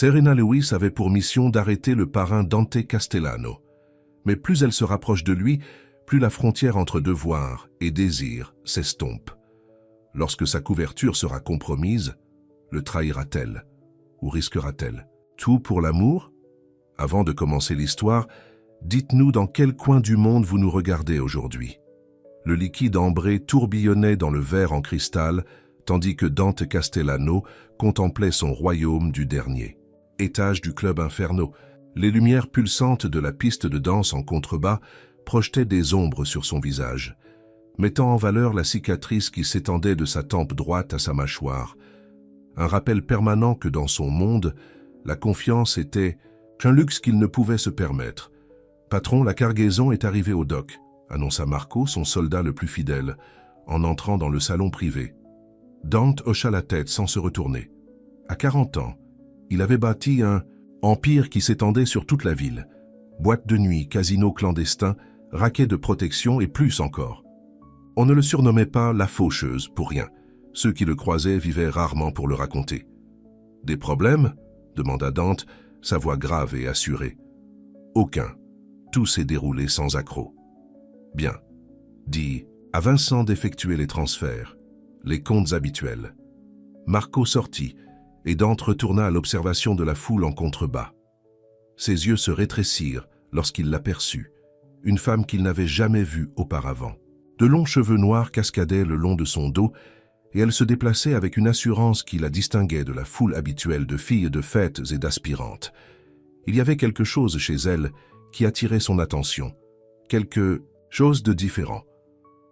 Serena Lewis avait pour mission d'arrêter le parrain Dante Castellano. Mais plus elle se rapproche de lui, plus la frontière entre devoir et désir s'estompe. Lorsque sa couverture sera compromise, le trahira-t-elle ou risquera-t-elle? Tout pour l'amour? Avant de commencer l'histoire, dites-nous dans quel coin du monde vous nous regardez aujourd'hui. Le liquide ambré tourbillonnait dans le verre en cristal, tandis que Dante Castellano contemplait son royaume du dernier. Étage du Club Inferno, les lumières pulsantes de la piste de danse en contrebas projetaient des ombres sur son visage, mettant en valeur la cicatrice qui s'étendait de sa tempe droite à sa mâchoire. Un rappel permanent que dans son monde, la confiance était un luxe qu'il ne pouvait se permettre. « Patron, la cargaison est arrivée au dock », annonça Marco, son soldat le plus fidèle, en entrant dans le salon privé. Dante hocha la tête sans se retourner. À 40 ans, il avait bâti un empire qui s'étendait sur toute la ville. Boîte de nuit, casino clandestin, raquet de protection et plus encore. On ne le surnommait pas la faucheuse pour rien. Ceux qui le croisaient vivaient rarement pour le raconter. « Des problèmes ?» demanda Dante, sa voix grave et assurée. « Aucun. Tout s'est déroulé sans accroc. »« Bien. » dit à Vincent d'effectuer les transferts, les comptes habituels. Marco sortit et Dante retourna à l'observation de la foule en contrebas. Ses yeux se rétrécirent lorsqu'il l'aperçut, une femme qu'il n'avait jamais vue auparavant. De longs cheveux noirs cascadaient le long de son dos et elle se déplaçait avec une assurance qui la distinguait de la foule habituelle de filles de fêtes et d'aspirantes. Il y avait quelque chose chez elle qui attirait son attention, quelque chose de différent.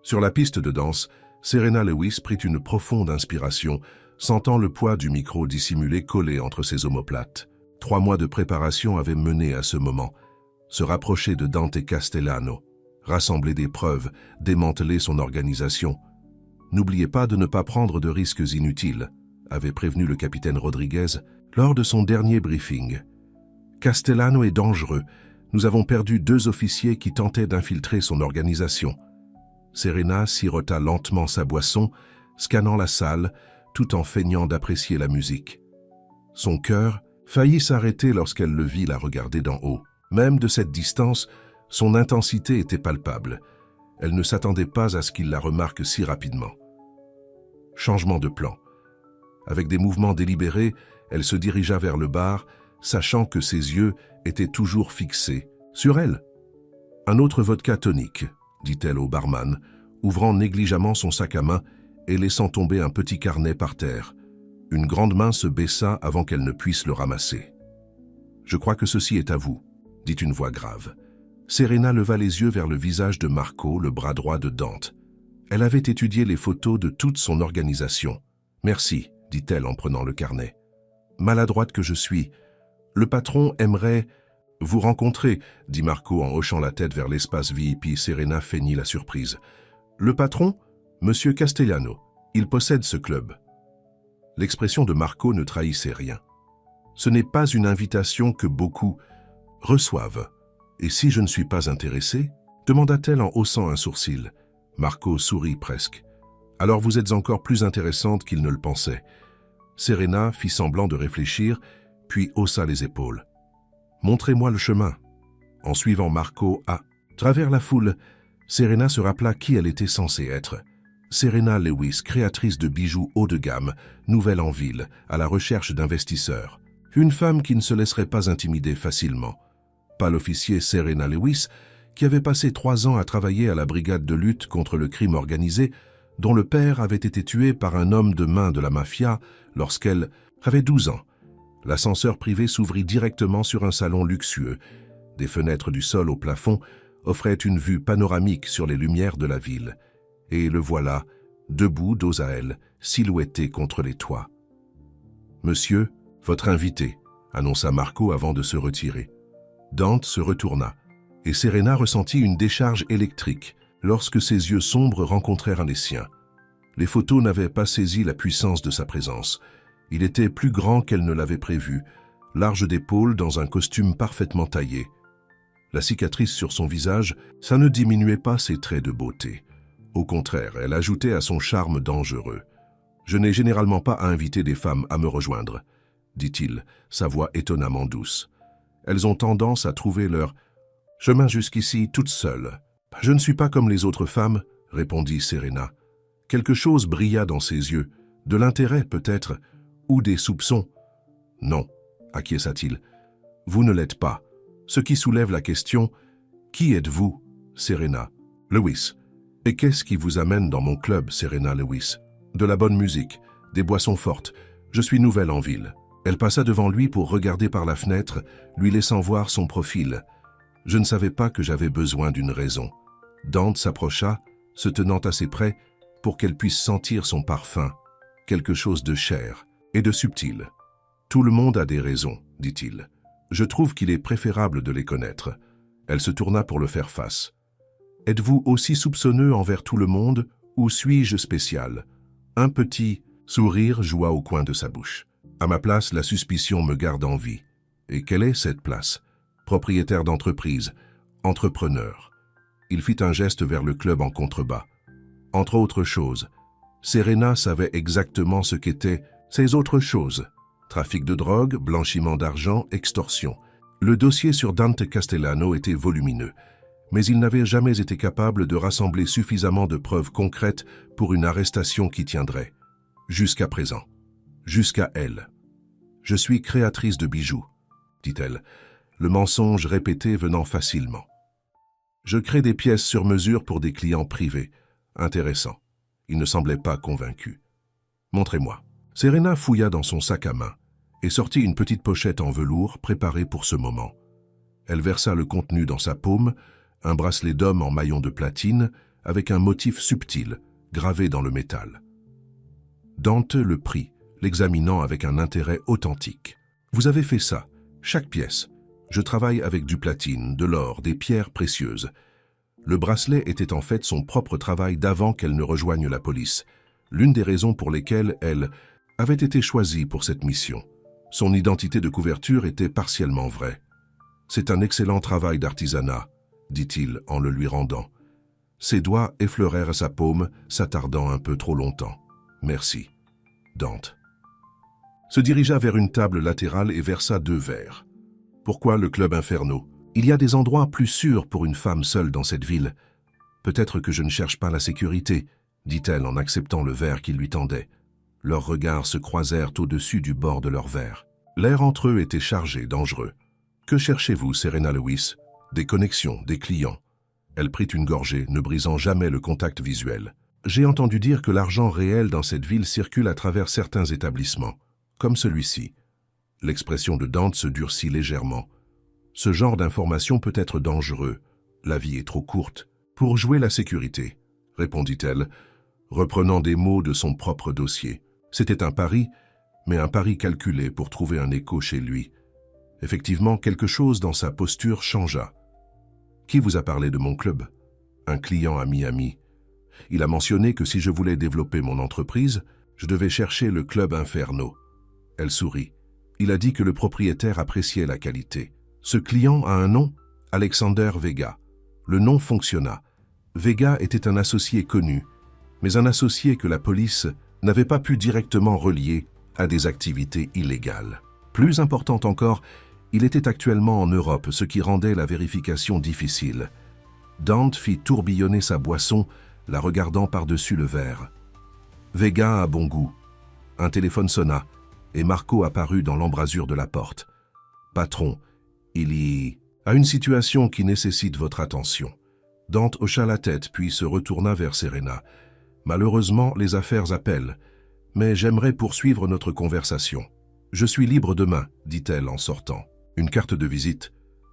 Sur la piste de danse, Serena Lewis prit une profonde inspiration, sentant le poids du micro dissimulé collé entre ses omoplates. 3 mois de préparation avaient mené à ce moment. Se rapprocher de Dante Castellano, rassembler des preuves, démanteler son organisation. N'oubliez pas de ne pas prendre de risques inutiles, avait prévenu le capitaine Rodriguez lors de son dernier briefing. Castellano est dangereux. Nous avons perdu 2 officiers qui tentaient d'infiltrer son organisation. Serena sirota lentement sa boisson, scannant la salle, tout en feignant d'apprécier la musique. Son cœur faillit s'arrêter lorsqu'elle le vit la regarder d'en haut. Même de cette distance, son intensité était palpable. Elle ne s'attendait pas à ce qu'il la remarque si rapidement. Changement de plan. Avec des mouvements délibérés, elle se dirigea vers le bar, sachant que ses yeux étaient toujours fixés sur elle. « Un autre vodka tonique », dit-elle au barman, ouvrant négligemment son sac à main et laissant tomber un petit carnet par terre. Une grande main se baissa avant qu'elle ne puisse le ramasser. « Je crois que ceci est à vous », dit une voix grave. Serena leva les yeux vers le visage de Marco, le bras droit de Dante. Elle avait étudié les photos de toute son organisation. « Merci », dit-elle en prenant le carnet. « Maladroite que je suis. Le patron aimerait vous rencontrer, dit Marco en hochant la tête vers l'espace VIP. Serena feignit la surprise. Le patron? Monsieur Castellano. Il possède ce club. L'expression de Marco ne trahissait rien. Ce n'est pas une invitation que beaucoup reçoivent. Et si je ne suis pas intéressé? Demanda-t-elle en haussant un sourcil. Marco sourit presque. Alors vous êtes encore plus intéressante qu'il ne le pensait. Serena fit semblant de réfléchir, puis haussa les épaules. Montrez-moi le chemin. En suivant Marco à travers la foule, Serena se rappela qui elle était censée être. Serena Lewis, créatrice de bijoux haut de gamme, nouvelle en ville, à la recherche d'investisseurs. Une femme qui ne se laisserait pas intimider facilement. Pas l'officier Serena Lewis, qui avait passé 3 ans à travailler à la brigade de lutte contre le crime organisé, dont le père avait été tué par un homme de main de la mafia lorsqu'elle avait 12 ans. L'ascenseur privé s'ouvrit directement sur un salon luxueux. Des fenêtres du sol au plafond offraient une vue panoramique sur les lumières de la ville. Et le voilà, debout dos à elle, silhouetté contre les toits. « Monsieur, votre invité », annonça Marco avant de se retirer. Dante se retourna, et Serena ressentit une décharge électrique lorsque ses yeux sombres rencontrèrent un des siens. Les photos n'avaient pas saisi la puissance de sa présence. Il était plus grand qu'elle ne l'avait prévu, large d'épaules dans un costume parfaitement taillé. La cicatrice sur son visage, ça ne diminuait pas ses traits de beauté. Au contraire, elle ajoutait à son charme dangereux. « Je n'ai généralement pas à inviter des femmes à me rejoindre. dit-il, sa voix étonnamment douce. Elles ont tendance à trouver leur chemin jusqu'ici toutes seules. Je ne suis pas comme les autres femmes, répondit Serena. Quelque chose brilla dans ses yeux, de l'intérêt peut-être, ou des soupçons. Non, acquiesça-t-il. Vous ne l'êtes pas. Ce qui soulève la question, qui êtes-vous, Serena? Lewis. Et qu'est-ce qui vous amène dans mon club, Serena Lewis? De la bonne musique, des boissons fortes. Je suis nouvelle en ville. Elle passa devant lui pour regarder par la fenêtre, lui laissant voir son profil. Je ne savais pas que j'avais besoin d'une raison. Dante s'approcha, se tenant assez près pour qu'elle puisse sentir son parfum, quelque chose de cher et de subtil. Tout le monde a des raisons, dit-il. Je trouve qu'il est préférable de les connaître. Elle se tourna pour le faire face. Êtes-vous aussi soupçonneux envers tout le monde ou suis-je spécial? Un petit sourire joua au coin de sa bouche. À ma place, la suspicion me garde en vie. Et quelle est cette place? Propriétaire d'entreprise, entrepreneur. Il fit un geste vers le club en contrebas. Entre autres choses, Serena savait exactement ce qu'étaient ces autres choses. Trafic de drogue, blanchiment d'argent, extorsion. Le dossier sur Dante Castellano était volumineux, mais il n'avait jamais été capable de rassembler suffisamment de preuves concrètes pour une arrestation qui tiendrait. Jusqu'à présent. Jusqu'à elle. Je suis créatrice de bijoux, dit-elle, le mensonge répété venant facilement. Je crée des pièces sur mesure pour des clients privés. Intéressant. Il ne semblait pas convaincu. Montrez-moi. Serena fouilla dans son sac à main et sortit une petite pochette en velours préparée pour ce moment. Elle versa le contenu dans sa paume, un bracelet d'homme en maillon de platine avec un motif subtil, gravé dans le métal. Dante le prit, l'examinant avec un intérêt authentique. « Vous avez fait ça, chaque pièce. Je travaille avec du platine, de l'or, des pierres précieuses. » Le bracelet était en fait son propre travail d'avant qu'elle ne rejoigne la police, l'une des raisons pour lesquelles elle avait été choisie pour cette mission. Son identité de couverture était partiellement vraie. « C'est un excellent travail d'artisanat, » dit-il en le lui rendant. Ses doigts effleurèrent sa paume, s'attardant un peu trop longtemps. « Merci. » Dante se dirigea vers une table latérale et versa 2 verres. « Pourquoi le club Inferno? Il y a des endroits plus sûrs pour une femme seule dans cette ville. Peut-être que je ne cherche pas la sécurité, » dit-elle en acceptant le verre qu'il lui tendait. Leurs regards se croisèrent au-dessus du bord de leur verre. L'air entre eux était chargé, dangereux. « Que cherchez-vous, Serena Lewis? » Des connexions, des clients. Elle prit une gorgée, ne brisant jamais le contact visuel. J'ai entendu dire que l'argent réel dans cette ville circule à travers certains établissements, comme celui-ci. L'expression de Dante se durcit légèrement. Ce genre d'information peut être dangereux. La vie est trop courte. Pour jouer la sécurité, répondit-elle, reprenant des mots de son propre dossier. C'était un pari, mais un pari calculé pour trouver un écho chez lui. Effectivement, quelque chose dans sa posture changea. « Qui vous a parlé de mon club ?»« Un client à Miami. Il a mentionné que si je voulais développer mon entreprise, je devais chercher le club Inferno. » Elle sourit. Il a dit que le propriétaire appréciait la qualité. Ce client a un nom, Alexander Vega. Le nom fonctionna. Vega était un associé connu, mais un associé que la police n'avait pas pu directement relier à des activités illégales. Plus important encore, il était actuellement en Europe, ce qui rendait la vérification difficile. Dante fit tourbillonner sa boisson, la regardant par-dessus le verre. Vega a bon goût. Un téléphone sonna, et Marco apparut dans l'embrasure de la porte. « Patron, il y a une situation qui nécessite votre attention. » Dante hocha la tête, puis se retourna vers Serena. « Malheureusement, les affaires appellent, mais j'aimerais poursuivre notre conversation. »« Je suis libre demain, » dit-elle en sortant. Une carte de visite,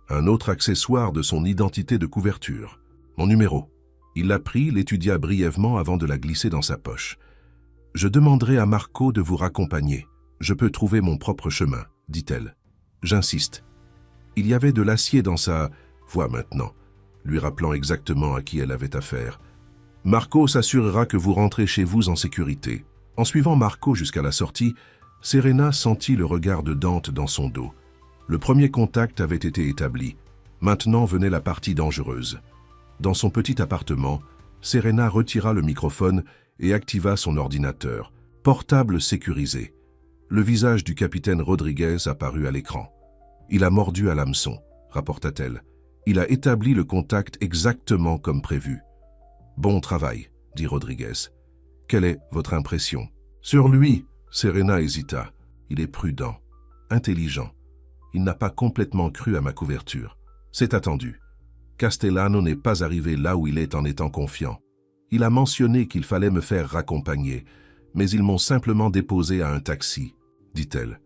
un autre accessoire de son identité de couverture. Mon numéro. Il la prit, l'étudia brièvement avant de la glisser dans sa poche. « Je demanderai à Marco de vous raccompagner. Je peux trouver mon propre chemin, » dit-elle. « J'insiste. » Il y avait de l'acier dans sa voix maintenant, lui rappelant exactement à qui elle avait affaire. « Marco s'assurera que vous rentrez chez vous en sécurité. » En suivant Marco jusqu'à la sortie, Serena sentit le regard de Dante dans son dos. Le premier contact avait été établi. Maintenant venait la partie dangereuse. Dans son petit appartement, Serena retira le microphone et activa son ordinateur, portable sécurisé. Le visage du capitaine Rodriguez apparut à l'écran. « Il a mordu à l'hameçon », rapporta-t-elle. « Il a établi le contact exactement comme prévu. »« Bon travail », dit Rodriguez. « Quelle est votre impression ?»« Sur lui », Serena hésita. « Il est prudent, intelligent. Il n'a pas complètement cru à ma couverture. C'est attendu. Castellano n'est pas arrivé là où il est en étant confiant. Il a mentionné qu'il fallait me faire raccompagner, mais ils m'ont simplement déposé à un taxi, dit-elle.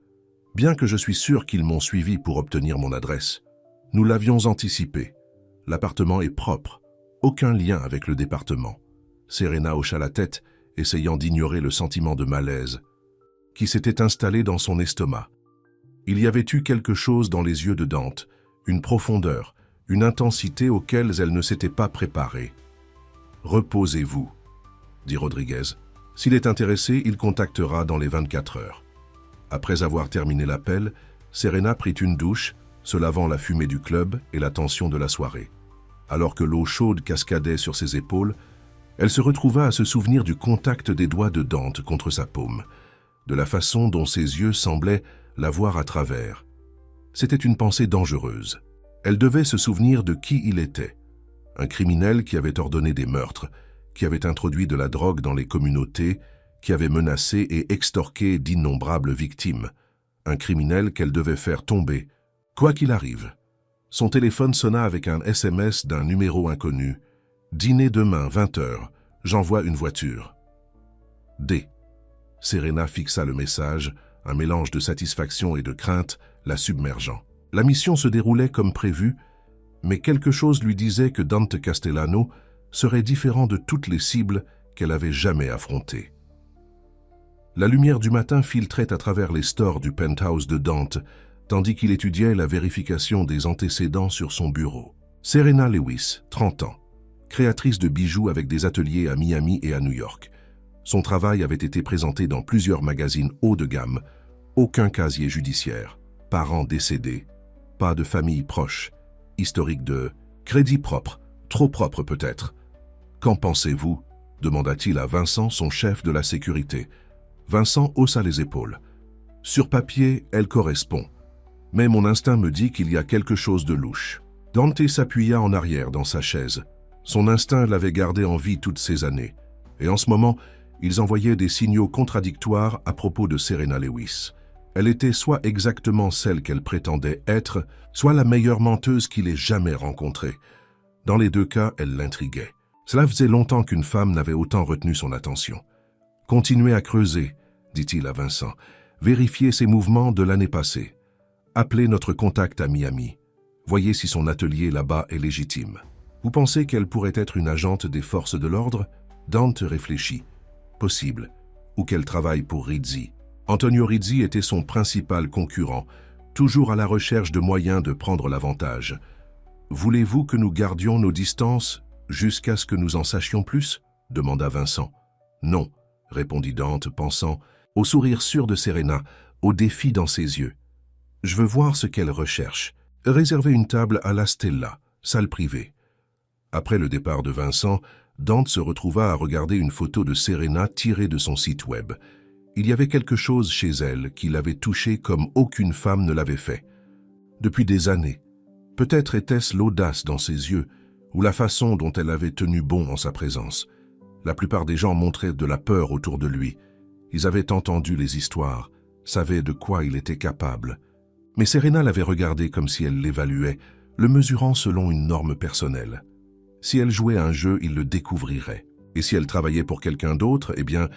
Bien que je suis sûr qu'ils m'ont suivi pour obtenir mon adresse. Nous l'avions anticipé. L'appartement est propre. Aucun lien avec le département. Serena hocha la tête, essayant d'ignorer le sentiment de malaise qui s'était installé dans son estomac. Il y avait eu quelque chose dans les yeux de Dante, une profondeur, une intensité auxquelles elle ne s'était pas préparée. « Reposez-vous », dit Rodriguez. « S'il est intéressé, il contactera dans les 24 heures. » Après avoir terminé l'appel, Serena prit une douche, se lavant la fumée du club et la tension de la soirée. Alors que l'eau chaude cascadait sur ses épaules, elle se retrouva à se souvenir du contact des doigts de Dante contre sa paume, de la façon dont ses yeux semblaient la voir à travers. C'était une pensée dangereuse. Elle devait se souvenir de qui il était. Un criminel qui avait ordonné des meurtres, qui avait introduit de la drogue dans les communautés, qui avait menacé et extorqué d'innombrables victimes. Un criminel qu'elle devait faire tomber, quoi qu'il arrive. Son téléphone sonna avec un SMS d'un numéro inconnu. « Dîner demain, 20h. J'envoie une voiture. » D. Serena fixa le message, un mélange de satisfaction et de crainte, la submergeant. La mission se déroulait comme prévu, mais quelque chose lui disait que Dante Castellano serait différent de toutes les cibles qu'elle avait jamais affrontées. La lumière du matin filtrait à travers les stores du penthouse de Dante, tandis qu'il étudiait la vérification des antécédents sur son bureau. Serena Lewis, 30 ans, créatrice de bijoux avec des ateliers à Miami et à New York. Son travail avait été présenté dans plusieurs magazines haut de gamme, aucun casier judiciaire, parents décédés, pas de famille proche, historique de crédit propre, trop propre peut-être. « Qu'en pensez-vous » demanda-t-il à Vincent, son chef de la sécurité. Vincent haussa les épaules. « Sur papier, elle correspond. Mais mon instinct me dit qu'il y a quelque chose de louche. » Dante s'appuya en arrière dans sa chaise. Son instinct l'avait gardé en vie toutes ces années. Et en ce moment, ils envoyaient des signaux contradictoires à propos de Serena Lewis. Elle était soit exactement celle qu'elle prétendait être, soit la meilleure menteuse qu'il ait jamais rencontrée. Dans les deux cas, elle l'intriguait. Cela faisait longtemps qu'une femme n'avait autant retenu son attention. « Continuez à creuser, » dit-il à Vincent. « Vérifiez ses mouvements de l'année passée. Appelez notre contact à Miami. Voyez si son atelier là-bas est légitime. Vous pensez qu'elle pourrait être une agente des forces de l'ordre ?» Dante réfléchit. Possible. Ou qu'elle travaille pour Rizzi. Antonio Rizzi était son principal concurrent, toujours à la recherche de moyens de prendre l'avantage. « Voulez-vous que nous gardions nos distances jusqu'à ce que nous en sachions plus ?» demanda Vincent. « Non », répondit Dante, pensant au sourire sûr de Serena, au défi dans ses yeux. « Je veux voir ce qu'elle recherche. Réservez une table à la Stella, salle privée. » Après le départ de Vincent, Dante se retrouva à regarder une photo de Serena tirée de son site web. Il y avait quelque chose chez elle qui l'avait touchée comme aucune femme ne l'avait fait. Depuis des années, peut-être était-ce l'audace dans ses yeux ou la façon dont elle avait tenu bon en sa présence. La plupart des gens montraient de la peur autour de lui. Ils avaient entendu les histoires, savaient de quoi il était capable. Mais Serena l'avait regardé comme si elle l'évaluait, le mesurant selon une norme personnelle. Si elle jouait un jeu, il le découvrirait. Et si elle travaillait pour quelqu'un d'autre, eh bien,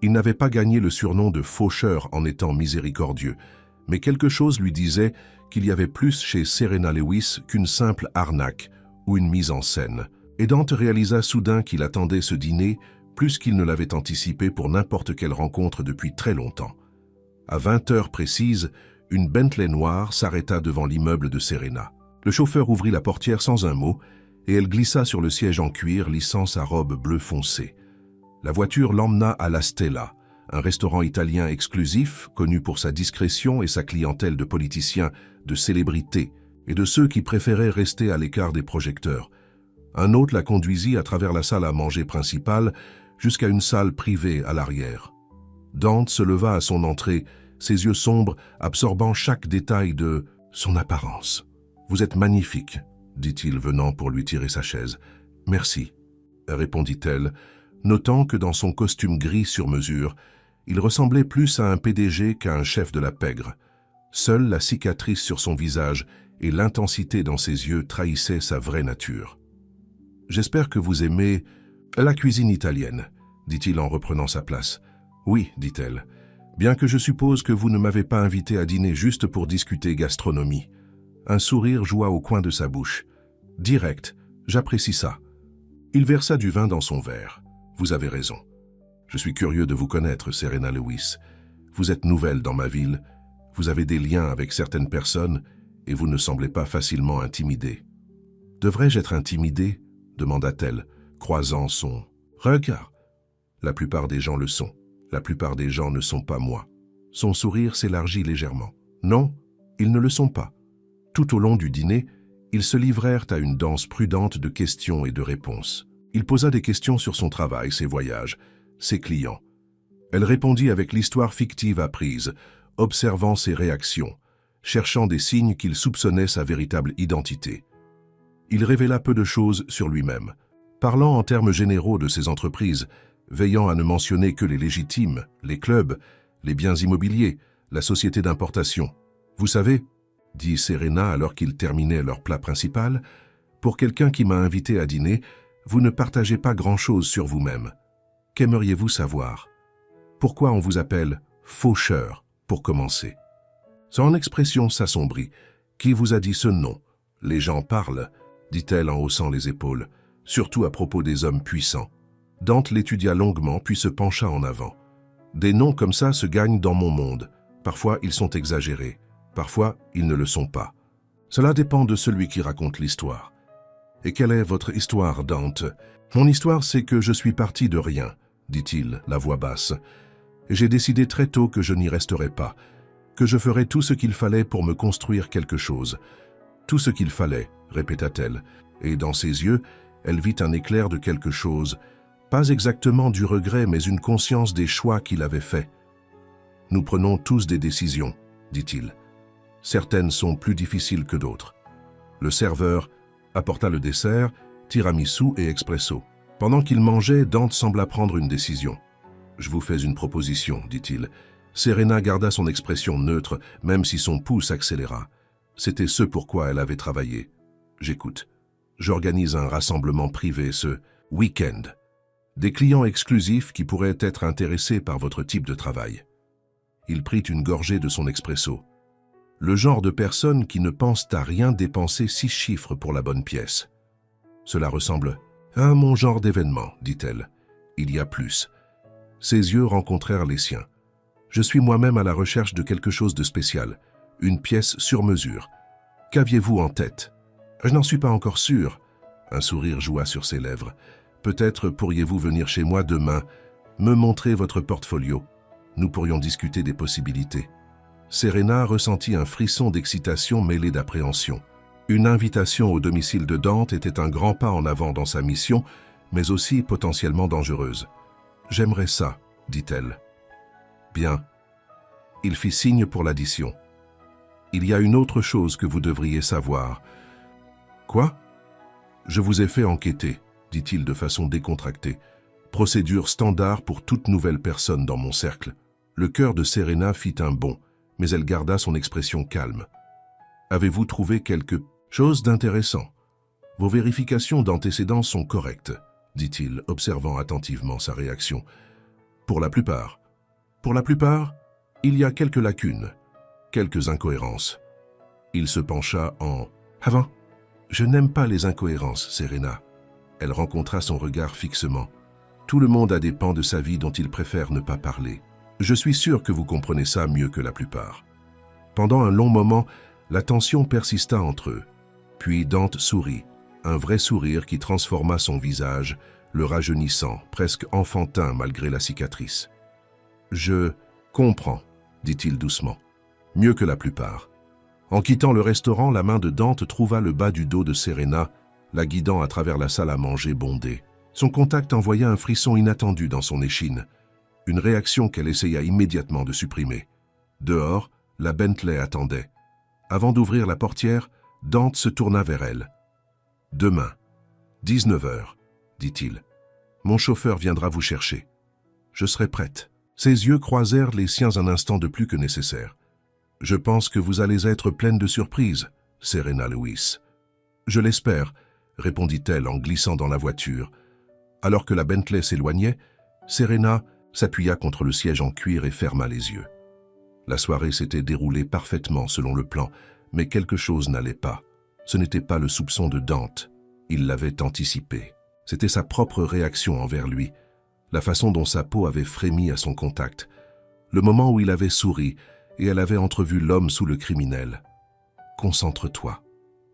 il n'avait pas gagné le surnom de faucheur en étant miséricordieux, mais quelque chose lui disait qu'il y avait plus chez Serena Lewis qu'une simple arnaque ou une mise en scène. Et Dante réalisa soudain qu'il attendait ce dîner plus qu'il ne l'avait anticipé pour n'importe quelle rencontre depuis très longtemps. À 20 heures précises, une Bentley noire s'arrêta devant l'immeuble de Serena. Le chauffeur ouvrit la portière sans un mot et elle glissa sur le siège en cuir, lissant sa robe bleu foncé. La voiture l'emmena à La Stella, un restaurant italien exclusif, connu pour sa discrétion et sa clientèle de politiciens, de célébrités et de ceux qui préféraient rester à l'écart des projecteurs. Un hôte la conduisit à travers la salle à manger principale jusqu'à une salle privée à l'arrière. Dante se leva à son entrée, ses yeux sombres absorbant chaque détail de son apparence. « Vous êtes magnifique », dit-il venant pour lui tirer sa chaise. « Merci », répondit-elle, notant que dans son costume gris sur mesure, il ressemblait plus à un PDG qu'à un chef de la pègre. Seule la cicatrice sur son visage et l'intensité dans ses yeux trahissaient sa vraie nature. « J'espère que vous aimez la cuisine italienne », dit-il en reprenant sa place. « Oui, dit-elle, bien que je suppose que vous ne m'avez pas invité à dîner juste pour discuter gastronomie. » Un sourire joua au coin de sa bouche. « Direct, j'apprécie ça. » Il versa du vin dans son verre. « Vous avez raison. Je suis curieux de vous connaître, Serena Lewis. Vous êtes nouvelle dans ma ville, vous avez des liens avec certaines personnes et vous ne semblez pas facilement intimidée. »« Devrais-je être intimidée ?» demanda-t-elle, croisant son regard. « La plupart des gens le sont. La plupart des gens ne sont pas moi. » Son sourire s'élargit légèrement. « Non, ils ne le sont pas. » Tout au long du dîner, ils se livrèrent à une danse prudente de questions et de réponses. Il posa des questions sur son travail, ses voyages, ses clients. Elle répondit avec l'histoire fictive apprise, observant ses réactions, cherchant des signes qu'il soupçonnait sa véritable identité. Il révéla peu de choses sur lui-même, parlant en termes généraux de ses entreprises, veillant à ne mentionner que les légitimes, les clubs, les biens immobiliers, la société d'importation. « Vous savez, » dit Serena alors qu'ils terminaient leur plat principal, « pour quelqu'un qui m'a invité à dîner, vous ne partagez pas grand-chose sur vous-même. Qu'aimeriez-vous savoir? Pourquoi on vous appelle « faucheur » pour commencer? » Son expression s'assombrit. « Qui vous a dit ce nom? Les gens parlent, » dit-elle en haussant les épaules, « surtout à propos des hommes puissants. » Dante l'étudia longuement puis se pencha en avant. « Des noms comme ça se gagnent dans mon monde. Parfois, ils sont exagérés. Parfois, ils ne le sont pas. Cela dépend de celui qui raconte l'histoire. » « Et quelle est votre histoire, Dante? »« Mon histoire, c'est que je suis parti de rien, » dit-il, la voix basse. « Et j'ai décidé très tôt que je n'y resterais pas, que je ferais tout ce qu'il fallait pour me construire quelque chose. Tout ce qu'il fallait, répéta-t-elle, et dans ses yeux, elle vit un éclair de quelque chose, pas exactement du regret, mais une conscience des choix qu'il avait faits. « Nous prenons tous des décisions, » dit-il. « Certaines sont plus difficiles que d'autres. » Le serveur apporta le dessert, tiramisu et expresso. Pendant qu'il mangeait, Dante sembla prendre une décision. « Je vous fais une proposition, » dit-il. Serena garda son expression neutre, même si son pouls accéléra. C'était ce pourquoi elle avait travaillé. « J'écoute. J'organise un rassemblement privé ce week-end. Des clients exclusifs qui pourraient être intéressés par votre type de travail. » Il prit une gorgée de son expresso. Le genre de personnes qui ne pensent à rien dépenser 6 chiffres pour la bonne pièce. « Cela ressemble à mon genre d'événement, » dit-elle. « Il y a plus. » Ses yeux rencontrèrent les siens. « Je suis moi-même à la recherche de quelque chose de spécial, une pièce sur mesure. Qu'aviez-vous en tête? »« Je n'en suis pas encore sûr. » Un sourire joua sur ses lèvres. « Peut-être pourriez-vous venir chez moi demain, me montrer votre portfolio. Nous pourrions discuter des possibilités. » Serena ressentit un frisson d'excitation mêlé d'appréhension. Une invitation au domicile de Dante était un grand pas en avant dans sa mission, mais aussi potentiellement dangereuse. « J'aimerais ça, » dit-elle. « Bien. » Il fit signe pour l'addition. « Il y a une autre chose que vous devriez savoir. »« Quoi ? » ?»« Je vous ai fait enquêter, » dit-il de façon décontractée. « Procédure standard pour toute nouvelle personne dans mon cercle. » Le cœur de Serena fit un bond, mais elle garda son expression calme. « Avez-vous trouvé quelque chose d'intéressant? Vos vérifications d'antécédents sont correctes, » dit-il, observant attentivement sa réaction. « Pour la plupart. Pour la plupart, il y a quelques lacunes, quelques incohérences. » Il se pencha en « Avant, je n'aime pas les incohérences, Serena. » Elle rencontra son regard fixement. « Tout le monde a des pans de sa vie dont il préfère ne pas parler. Je suis sûr que vous comprenez ça mieux que la plupart. » Pendant un long moment, la tension persista entre eux. Puis Dante sourit, un vrai sourire qui transforma son visage, le rajeunissant, presque enfantin malgré la cicatrice. « Je comprends, » dit-il doucement, « mieux que la plupart. » En quittant le restaurant, la main de Dante trouva le bas du dos de Serena, la guidant à travers la salle à manger bondée. Son contact envoya un frisson inattendu dans son échine, une réaction qu'elle essaya immédiatement de supprimer. Dehors, la Bentley attendait. Avant d'ouvrir la portière, Dante se tourna vers elle. « Demain, 19 heures, dit-il. Mon chauffeur viendra vous chercher. Je serai prête. » Ses yeux croisèrent les siens un instant de plus que nécessaire. « Je pense que vous allez être pleine de surprises, Serena Lewis. »« Je l'espère, » répondit-elle en glissant dans la voiture. Alors que la Bentley s'éloignait, Serena s'appuya contre le siège en cuir et ferma les yeux. La soirée s'était déroulée parfaitement selon le plan, mais quelque chose n'allait pas. Ce n'était pas le soupçon de Dante. Il l'avait anticipé. C'était sa propre réaction envers lui, la façon dont sa peau avait frémi à son contact, le moment où il avait souri et elle avait entrevu l'homme sous le criminel. « Concentre-toi, »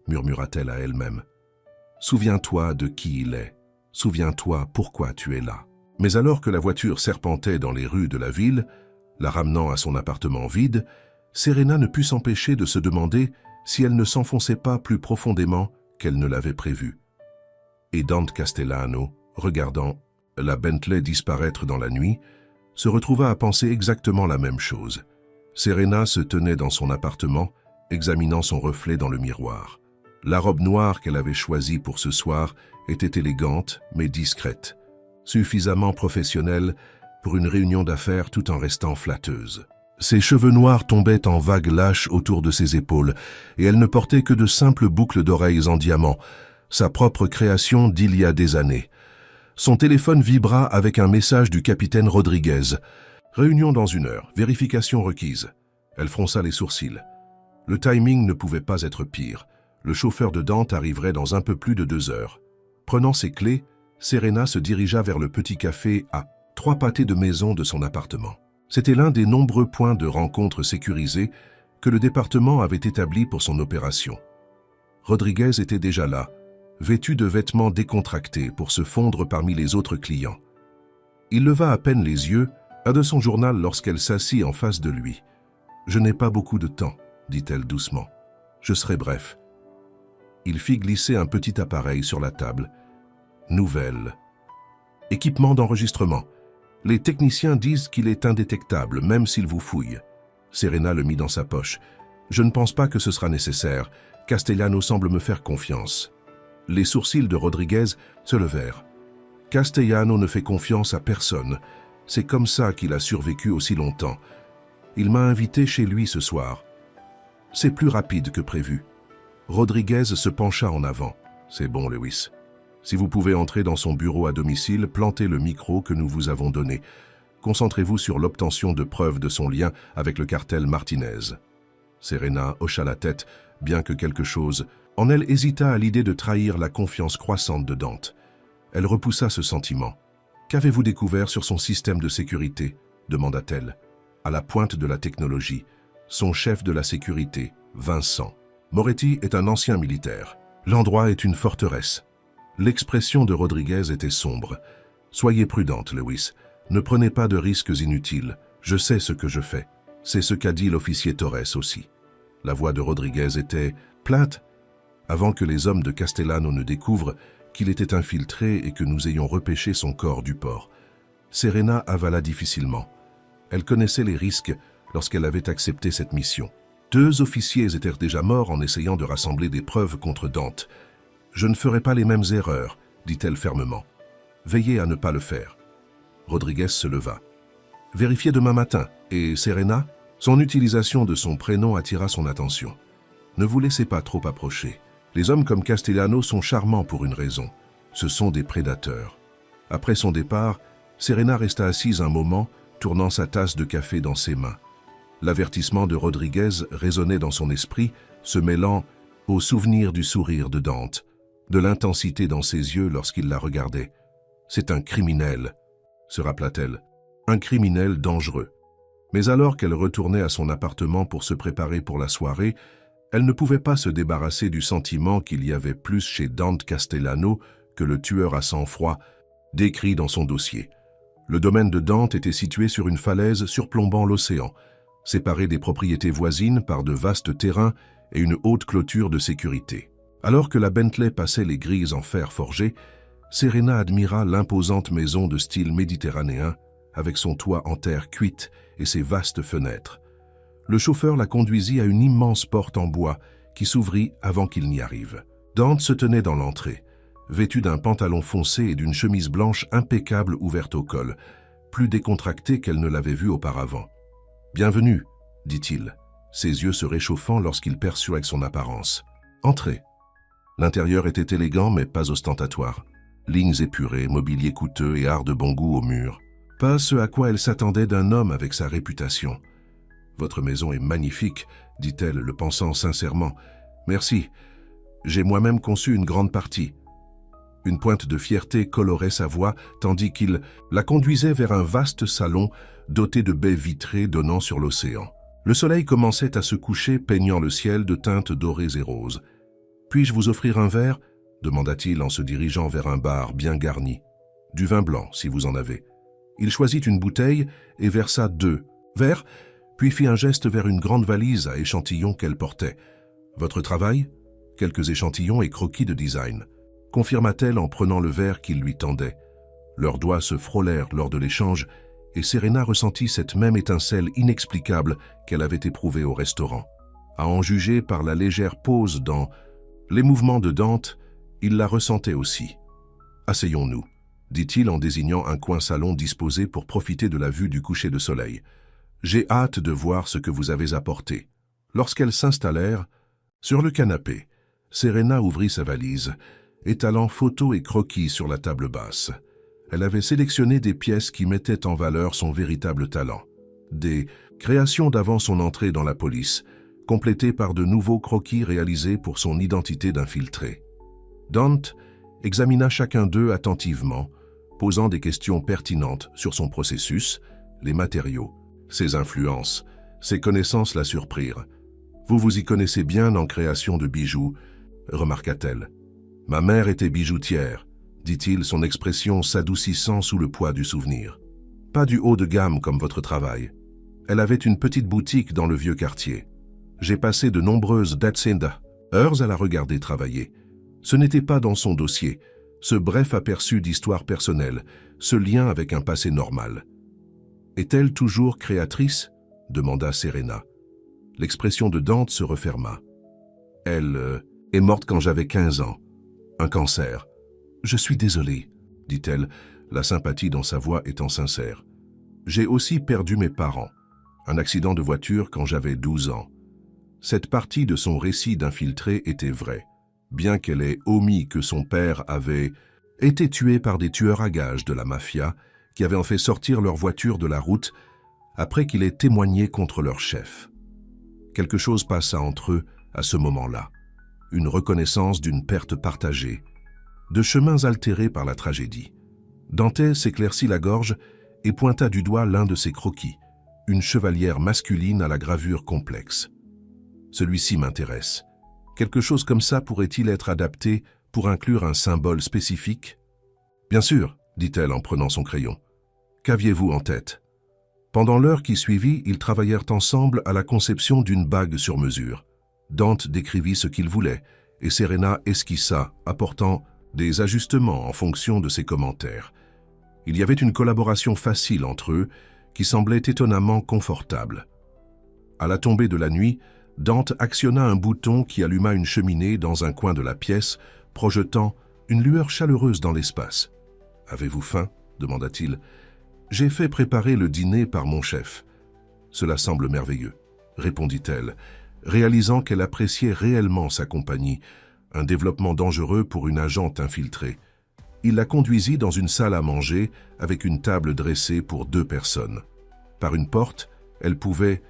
murmura-t-elle à elle-même. « Souviens-toi de qui il est. Souviens-toi pourquoi tu es là. » Mais alors que la voiture serpentait dans les rues de la ville, la ramenant à son appartement vide, Serena ne put s'empêcher de se demander si elle ne s'enfonçait pas plus profondément qu'elle ne l'avait prévu. Et Dante Castellano, regardant la Bentley disparaître dans la nuit, se retrouva à penser exactement la même chose. Serena se tenait dans son appartement, examinant son reflet dans le miroir. La robe noire qu'elle avait choisie pour ce soir était élégante mais discrète, suffisamment professionnelle pour une réunion d'affaires tout en restant flatteuse. Ses cheveux noirs tombaient en vagues lâches autour de ses épaules et elle ne portait que de simples boucles d'oreilles en diamant, sa propre création d'il y a des années. Son téléphone vibra avec un message du capitaine Rodriguez. « Réunion dans 1 heure, vérification requise. » Elle fronça les sourcils. Le timing ne pouvait pas être pire. Le chauffeur de Dante arriverait dans un peu plus de 2 heures. Prenant ses clés, Serena se dirigea vers le petit café à 3 pâtés de maison de son appartement. C'était l'un des nombreux points de rencontre sécurisés que le département avait établi pour son opération. Rodriguez était déjà là, vêtu de vêtements décontractés pour se fondre parmi les autres clients. Il leva à peine les yeux de son journal lorsqu'elle s'assit en face de lui. « Je n'ai pas beaucoup de temps, » dit-elle doucement. « Je serai bref. » Il fit glisser un petit appareil sur la table. « Nouvelle. Équipement d'enregistrement. Les techniciens disent qu'il est indétectable, même s'ils vous fouillent. » Serena le mit dans sa poche. « Je ne pense pas que ce sera nécessaire. Castellano semble me faire confiance. » Les sourcils de Rodriguez se levèrent. « Castellano ne fait confiance à personne. C'est comme ça qu'il a survécu aussi longtemps. Il m'a invité chez lui ce soir. C'est plus rapide que prévu. » Rodriguez se pencha en avant. « C'est bon, Lewis. Si vous pouvez entrer dans son bureau à domicile, plantez le micro que nous vous avons donné. Concentrez-vous sur l'obtention de preuves de son lien avec le cartel Martinez. » Serena hocha la tête, bien que quelque chose en elle hésita à l'idée de trahir la confiance croissante de Dante. Elle repoussa ce sentiment. « Qu'avez-vous découvert sur son système de sécurité ?» demanda-t-elle. À la pointe de la technologie, son chef de la sécurité, Vincent. Moretti est un ancien militaire. L'endroit est une forteresse. L'expression de Rodriguez était sombre. « Soyez prudente, Lewis. Ne prenez pas de risques inutiles. Je sais ce que je fais. » C'est ce qu'a dit l'officier Torres aussi. La voix de Rodriguez était plate. Avant que les hommes de Castellano ne découvrent qu'il était infiltré et que nous ayons repêché son corps du port. Serena avala difficilement. Elle connaissait les risques lorsqu'elle avait accepté cette mission. 2 officiers étaient déjà morts en essayant de rassembler des preuves contre Dante. « Je ne ferai pas les mêmes erreurs, » dit-elle fermement. « Veillez à ne pas le faire. » Rodriguez se leva. « Vérifiez demain matin. Et Serena ?» Son utilisation de son prénom attira son attention. « Ne vous laissez pas trop approcher. Les hommes comme Castellano sont charmants pour une raison. Ce sont des prédateurs. » Après son départ, Serena resta assise un moment, tournant sa tasse de café dans ses mains. L'avertissement de Rodriguez résonnait dans son esprit, se mêlant au souvenir du sourire de Dante, de l'intensité dans ses yeux lorsqu'il la regardait. « C'est un criminel », se rappela-t-elle. « Un criminel dangereux. » Mais alors qu'elle retournait à son appartement pour se préparer pour la soirée, elle ne pouvait pas se débarrasser du sentiment qu'il y avait plus chez Dante Castellano que le tueur à sang-froid décrit dans son dossier. Le domaine de Dante était situé sur une falaise surplombant l'océan, séparé des propriétés voisines par de vastes terrains et une haute clôture de sécurité. Alors que la Bentley passait les grilles en fer forgé, Serena admira l'imposante maison de style méditerranéen avec son toit en terre cuite et ses vastes fenêtres. Le chauffeur la conduisit à une immense porte en bois qui s'ouvrit avant qu'il n'y arrive. Dante se tenait dans l'entrée, vêtue d'un pantalon foncé et d'une chemise blanche impeccable ouverte au col, plus décontractée qu'elle ne l'avait vue auparavant. « Bienvenue », dit-il, ses yeux se réchauffant lorsqu'il perçut avec son apparence. « Entrez ». L'intérieur était élégant mais pas ostentatoire. Lignes épurées, mobilier coûteux et art de bon goût au mur. Pas ce à quoi elle s'attendait d'un homme avec sa réputation. « Votre maison est magnifique », dit-elle, le pensant sincèrement. « Merci. J'ai moi-même conçu une grande partie. » Une pointe de fierté colorait sa voix, tandis qu'il la conduisait vers un vaste salon doté de baies vitrées donnant sur l'océan. Le soleil commençait à se coucher, peignant le ciel de teintes dorées et roses. « Puis-je vous offrir un verre ?» demanda-t-il en se dirigeant vers un bar bien garni. « Du vin blanc, si vous en avez. » Il choisit une bouteille et versa 2 verres, puis fit un geste vers une grande valise à échantillons qu'elle portait. « Votre travail ?» Quelques échantillons et croquis de design, confirma-t-elle en prenant le verre qu'il lui tendait. Leurs doigts se frôlèrent lors de l'échange et Serena ressentit cette même étincelle inexplicable qu'elle avait éprouvée au restaurant. À en juger par la légère pause dans les mouvements de Dante, il la ressentait aussi. « Asseyons-nous », dit-il en désignant un coin salon disposé pour profiter de la vue du coucher de soleil. « J'ai hâte de voir ce que vous avez apporté. » Lorsqu'elles s'installèrent, sur le canapé, Serena ouvrit sa valise, étalant photos et croquis sur la table basse. Elle avait sélectionné des pièces qui mettaient en valeur son véritable talent. Des créations d'avant son entrée dans la police, complétées par de nouveaux croquis réalisés pour son identité d'infiltré. Dante examina chacun d'eux attentivement, posant des questions pertinentes sur son processus, les matériaux, ses influences, ses connaissances la surprirent. « Vous vous y connaissez bien en création de bijoux », remarqua-t-elle. « Ma mère était bijoutière », dit-il, son expression s'adoucissant sous le poids du souvenir. « Pas du haut de gamme comme votre travail. Elle avait une petite boutique dans le vieux quartier. J'ai passé de nombreuses heures à la regarder travailler. Ce n'était pas dans son dossier, ce bref aperçu d'histoire personnelle, ce lien avec un passé normal. « Est-elle toujours créatrice ?» demanda Serena. L'expression de Dante se referma. « Elle est morte quand j'avais 15 ans. Un cancer. Je suis désolée, dit-elle, la sympathie dans sa voix étant sincère. J'ai aussi perdu mes parents. Un accident de voiture quand j'avais 12 ans. Cette partie de son récit d'infiltré était vraie, bien qu'elle ait omis que son père avait été tué par des tueurs à gages de la mafia qui avaient en fait sortir leur voiture de la route après qu'il ait témoigné contre leur chef. Quelque chose passa entre eux à ce moment-là, une reconnaissance d'une perte partagée, de chemins altérés par la tragédie. Dante s'éclaircit la gorge et pointa du doigt l'un de ses croquis, une chevalière masculine à la gravure complexe. Celui-ci m'intéresse. Quelque chose comme ça pourrait-il être adapté pour inclure un symbole spécifique? Bien sûr, dit-elle en prenant son crayon. Qu'aviez-vous en tête? Pendant l'heure qui suivit, ils travaillèrent ensemble à la conception d'une bague sur mesure. Dante décrivit ce qu'il voulait, et Serena esquissa, apportant des ajustements en fonction de ses commentaires. Il y avait une collaboration facile entre eux, qui semblait étonnamment confortable. À la tombée de la nuit, Dante actionna un bouton qui alluma une cheminée dans un coin de la pièce, projetant une lueur chaleureuse dans l'espace. « Avez-vous faim ?» demanda-t-il. « J'ai fait préparer le dîner par mon chef. »« Cela semble merveilleux, » répondit-elle, réalisant qu'elle appréciait réellement sa compagnie, un développement dangereux pour une agente infiltrée. Il la conduisit dans une salle à manger avec une table dressée pour 2 personnes. Par une porte, elle pouvait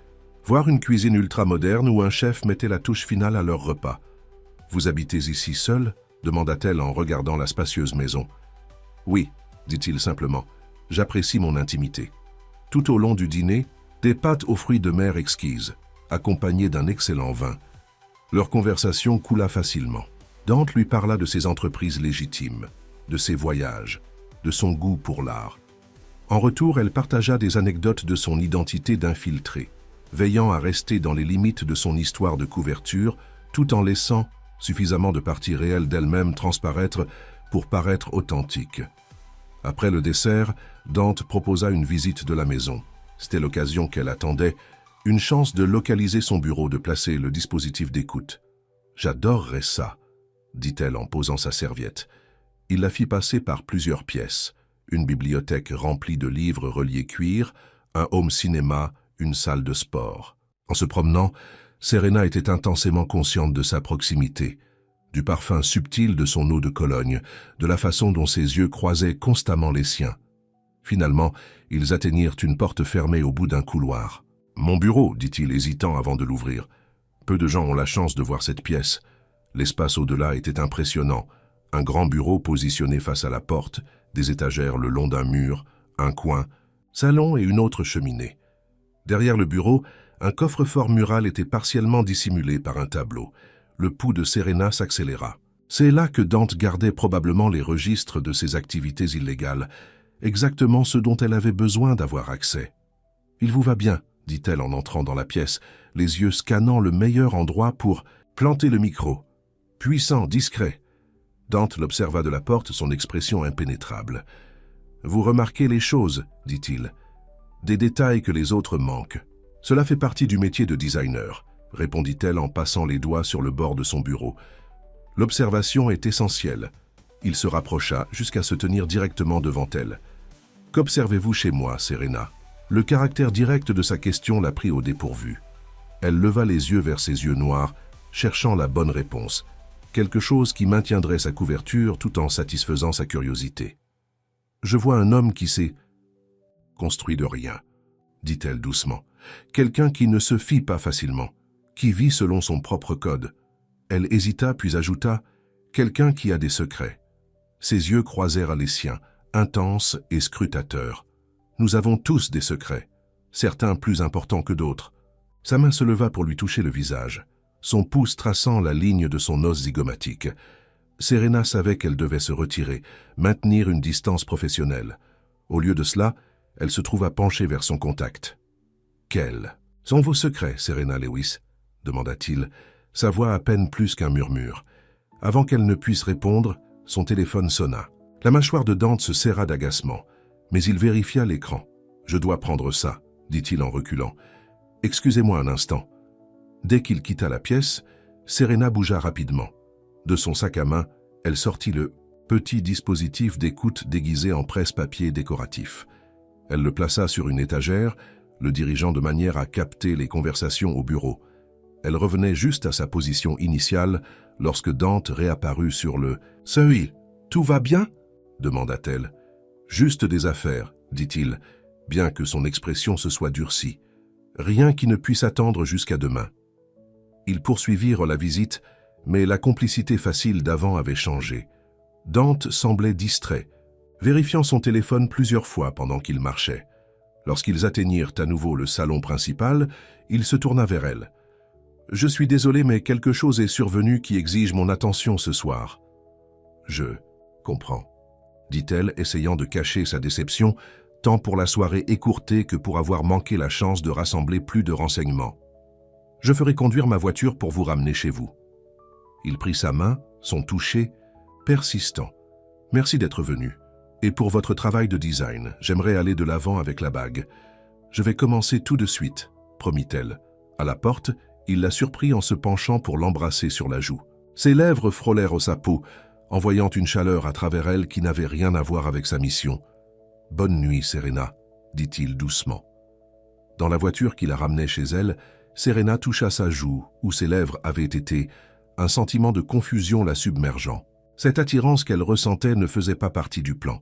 voir une cuisine ultramoderne où un chef mettait la touche finale à leur repas. « Vous habitez ici seul ?» demanda-t-elle en regardant la spacieuse maison. « Oui, » dit-il simplement. « J'apprécie mon intimité. » Tout au long du dîner, des pâtes aux fruits de mer exquises, accompagnées d'un excellent vin. Leur conversation coula facilement. Dante lui parla de ses entreprises légitimes, de ses voyages, de son goût pour l'art. En retour, elle partagea des anecdotes de son identité d'infiltré, veillant à rester dans les limites de son histoire de couverture, tout en laissant suffisamment de parties réelles d'elle-même transparaître pour paraître authentique. Après le dessert, Dante proposa une visite de la maison. C'était l'occasion qu'elle attendait, Une chance de localiser son bureau, de placer le dispositif d'écoute. « J'adorerais ça », dit-elle en posant sa serviette. Il la fit passer par plusieurs pièces. Une bibliothèque remplie de livres reliés cuir, un home cinéma, une salle de sport. En se promenant, Serena était intensément consciente de sa proximité, du parfum subtil de son eau de Cologne, de la façon dont ses yeux croisaient constamment les siens. Finalement, ils atteignirent une porte fermée au bout d'un couloir. « Mon bureau », dit-il hésitant avant de l'ouvrir. Peu de gens ont la chance de voir cette pièce. L'espace au-delà était impressionnant. Un grand bureau positionné face à la porte, des étagères le long d'un mur, un coin, salon et une autre cheminée. Derrière le bureau, un coffre-fort mural était partiellement dissimulé par un tableau. Le pouls de Serena s'accéléra. C'est là que Dante gardait probablement les registres de ses activités illégales, exactement ce dont elle avait besoin d'avoir accès. « Il vous va bien », dit-elle en entrant dans la pièce, les yeux scannant le meilleur endroit pour planter le micro. Puissant, discret. Dante l'observa de la porte, son expression impénétrable. « Vous remarquez les choses, dit-il. Des détails que les autres manquent. Cela fait partie du métier de designer, répondit-elle en passant les doigts sur le bord de son bureau. L'observation est essentielle. Il se rapprocha jusqu'à se tenir directement devant elle. Qu'observez-vous chez moi, Serena ? Le caractère direct de sa question la prit au dépourvu. Elle leva les yeux vers ses yeux noirs, cherchant la bonne réponse. Quelque chose qui maintiendrait sa couverture tout en satisfaisant sa curiosité. « Je vois un homme qui s'est construit de rien, » dit-elle doucement. « Quelqu'un qui ne se fie pas facilement, qui vit selon son propre code. » Elle hésita puis ajouta « Quelqu'un qui a des secrets. » Ses yeux croisèrent les siens, intenses et scrutateurs. « Nous avons tous des secrets, certains plus importants que d'autres. » Sa main se leva pour lui toucher le visage, son pouce traçant la ligne de son os zygomatique. Serena savait qu'elle devait se retirer, maintenir une distance professionnelle. Au lieu de cela, elle se trouva penchée vers son contact. « Quels sont vos secrets, Serena Lewis ?» demanda-t-il, sa voix à peine plus qu'un murmure. Avant qu'elle ne puisse répondre, son téléphone sonna. La mâchoire de Dante se serra d'agacement, mais il vérifia l'écran. « Je dois prendre ça », dit-il en reculant. « Excusez-moi un instant. » Dès qu'il quitta la pièce, Serena bougea rapidement. De son sac à main, elle sortit le petit dispositif d'écoute déguisé en presse-papier décoratif. Elle le plaça sur une étagère, le dirigeant de manière à capter les conversations au bureau. Elle revenait juste à sa position initiale lorsque Dante réapparut sur le « Seuil, tout va bien ?» demanda-t-elle. « Juste des affaires, » dit-il, bien que son expression se soit durcie. « Rien qui ne puisse attendre jusqu'à demain. » Ils poursuivirent la visite, mais la complicité facile d'avant avait changé. Dante semblait distrait, vérifiant son téléphone plusieurs fois pendant qu'il marchait. Lorsqu'ils atteignirent à nouveau le salon principal, il se tourna vers elle. « Je suis désolé, mais quelque chose est survenu qui exige mon attention ce soir. »« Je comprends, » dit-elle, essayant de cacher sa déception, tant pour la soirée écourtée que pour avoir manqué la chance de rassembler plus de renseignements. « Je ferai conduire ma voiture pour vous ramener chez vous. » Il prit sa main, son toucher, persistant. « Merci d'être venu. Et pour votre travail de design, j'aimerais aller de l'avant avec la bague. Je vais commencer tout de suite, » promit-elle. À la porte, il la surprit en se penchant pour l'embrasser sur la joue. Ses lèvres frôlèrent sa peau, envoyant une chaleur à travers elle qui n'avait rien à voir avec sa mission. « Bonne nuit, Serena », dit-il doucement. Dans la voiture qui la ramenait chez elle, Serena toucha sa joue, où ses lèvres avaient été, un sentiment de confusion la submergeant. Cette attirance qu'elle ressentait ne faisait pas partie du plan.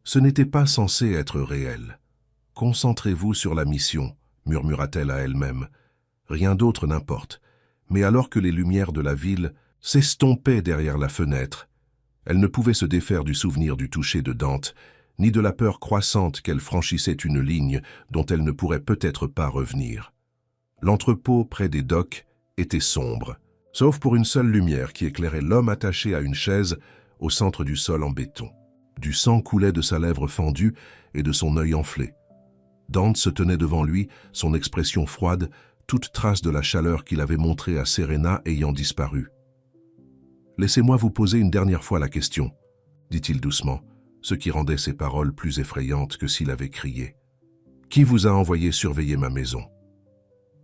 Ce n'était pas censé être réel. « Concentrez-vous sur la mission », murmura-t-elle à elle-même. Rien d'autre n'importe. Mais alors que les lumières de la ville s'estompaient derrière la fenêtre, elle ne pouvait se défaire du souvenir du toucher de Dante, ni de la peur croissante qu'elle franchissait une ligne dont elle ne pourrait peut-être pas revenir. L'entrepôt près des docks était sombre, sauf pour une seule lumière qui éclairait l'homme attaché à une chaise au centre du sol en béton. Du sang coulait de sa lèvre fendue et de son œil enflé. Dante se tenait devant lui, son expression froide, toute trace de la chaleur qu'il avait montrée à Serena ayant disparu. « Laissez-moi vous poser une dernière fois la question, » dit-il doucement, ce qui rendait ses paroles plus effrayantes que s'il avait crié. « Qui vous a envoyé surveiller ma maison ?»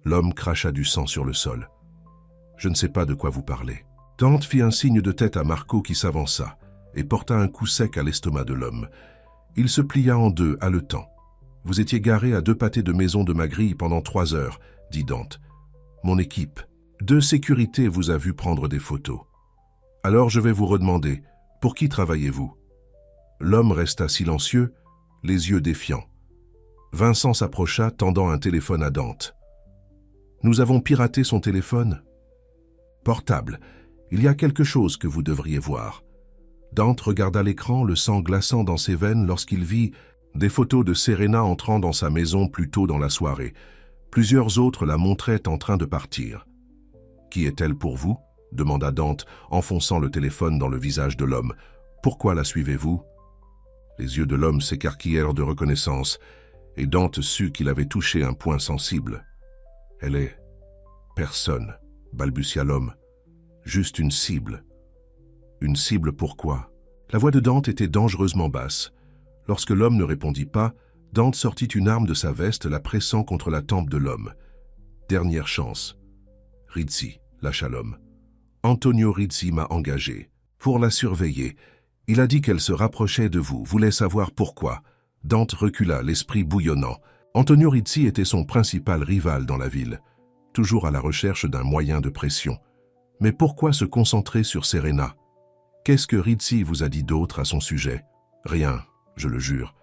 L'homme cracha du sang sur le sol. « Je ne sais pas de quoi vous parlez. » Dante fit un signe de tête à Marco qui s'avança et porta un coup sec à l'estomac de l'homme. Il se plia en deux, haletant. « Vous étiez garé à 2 pâtés de maison de ma grille pendant 3 heures, dit Dante. Mon équipe de sécurité vous a vu prendre des photos. Alors je vais vous redemander, pour qui travaillez-vous » L'homme resta silencieux, les yeux défiants. Vincent s'approcha, tendant un téléphone à Dante. « Nous avons piraté son téléphone ?»« Portable. Il y a quelque chose que vous devriez voir. » Dante regarda l'écran, le sang glaçant dans ses veines lorsqu'il vit des photos de Serena entrant dans sa maison plus tôt dans la soirée. Plusieurs autres la montraient en train de partir. « Qui est-elle pour vous ?» demanda Dante, enfonçant le téléphone dans le visage de l'homme. « Pourquoi la suivez-vous » Les yeux de l'homme s'écarquillèrent de reconnaissance, et Dante sut qu'il avait touché un point sensible. « Elle est... personne, » balbutia l'homme. « Juste une cible. » « Une cible pourquoi ?» La voix de Dante était dangereusement basse. Lorsque l'homme ne répondit pas, Dante sortit une arme de sa veste, la pressant contre la tempe de l'homme. « Dernière chance. »« Rizzi, » lâcha l'homme. « Antonio Rizzi m'a engagé. Pour la surveiller. Il a dit qu'elle se rapprochait de vous, voulait savoir pourquoi. » Dante recula, l'esprit bouillonnant. Antonio Rizzi était son principal rival dans la ville, toujours à la recherche d'un moyen de pression. Mais pourquoi se concentrer sur Serena? Qu'est-ce que Rizzi vous a dit d'autre à son sujet? Rien, je le jure.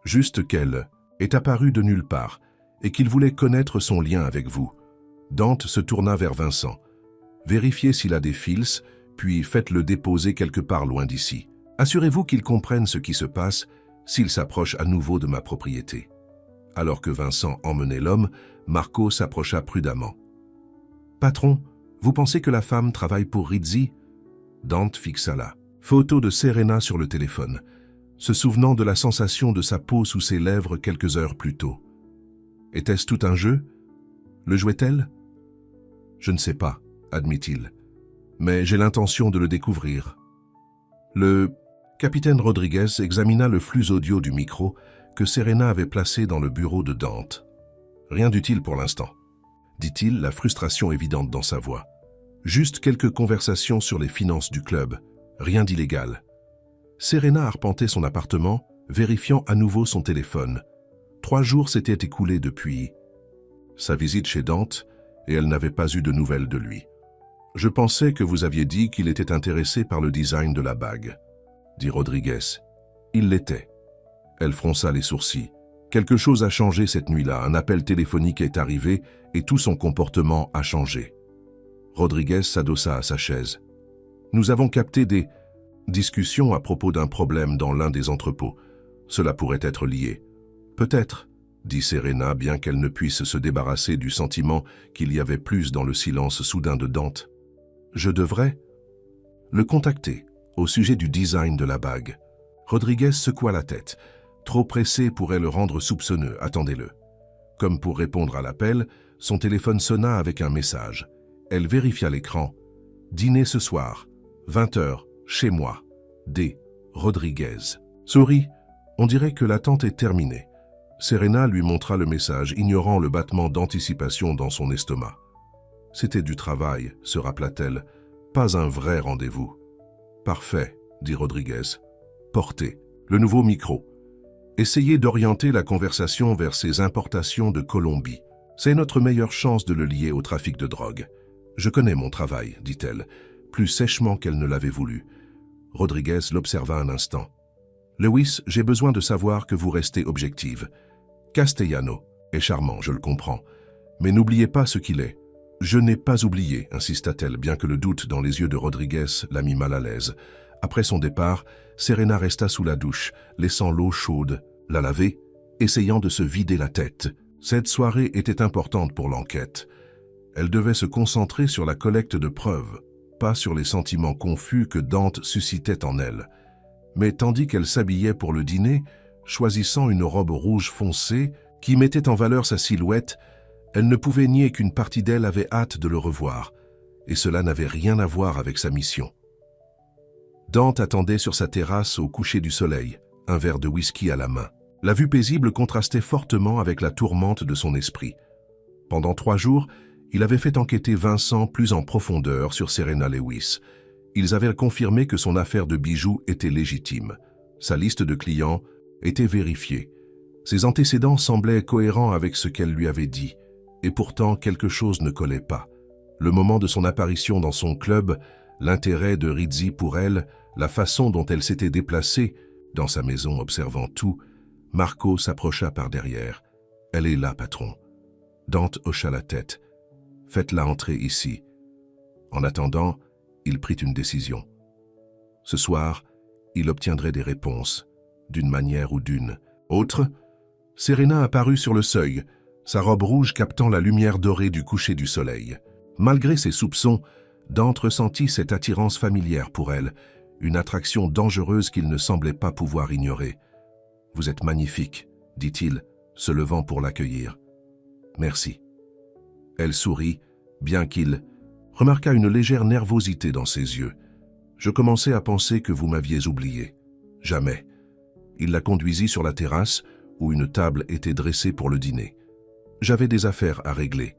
Juste qu'elle est apparue de nulle part et qu'il voulait connaître son lien avec vous. Dante se tourna vers Vincent. Vérifiez s'il a des fils, puis faites-le déposer quelque part loin d'ici. Assurez-vous qu'il comprenne ce qui se passe s'il s'approche à nouveau de ma propriété. Alors que Vincent emmenait l'homme, Marco s'approcha prudemment. « Patron, vous pensez que la femme travaille pour Rizzi ?» Dante fixa la photo de Serena sur le téléphone, se souvenant de la sensation de sa peau sous ses lèvres quelques heures plus tôt. Était-ce tout un jeu? Le jouait-elle? Je ne sais pas, admit-il, mais j'ai l'intention de le découvrir. Le capitaine Rodriguez examina le flux audio du micro que Serena avait placé dans le bureau de Dante. Rien d'utile pour l'instant, dit-il, la frustration évidente dans sa voix. Juste quelques conversations sur les finances du club, rien d'illégal. Serena arpentait son appartement, vérifiant à nouveau son téléphone. 3 jours s'étaient écoulés depuis sa visite chez Dante et elle n'avait pas eu de nouvelles de lui. « Je pensais que vous aviez dit qu'il était intéressé par le design de la bague, » dit Rodriguez. « Il l'était. » Elle fronça les sourcils. Quelque chose a changé cette nuit-là, un appel téléphonique est arrivé et tout son comportement a changé. Rodriguez s'adossa à sa chaise. « Nous avons capté des discussions à propos d'un problème dans l'un des entrepôts. Cela pourrait être lié. »« Peut-être, » dit Serena, bien qu'elle ne puisse se débarrasser du sentiment qu'il y avait plus dans le silence soudain de Dante. « Je devrais le contacter au sujet du design de la bague. » Rodriguez secoua la tête. Trop pressé pourrait le rendre soupçonneux, attendez-le. Comme pour répondre à l'appel, son téléphone sonna avec un message. Elle vérifia l'écran. « Dîner ce soir, 20h, chez moi. D. Rodriguez. » Souris, on dirait que l'attente est terminée. Serena lui montra le message, ignorant le battement d'anticipation dans son estomac. C'était du travail, se rappela-t-elle, pas un vrai rendez-vous. « Parfait, » dit Rodriguez. « Portez le nouveau micro. Essayez d'orienter la conversation vers ses importations de Colombie. C'est notre meilleure chance de le lier au trafic de drogue. Je connais mon travail, dit-elle, plus sèchement qu'elle ne l'avait voulu. Rodriguez l'observa un instant. Lewis, j'ai besoin de savoir que vous restez objective. Castellano est charmant, je le comprends, mais n'oubliez pas ce qu'il est. Je n'ai pas oublié, insista-t-elle, bien que le doute dans les yeux de Rodriguez la mit mal à l'aise. Après son départ, Serena resta sous la douche, laissant l'eau chaude la laver, essayant de se vider la tête. Cette soirée était importante pour l'enquête. Elle devait se concentrer sur la collecte de preuves, pas sur les sentiments confus que Dante suscitait en elle. Mais tandis qu'elle s'habillait pour le dîner, choisissant une robe rouge foncée qui mettait en valeur sa silhouette, elle ne pouvait nier qu'une partie d'elle avait hâte de le revoir, et cela n'avait rien à voir avec sa mission. Dante attendait sur sa terrasse au coucher du soleil, un verre de whisky à la main. La vue paisible contrastait fortement avec la tourmente de son esprit. Pendant 3 jours, il avait fait enquêter Vincent plus en profondeur sur Serena Lewis. Ils avaient confirmé que son affaire de bijoux était légitime. Sa liste de clients était vérifiée. Ses antécédents semblaient cohérents avec ce qu'elle lui avait dit. Et pourtant, quelque chose ne collait pas. Le moment de son apparition dans son club, l'intérêt de Rizzi pour elle, la façon dont elle s'était déplacée, dans sa maison observant tout, Marco s'approcha par derrière. « Elle est là, patron. » Dante hocha la tête. « Faites-la entrer ici. » En attendant, il prit une décision. Ce soir, il obtiendrait des réponses, d'une manière ou d'une autre. Serena apparut sur le seuil, sa robe rouge captant la lumière dorée du coucher du soleil. Malgré ses soupçons, Dante ressentit cette attirance familière pour elle, une attraction dangereuse qu'il ne semblait pas pouvoir ignorer. « Vous êtes magnifique, » dit-il, se levant pour l'accueillir. « Merci. » Elle sourit, bien qu'il remarqua une légère nervosité dans ses yeux. « Je commençais à penser que vous m'aviez oublié. » « Jamais. » Il la conduisit sur la terrasse, où une table était dressée pour le dîner. « J'avais des affaires à régler.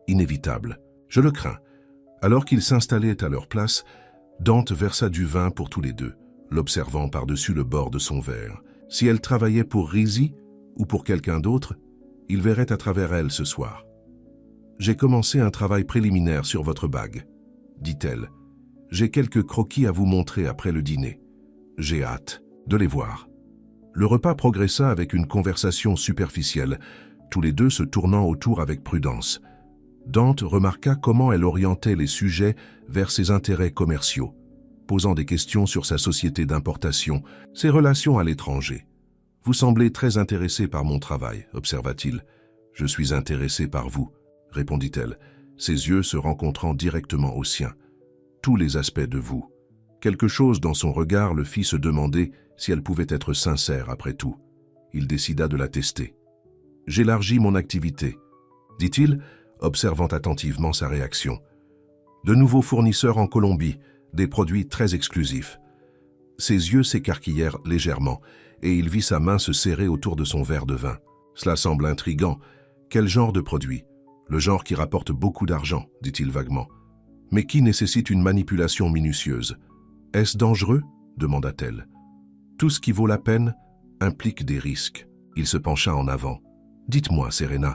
Inévitable. Je le crains. » Alors qu'ils s'installaient à leur place, Dante versa du vin pour tous les deux, l'observant par-dessus le bord de son verre. Si elle travaillait pour Rizzi ou pour quelqu'un d'autre, il verrait à travers elle ce soir. « J'ai commencé un travail préliminaire sur votre bague, » dit-elle. « J'ai quelques croquis à vous montrer après le dîner. J'ai hâte de les voir. » Le repas progressa avec une conversation superficielle, tous les deux se tournant autour avec prudence. Dante remarqua comment elle orientait les sujets vers ses intérêts commerciaux, posant des questions sur sa société d'importation, ses relations à l'étranger. « Vous semblez très intéressé par mon travail, » observa-t-il. « Je suis intéressé par vous, » répondit-elle, ses yeux se rencontrant directement aux siens. « Tous les aspects de vous. » Quelque chose dans son regard le fit se demander si elle pouvait être sincère après tout. Il décida de la tester. « J'élargis mon activité, » dit-il, observant attentivement sa réaction. « De nouveaux fournisseurs en Colombie, des produits très exclusifs. » Ses yeux s'écarquillèrent légèrement et il vit sa main se serrer autour de son verre de vin. « Cela semble intriguant. Quel genre de produit ? » « Le genre qui rapporte beaucoup d'argent, » dit-il vaguement. « Mais qui nécessite une manipulation minutieuse. »« Est-ce dangereux ?» demanda-t-elle. « Tout ce qui vaut la peine implique des risques. » Il se pencha en avant. « Dites-moi, Serena,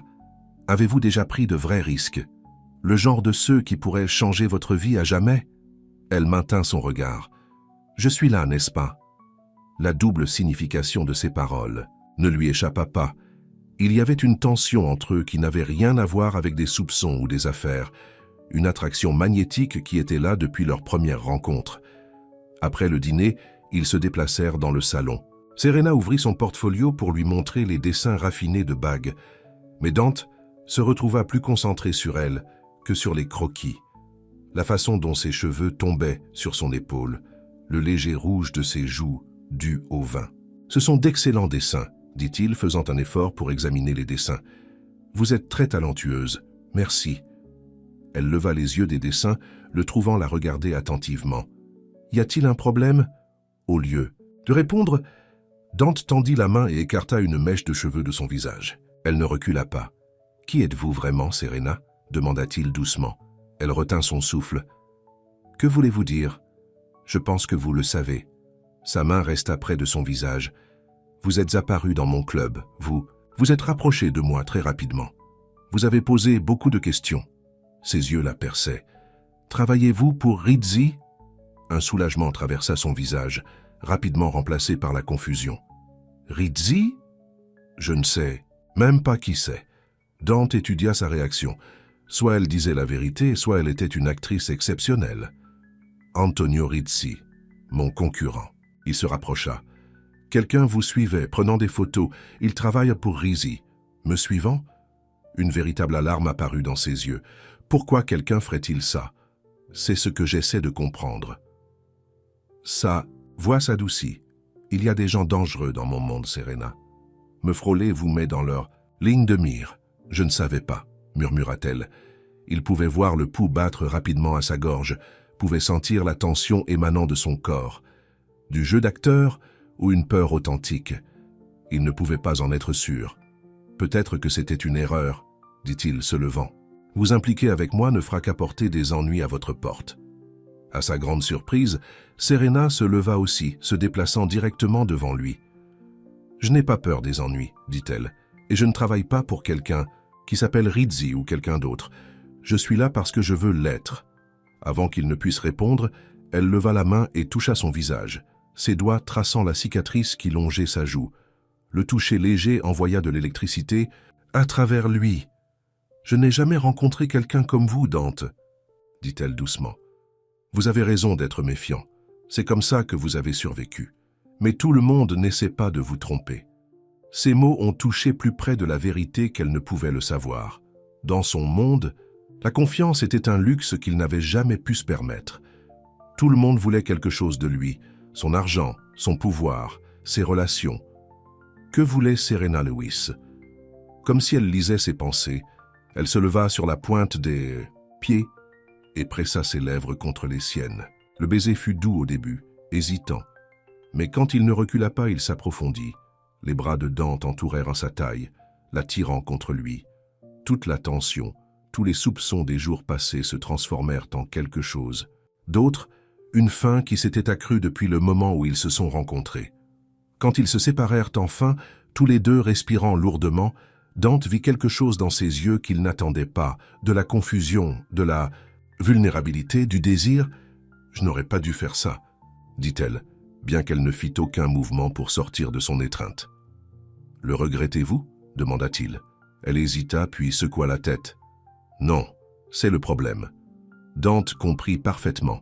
avez-vous déjà pris de vrais risques? Le genre de ceux qui pourraient changer votre vie à jamais ?» Elle maintint son regard. « Je suis là, n'est-ce pas ?» La double signification de ses paroles ne lui échappa pas. Il y avait une tension entre eux qui n'avait rien à voir avec des soupçons ou des affaires, une attraction magnétique qui était là depuis leur première rencontre. Après le dîner, ils se déplacèrent dans le salon. Serena ouvrit son portfolio pour lui montrer les dessins raffinés de bagues, mais Dante se retrouva plus concentré sur elle que sur les croquis. La façon dont ses cheveux tombaient sur son épaule, le léger rouge de ses joues dû au vin. « Ce sont d'excellents dessins, » dit-il, faisant un effort pour examiner les dessins. « Vous êtes très talentueuse. Merci. » Elle leva les yeux des dessins, le trouvant la regarder attentivement. « Y a-t-il un problème ?» Au lieu de répondre, Dante tendit la main et écarta une mèche de cheveux de son visage. Elle ne recula pas. « Qui êtes-vous vraiment, Serena ?» demanda-t-il doucement. Elle retint son souffle. « Que voulez-vous dire ? Je pense que vous le savez. » Sa main resta près de son visage. « Vous êtes apparu dans mon club, vous êtes rapproché de moi très rapidement. Vous avez posé beaucoup de questions. » Ses yeux la perçaient. « Travaillez-vous pour Rizzi ?» Un soulagement traversa son visage, rapidement remplacé par la confusion. « Rizzi ? Je ne sais même pas qui c'est. » Dante étudia sa réaction. Soit elle disait la vérité, soit elle était une actrice exceptionnelle. « Antonio Rizzi, mon concurrent. » Il se rapprocha. « Quelqu'un vous suivait, prenant des photos. Il travaille pour Rizzi. Me suivant ?» Une véritable alarme apparut dans ses yeux. Pourquoi quelqu'un ferait-il ça? C'est ce que j'essaie de comprendre. Sa voix s'adoucit. Il y a des gens dangereux dans mon monde, Serena. Me frôler vous met dans leur ligne de mire. Je ne savais pas, murmura-t-elle. Il pouvait voir le pouls battre rapidement à sa gorge, pouvait sentir la tension émanant de son corps. Du jeu d'acteur ou une peur authentique? Il ne pouvait pas en être sûr. Peut-être que c'était une erreur, dit-il, se levant. Vous impliquer avec moi ne fera qu'apporter des ennuis à votre porte. À sa grande surprise, Serena se leva aussi, se déplaçant directement devant lui. Je n'ai pas peur des ennuis, dit-elle, et je ne travaille pas pour quelqu'un qui s'appelle Rizzi ou quelqu'un d'autre. Je suis là parce que je veux l'être. Avant qu'il ne puisse répondre, elle leva la main et toucha son visage, ses doigts traçant la cicatrice qui longeait sa joue. Le toucher léger envoya de l'électricité à travers lui. « Je n'ai jamais rencontré quelqu'un comme vous, Dante, » dit-elle doucement. « Vous avez raison d'être méfiant. C'est comme ça que vous avez survécu. Mais tout le monde n'essaie pas de vous tromper. » Ces mots ont touché plus près de la vérité qu'elle ne pouvait le savoir. Dans son monde, la confiance était un luxe qu'il n'avait jamais pu se permettre. Tout le monde voulait quelque chose de lui, son argent, son pouvoir, ses relations. Que voulait Serena Lewis? Comme si elle lisait ses pensées, elle se leva sur la pointe des pieds et pressa ses lèvres contre les siennes. Le baiser fut doux au début, hésitant. Mais quand il ne recula pas, il s'approfondit. Les bras de Dante entourèrent sa taille, l'attirant contre lui. Toute la tension, tous les soupçons des jours passés se transformèrent en quelque chose. D'autres, une faim qui s'était accrue depuis le moment où ils se sont rencontrés. Quand ils se séparèrent enfin, tous les deux respirant lourdement, Dante vit quelque chose dans ses yeux qu'il n'attendait pas, de la confusion, de la vulnérabilité, du désir. « Je n'aurais pas dû faire ça », dit-elle, bien qu'elle ne fît aucun mouvement pour sortir de son étreinte. « Le regrettez-vous » demanda-t-il. Elle hésita puis secoua la tête. « Non, c'est le problème. » Dante comprit parfaitement.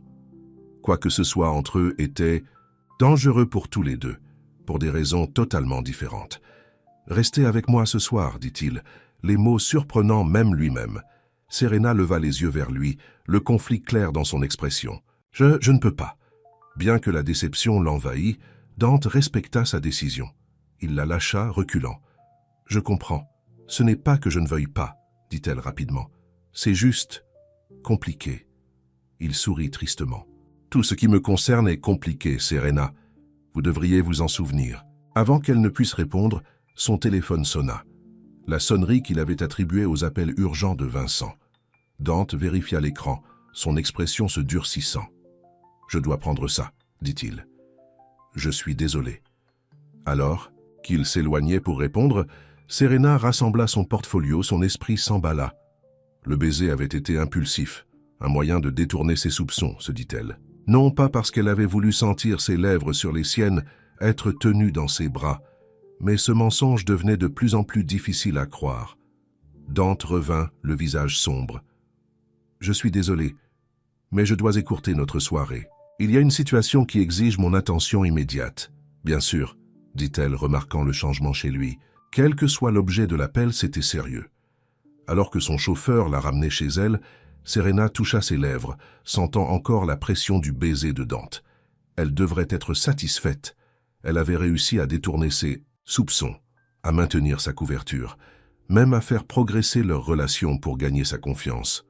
Quoi que ce soit entre eux était dangereux pour tous les deux, pour des raisons totalement différentes. « Restez avec moi ce soir, dit-il, les mots surprenant même lui-même. Serena leva les yeux vers lui, le conflit clair dans son expression. « Je ne peux pas. » Bien que la déception l'envahît, Dante respecta sa décision. Il la lâcha, reculant. « Je comprends. Ce n'est pas que je ne veuille pas, » dit-elle rapidement. « C'est juste compliqué. » Il sourit tristement. « Tout ce qui me concerne est compliqué, Serena. Vous devriez vous en souvenir. » Avant qu'elle ne puisse répondre, son téléphone sonna. La sonnerie qu'il avait attribuée aux appels urgents de Vincent. Dante vérifia l'écran, son expression se durcissant. « Je dois prendre ça, » dit-il. « Je suis désolé. » Alors, qu'il s'éloignait pour répondre, Serena rassembla son portfolio, son esprit s'emballa. Le baiser avait été impulsif, un moyen de détourner ses soupçons, se dit-elle. Non pas parce qu'elle avait voulu sentir ses lèvres sur les siennes, être tenue dans ses bras, mais ce mensonge devenait de plus en plus difficile à croire. Dante revint, le visage sombre. « Je suis désolé, mais je dois écourter notre soirée. Il y a une situation qui exige mon attention immédiate. » « Bien sûr, » dit-elle, remarquant le changement chez lui. Quel que soit l'objet de l'appel, c'était sérieux. Alors que son chauffeur la ramenait chez elle, Serena toucha ses lèvres, sentant encore la pression du baiser de Dante. Elle devrait être satisfaite. Elle avait réussi à détourner ses soupçons, à maintenir sa couverture, même à faire progresser leur relation pour gagner sa confiance.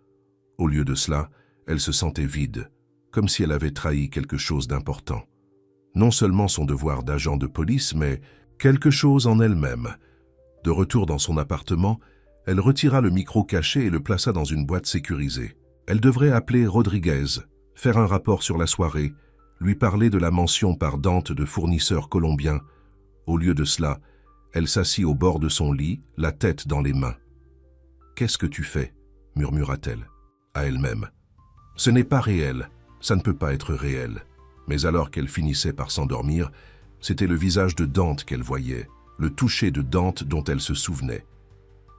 Au lieu de cela, elle se sentait vide, comme si elle avait trahi quelque chose d'important. Non seulement son devoir d'agent de police, mais quelque chose en elle-même. De retour dans son appartement, elle retira le micro caché et le plaça dans une boîte sécurisée. Elle devrait appeler Rodriguez, faire un rapport sur la soirée, lui parler de la mention par Dante de fournisseurs colombiens. Au lieu de cela, elle s'assit au bord de son lit, la tête dans les mains. « Qu'est-ce que tu fais » murmura-t-elle, à elle-même. « Ce n'est pas réel, ça ne peut pas être réel. » Mais alors qu'elle finissait par s'endormir, c'était le visage de Dante qu'elle voyait, le toucher de Dante dont elle se souvenait.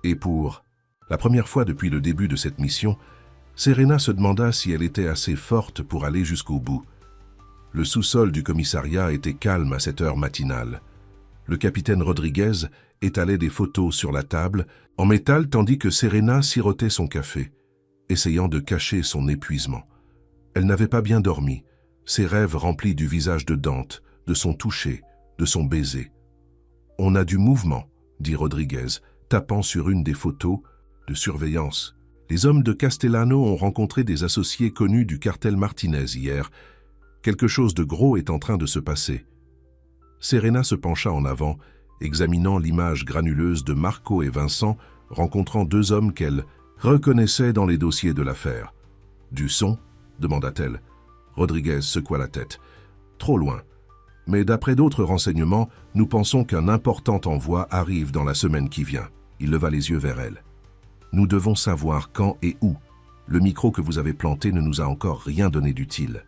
Et pour la première fois depuis le début de cette mission, Serena se demanda si elle était assez forte pour aller jusqu'au bout. Le sous-sol du commissariat était calme à cette heure matinale. Le capitaine Rodriguez étalait des photos sur la table, en métal, tandis que Serena sirotait son café, essayant de cacher son épuisement. Elle n'avait pas bien dormi, ses rêves remplis du visage de Dante, de son toucher, de son baiser. « On a du mouvement », dit Rodriguez, tapant sur une des photos de surveillance. « Les hommes de Castellano ont rencontré des associés connus du cartel Martinez hier. Quelque chose de gros est en train de se passer. » Serena se pencha en avant, examinant l'image granuleuse de Marco et Vincent rencontrant deux hommes qu'elle reconnaissait dans les dossiers de l'affaire. « Du son ?» demanda-t-elle. Rodriguez secoua la tête. « Trop loin. Mais d'après d'autres renseignements, nous pensons qu'un important envoi arrive dans la semaine qui vient. » Il leva les yeux vers elle. « Nous devons savoir quand et où. Le micro que vous avez planté ne nous a encore rien donné d'utile. »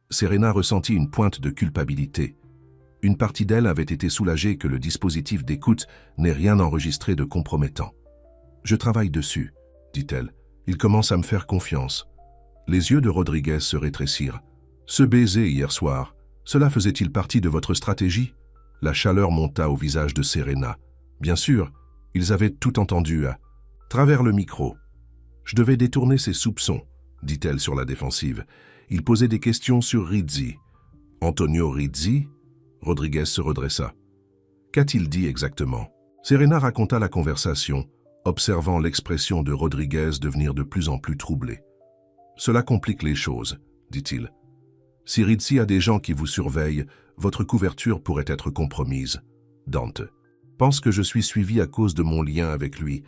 Serena ressentit une pointe de culpabilité. Une partie d'elle avait été soulagée que le dispositif d'écoute n'ait rien enregistré de compromettant. « Je travaille dessus, » dit-elle. « Il commence à me faire confiance. » Les yeux de Rodriguez se rétrécirent. « Ce baiser hier soir, cela faisait-il partie de votre stratégie ?» La chaleur monta au visage de Serena. Bien sûr, ils avaient tout entendu à travers le micro. « Je devais détourner ses soupçons, » dit-elle sur la défensive. Il posait des questions sur Rizzi. « Antonio Rizzi ?» Rodriguez se redressa. « Qu'a-t-il dit exactement ?» Serena raconta la conversation, observant l'expression de Rodriguez devenir de plus en plus troublée. « Cela complique les choses, » dit-il. « Si Rizzi a des gens qui vous surveillent, votre couverture pourrait être compromise. Dante pense que je suis suivi à cause de mon lien avec lui,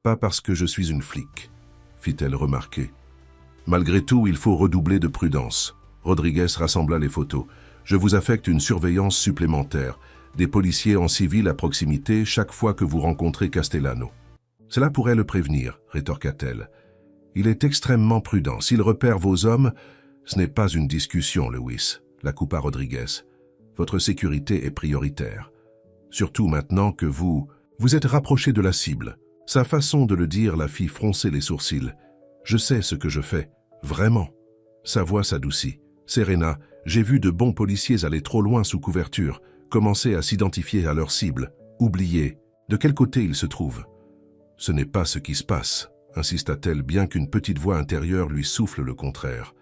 pas parce que je suis une flic, » fit-elle remarquer. « Malgré tout, il faut redoubler de prudence. » Rodriguez rassembla les photos. « Je vous affecte une surveillance supplémentaire, des policiers en civil à proximité chaque fois que vous rencontrez Castellano. »« Cela pourrait le prévenir, » rétorqua-t-elle. « Il est extrêmement prudent. S'il repère vos hommes, ce n'est pas une discussion, Lewis, » la coupa Rodriguez. « Votre sécurité est prioritaire. Surtout maintenant que vous êtes rapproché de la cible. » Sa façon de le dire la fit froncer les sourcils. « Je sais ce que je fais, vraiment. » Sa voix s'adoucit. « Serena, j'ai vu de bons policiers aller trop loin sous couverture, commencer à s'identifier à leur cible. Oubliez, de quel côté ils se trouvent. »« Ce n'est pas ce qui se passe, » insista-t-elle, bien qu'une petite voix intérieure lui souffle le contraire.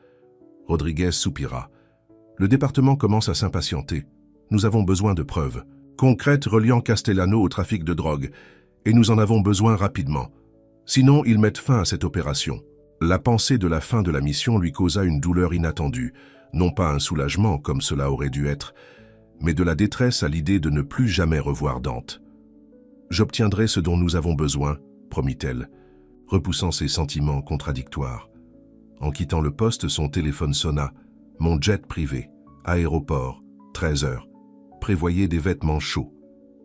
Rodriguez soupira. « Le département commence à s'impatienter. Nous avons besoin de preuves concrètes reliant Castellano au trafic de drogue, et nous en avons besoin rapidement. Sinon, ils mettent fin à cette opération. » La pensée de la fin de la mission lui causa une douleur inattendue, non pas un soulagement comme cela aurait dû être, mais de la détresse à l'idée de ne plus jamais revoir Dante. « J'obtiendrai ce dont nous avons besoin, » promit-elle, repoussant ses sentiments contradictoires. En quittant le poste, son téléphone sonna. « Mon jet privé. Aéroport. 13 heures. Prévoyez des vêtements chauds.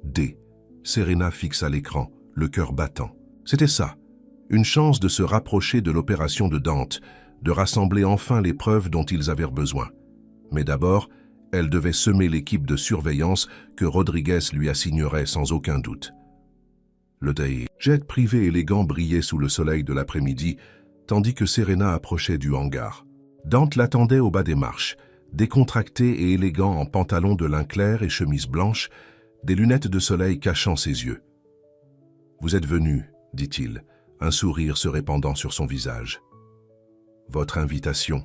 D. » Serena fixa l'écran, le cœur battant. C'était ça. Une chance de se rapprocher de l'opération de Dante, de rassembler enfin les preuves dont ils avaient besoin. Mais d'abord, elle devait semer l'équipe de surveillance que Rodriguez lui assignerait sans aucun doute. Le jet privé élégant brillait sous le soleil de l'après-midi, tandis que Serena approchait du hangar. Dante l'attendait au bas des marches, décontracté et élégant en pantalon de lin clair et chemise blanche, des lunettes de soleil cachant ses yeux. « Vous êtes venu, » dit-il, un sourire se répandant sur son visage. « Votre invitation. »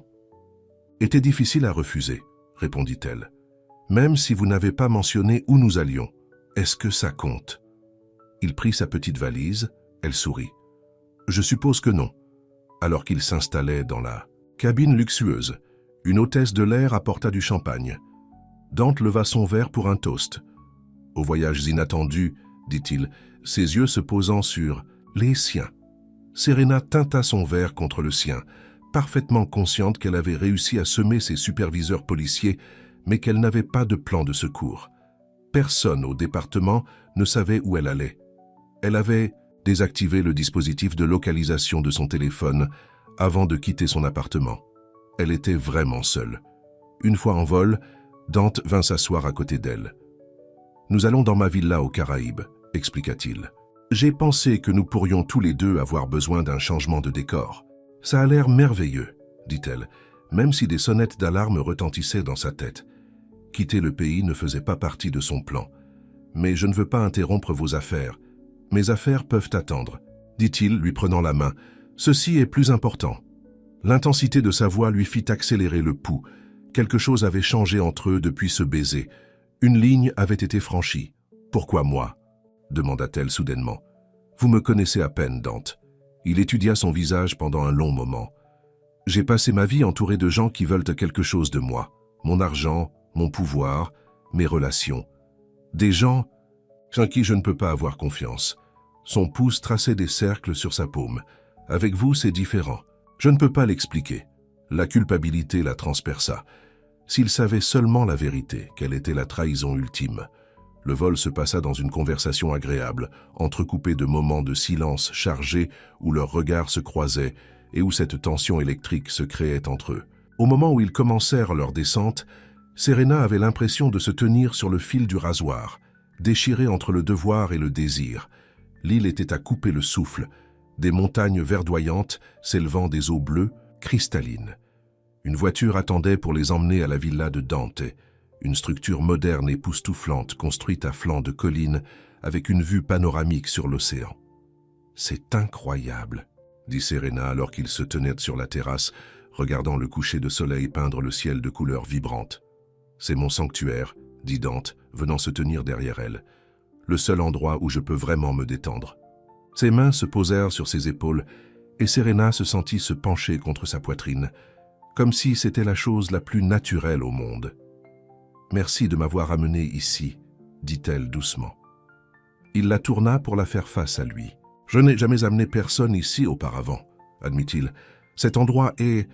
« Était difficile à refuser, » répondit-elle. « Même si vous n'avez pas mentionné où nous allions, est-ce que ça compte ?» Il prit sa petite valise, elle sourit. « Je suppose que non. » Alors qu'il s'installait dans la cabine luxueuse, une hôtesse de l'air apporta du champagne. Dante leva son verre pour un toast. « Aux voyages inattendus, » dit-il, ses yeux se posant sur les siens. Serena tinta son verre contre le sien, parfaitement consciente qu'elle avait réussi à semer ses superviseurs policiers, mais qu'elle n'avait pas de plan de secours. Personne au département ne savait où elle allait. Elle avait désactivé le dispositif de localisation de son téléphone avant de quitter son appartement. Elle était vraiment seule. Une fois en vol, Dante vint s'asseoir à côté d'elle. « Nous allons dans ma villa aux Caraïbes, » expliqua-t-il. « J'ai pensé que nous pourrions tous les deux avoir besoin d'un changement de décor. Ça a l'air merveilleux, » dit-elle, même si des sonnettes d'alarme retentissaient dans sa tête. Quitter le pays ne faisait pas partie de son plan. « Mais je ne veux pas interrompre vos affaires. Mes affaires peuvent attendre, » dit-il, lui prenant la main. « Ceci est plus important. » L'intensité de sa voix lui fit accélérer le pouls. Quelque chose avait changé entre eux depuis ce baiser. Une ligne avait été franchie. « Pourquoi moi ?» demanda-t-elle soudainement. « Vous me connaissez à peine, Dante. » Il étudia son visage pendant un long moment. « J'ai passé ma vie entouré de gens qui veulent quelque chose de moi. Mon argent, mon pouvoir, mes relations. Des gens en qui je ne peux pas avoir confiance. Son pouce traçait des cercles sur sa paume. « Avec vous, c'est différent. Je ne peux pas l'expliquer. » La culpabilité la transperça. S'il savait seulement la vérité, quelle était la trahison ultime. Le vol se passa dans une conversation agréable, entrecoupée de moments de silence chargés où leurs regards se croisaient et où cette tension électrique se créait entre eux. Au moment où ils commencèrent leur descente, Serena avait l'impression de se tenir sur le fil du rasoir, déchirée entre le devoir et le désir. L'île était à couper le souffle, des montagnes verdoyantes s'élevant des eaux bleues, cristallines. Une voiture attendait pour les emmener à la villa de Dante, une structure moderne et époustouflante construite à flanc de collines avec une vue panoramique sur l'océan. « C'est incroyable », dit Serena alors qu'ils se tenaient sur la terrasse, regardant le coucher de soleil peindre le ciel de couleurs vibrantes. « C'est mon sanctuaire », dit Dante, venant se tenir derrière elle. « Le seul endroit où je peux vraiment me détendre. » Ses mains se posèrent sur ses épaules et Serena se sentit se pencher contre sa poitrine, comme si c'était la chose la plus naturelle au monde. « Merci de m'avoir amené ici », dit-elle doucement. Il la tourna pour la faire face à lui. « Je n'ai jamais amené personne ici auparavant, » admit-il. « Cet endroit est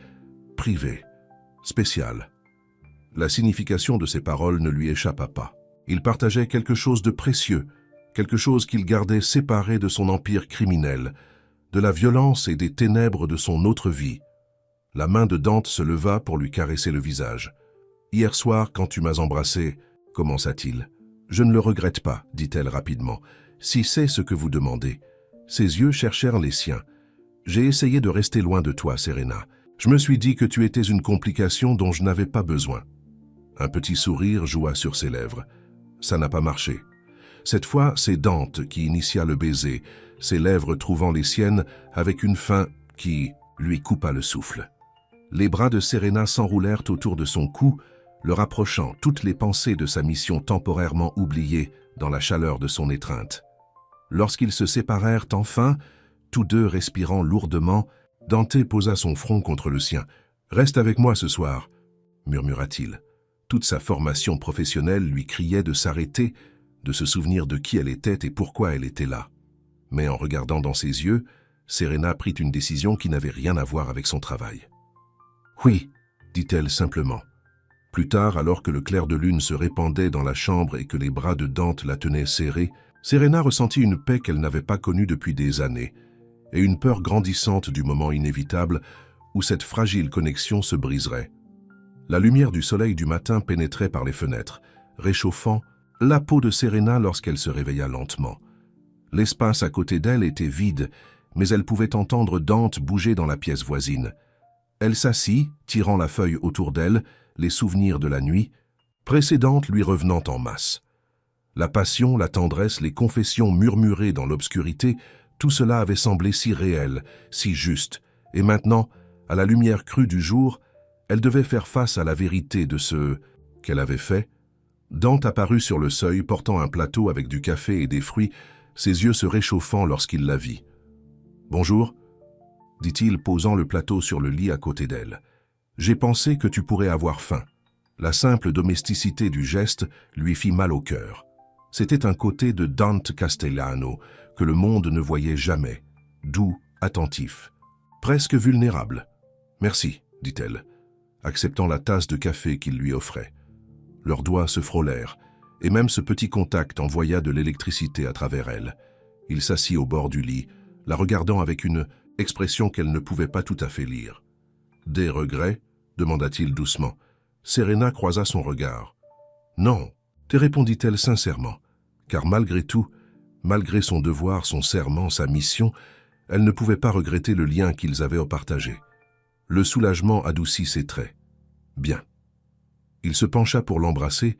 privé, spécial. » La signification de ces paroles ne lui échappa pas. Il partageait quelque chose de précieux, quelque chose qu'il gardait séparé de son empire criminel, de la violence et des ténèbres de son autre vie. La main de Dante se leva pour lui caresser le visage. « Hier soir, quand tu m'as embrassé, » commença-t-il. « Je ne le regrette pas, dit-elle rapidement, si c'est ce que vous demandez. » Ses yeux cherchèrent les siens. « J'ai essayé de rester loin de toi, Serena. Je me suis dit que tu étais une complication dont je n'avais pas besoin. » Un petit sourire joua sur ses lèvres. Ça n'a pas marché. Cette fois, c'est Dante qui initia le baiser, ses lèvres trouvant les siennes avec une fin qui lui coupa le souffle. Les bras de Serena s'enroulèrent autour de son cou, le rapprochant toutes les pensées de sa mission temporairement oubliée dans la chaleur de son étreinte. Lorsqu'ils se séparèrent enfin, tous deux respirant lourdement, Dante posa son front contre le sien. « Reste avec moi ce soir », murmura-t-il. Toute sa formation professionnelle lui criait de s'arrêter, de se souvenir de qui elle était et pourquoi elle était là. Mais en regardant dans ses yeux, Serena prit une décision qui n'avait rien à voir avec son travail. « Oui », dit-elle simplement. Plus tard, alors que le clair de lune se répandait dans la chambre et que les bras de Dante la tenaient serrée, Serena ressentit une paix qu'elle n'avait pas connue depuis des années, et une peur grandissante du moment inévitable où cette fragile connexion se briserait. La lumière du soleil du matin pénétrait par les fenêtres, réchauffant la peau de Serena lorsqu'elle se réveilla lentement. L'espace à côté d'elle était vide, mais elle pouvait entendre Dante bouger dans la pièce voisine. Elle s'assit, tirant la feuille autour d'elle, les souvenirs de la nuit, précédente lui revenant en masse. La passion, la tendresse, les confessions murmurées dans l'obscurité, tout cela avait semblé si réel, si juste, et maintenant, à la lumière crue du jour, elle devait faire face à la vérité de ce qu'elle avait fait. Dante apparut sur le seuil, portant un plateau avec du café et des fruits, ses yeux se réchauffant lorsqu'il la vit. « Bonjour », dit-il, posant le plateau sur le lit à côté d'elle. « J'ai pensé que tu pourrais avoir faim. » La simple domesticité du geste lui fit mal au cœur. C'était un côté de Dante Castellano que le monde ne voyait jamais, doux, attentif, presque vulnérable. « Merci », dit-elle, acceptant la tasse de café qu'il lui offrait. Leurs doigts se frôlèrent, et même ce petit contact envoya de l'électricité à travers elle. Il s'assit au bord du lit, la regardant avec une expression qu'elle ne pouvait pas tout à fait lire. « Des regrets ?» demanda-t-il doucement. Serena croisa son regard. « Non », répondit-elle sincèrement, car malgré tout, malgré son devoir, son serment, sa mission, elle ne pouvait pas regretter le lien qu'ils avaient partagé. Le soulagement adoucit ses traits. « Bien. » Il se pencha pour l'embrasser,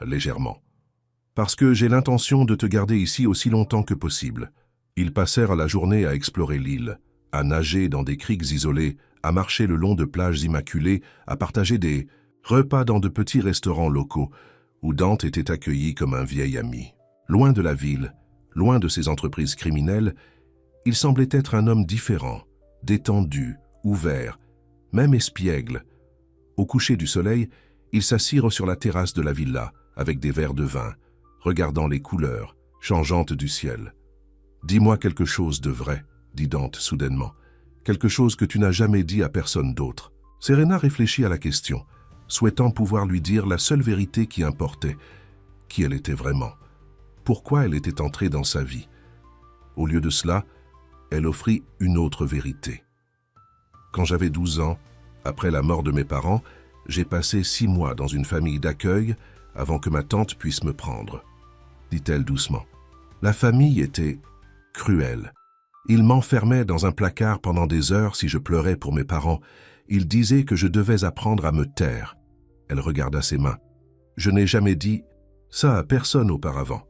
légèrement. « Parce que j'ai l'intention de te garder ici aussi longtemps que possible. » Ils passèrent la journée à explorer l'île, à nager dans des criques isolées, à marcher le long de plages immaculées, à partager des repas dans de petits restaurants locaux, où Dante était accueilli comme un vieil ami. Loin de la ville, loin de ses entreprises criminelles, il semblait être un homme différent, détendu, ouvert, même espiègle. Au coucher du soleil, ils s'assirent sur la terrasse de la villa, avec des verres de vin, regardant les couleurs changeantes du ciel. Dis-moi quelque chose de vrai, dit Dante soudainement. Quelque chose que tu n'as jamais dit à personne d'autre. Serena réfléchit à la question, souhaitant pouvoir lui dire la seule vérité qui importait, qui elle était vraiment. Pourquoi elle était entrée dans sa vie. Au lieu de cela, elle offrit une autre vérité. Quand j'avais 12 ans, après la mort de mes parents, j'ai passé 6 mois dans une famille d'accueil avant que ma tante puisse me prendre, dit-elle doucement. La famille était cruelle. Ils m'enfermaient dans un placard pendant des heures si je pleurais pour mes parents. Ils disaient que je devais apprendre à me taire. Elle regarda ses mains. Je n'ai jamais dit ça à personne auparavant.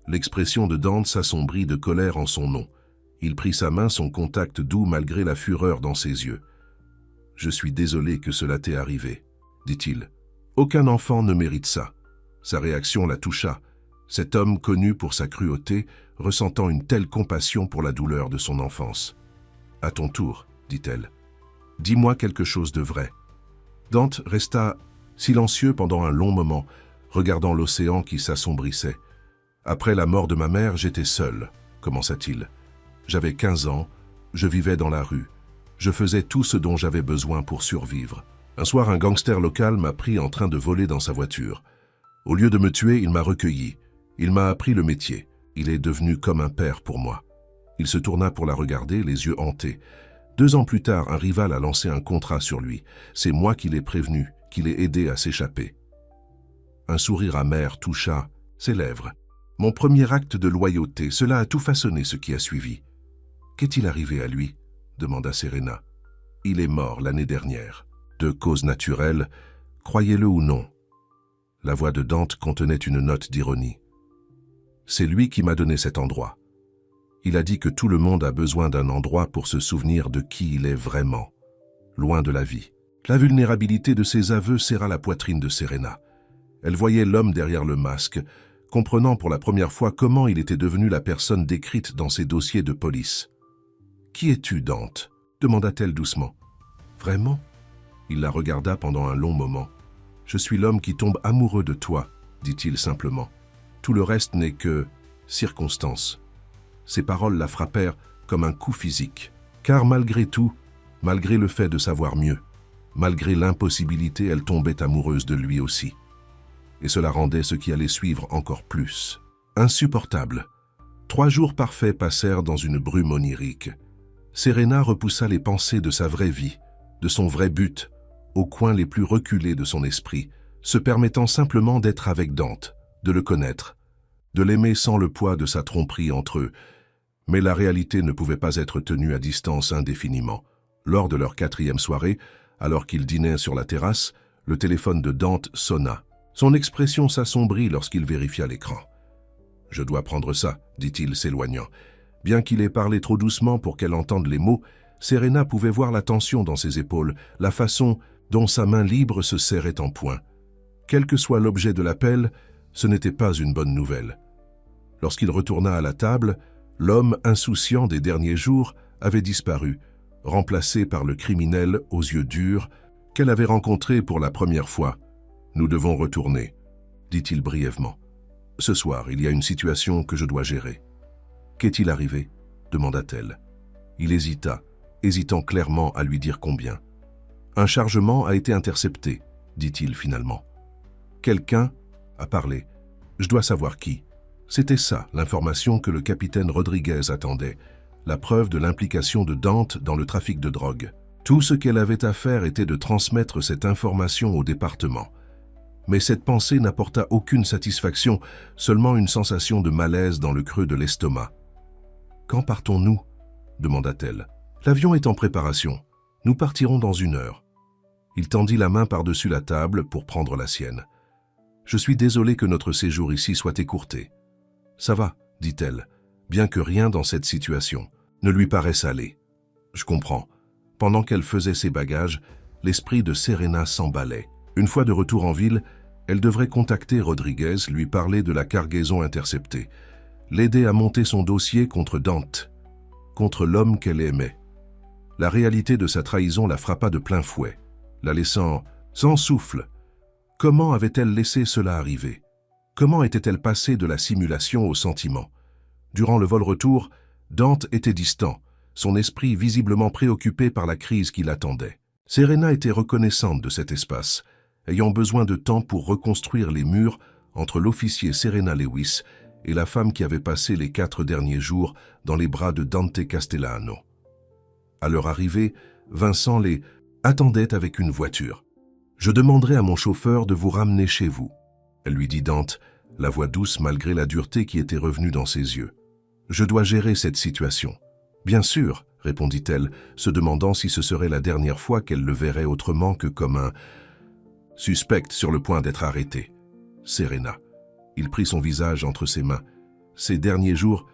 L'expression de Dante s'assombrit de colère en son nom. Il prit sa main, son contact doux malgré la fureur dans ses yeux. « Je suis désolé que cela t'ait arrivé, » dit-il. « Aucun enfant ne mérite ça. » Sa réaction la toucha. Cet homme connu pour sa cruauté, ressentant une telle compassion pour la douleur de son enfance. « À ton tour, » dit-elle. « Dis-moi quelque chose de vrai. » Dante resta silencieux pendant un long moment, regardant l'océan qui s'assombrissait. « Après la mort de ma mère, j'étais seul, » commença-t-il. J'avais 15 ans, je vivais dans la rue. Je faisais tout ce dont j'avais besoin pour survivre. Un soir, un gangster local m'a pris en train de voler dans sa voiture. Au lieu de me tuer, il m'a recueilli. Il m'a appris le métier. Il est devenu comme un père pour moi. Il se tourna pour la regarder, les yeux hantés. 2 ans plus tard, un rival a lancé un contrat sur lui. C'est moi qui l'ai prévenu, qui l'ai aidé à s'échapper. Un sourire amer toucha ses lèvres. Mon premier acte de loyauté, cela a tout façonné ce qui a suivi. Qu'est-il arrivé à lui ? Demanda Serena. Il est mort l'année dernière. De cause naturelle, croyez-le ou non. La voix de Dante contenait une note d'ironie. C'est lui qui m'a donné cet endroit. Il a dit que tout le monde a besoin d'un endroit pour se souvenir de qui il est vraiment, loin de la vie. La vulnérabilité de ses aveux serra la poitrine de Serena. Elle voyait l'homme derrière le masque, comprenant pour la première fois comment il était devenu la personne décrite dans ses dossiers de police. « Qui es-tu, Dante » demanda-t-elle doucement. « Vraiment ?» Il la regarda pendant un long moment. « Je suis l'homme qui tombe amoureux de toi, » dit-il simplement. « Tout le reste n'est que circonstance. » Ces paroles la frappèrent comme un coup physique. Car malgré tout, malgré le fait de savoir mieux, malgré l'impossibilité, elle tombait amoureuse de lui aussi. Et cela rendait ce qui allait suivre encore plus insupportable. 3 jours parfaits passèrent dans une brume onirique. Serena repoussa les pensées de sa vraie vie, de son vrai but, aux coins les plus reculés de son esprit, se permettant simplement d'être avec Dante, de le connaître, de l'aimer sans le poids de sa tromperie entre eux. Mais la réalité ne pouvait pas être tenue à distance indéfiniment. Lors de leur 4e soirée, alors qu'ils dînaient sur la terrasse, le téléphone de Dante sonna. Son expression s'assombrit lorsqu'il vérifia l'écran. « Je dois prendre ça », dit-il s'éloignant. Bien qu'il ait parlé trop doucement pour qu'elle entende les mots, Serena pouvait voir la tension dans ses épaules, la façon dont sa main libre se serrait en poing. Quel que soit l'objet de l'appel, ce n'était pas une bonne nouvelle. Lorsqu'il retourna à la table, l'homme insouciant des derniers jours avait disparu, remplacé par le criminel aux yeux durs qu'elle avait rencontré pour la première fois. « Nous devons retourner », dit-il brièvement. « Ce soir, il y a une situation que je dois gérer. » « Qu'est-il arrivé ?» demanda-t-elle. Il hésita, hésitant clairement à lui dire combien. « Un chargement a été intercepté, » dit-il finalement. « Quelqu'un a parlé. Je dois savoir qui. » C'était ça, l'information que le capitaine Rodriguez attendait, la preuve de l'implication de Dante dans le trafic de drogue. Tout ce qu'elle avait à faire était de transmettre cette information au département. Mais cette pensée n'apporta aucune satisfaction, seulement une sensation de malaise dans le creux de l'estomac. « Quand partons-nous » demanda-t-elle. « L'avion est en préparation. Nous partirons dans 1 heure. » Il tendit la main par-dessus la table pour prendre la sienne. « Je suis désolé que notre séjour ici soit écourté. »« Ça va, » dit-elle, bien que rien dans cette situation ne lui paraisse aller. « Je comprends. » Pendant qu'elle faisait ses bagages, l'esprit de Serena s'emballait. Une fois de retour en ville, elle devrait contacter Rodriguez, lui parler de la cargaison interceptée, l'aider à monter son dossier contre Dante, contre l'homme qu'elle aimait. La réalité de sa trahison la frappa de plein fouet, la laissant sans souffle. Comment avait-elle laissé cela arriver? Comment était-elle passée de la simulation au sentiment? Durant le vol-retour, Dante était distant, son esprit visiblement préoccupé par la crise qui l'attendait. Serena était reconnaissante de cet espace, ayant besoin de temps pour reconstruire les murs entre l'officier Serena Lewis et la femme qui avait passé les 4 derniers jours dans les bras de Dante Castellano. À leur arrivée, Vincent les attendait avec une voiture. « Je demanderai à mon chauffeur de vous ramener chez vous », lui dit Dante, la voix douce malgré la dureté qui était revenue dans ses yeux. « Je dois gérer cette situation. »« Bien sûr », répondit-elle, se demandant si ce serait la dernière fois qu'elle le verrait autrement que comme un suspect sur le point d'être arrêté. Serena. Il prit son visage entre ses mains. « Ces derniers jours,